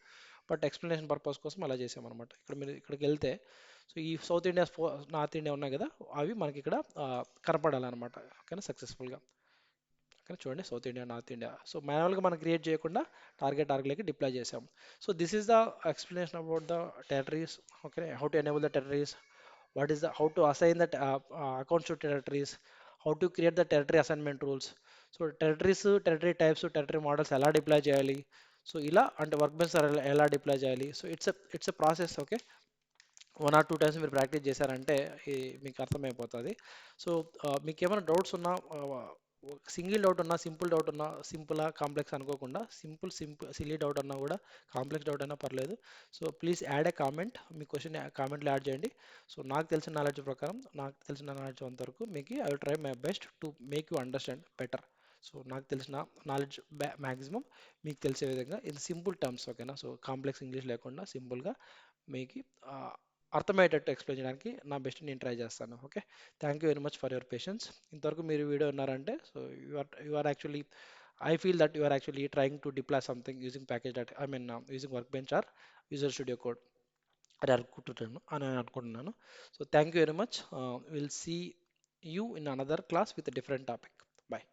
బట్ ఎక్స్ప్లెనేషన్ పర్పస్ కోసం అలా చేసామన్నమాట. ఇక్కడ మీరు ఇక్కడికి వెళ్తే సో ఈ సౌత్ ఇండియా నార్త్ ఇండియా ఉన్నాయి కదా అవి మనకి ఇక్కడ కనపడాలన్నమాట. ఓకేనా, సక్సెస్ఫుల్గా. ఓకే, చూడండి south India, north India. So మాన్యువల్గా మనం క్రియేట్ చేయకుండా టార్గెట్లోకి డిప్లాయ్ చేసాం. So this is the explanation about the territories. Okay, how to enable the territories, what is the how to assign that accounts to territories, how to create the territory assignment rules. So territories, territory types, territory models ఎలా deploy చేయాలి, so ఇలా అంటే work bench ఎలా deploy చేయాలి. So it's a process. Okay, 1 or 2 times మీరు practice చేశారంటే మీకు అర్థమైపోతుంది. సో మీకు ఏమైనా డౌట్స్ ఉన్నా, సింగిల్ డౌట్ ఉన్నా, సింపుల్ డౌట్ ఉన్నా, సింపుల్ కాంప్లెక్స్ అనుకోకుండా సింపుల్ సిల్లీ డౌట్ అన్నా కూడా, కాంప్లెక్స్ డౌట్ అయినా పర్లేదు. So please add a comment, me question కామెంట్లో యాడ్ చేయండి. సో నాకు తెలిసిన నాలెడ్జ్ ప్రకారం, నాకు తెలిసిన నాలెడ్జ్ అంతవరకు మీకు I will try my best to make you understand better. So నాకు తెలిసిన నాలెడ్జ్ మ్యాక్సిమం మీకు తెలిసే విధంగా ఇన్ సింపుల్ టర్మ్స్. ఓకేనా, సో కాంప్లెక్స్ ఇంగ్లీష్ లేకుండా సింపుల్గా మీకు అర్థమయ్యేటట్టు ఎక్స్ప్లెయిన్ చేయడానికి నా బెస్ట్ నేను ట్రై చేస్తాను. Okay, thank you very much for your patience. ఇంతవరకు మీరు వీడియో ఉన్నారంటే so you are actually I feel that you are actually trying to deploy something using package that I mean using workbench or Visual studio Code అని అనుకుంటున్నాను అనుకుంటున్నాను. So thank you very much. Will see you in another class with different topic. Bye.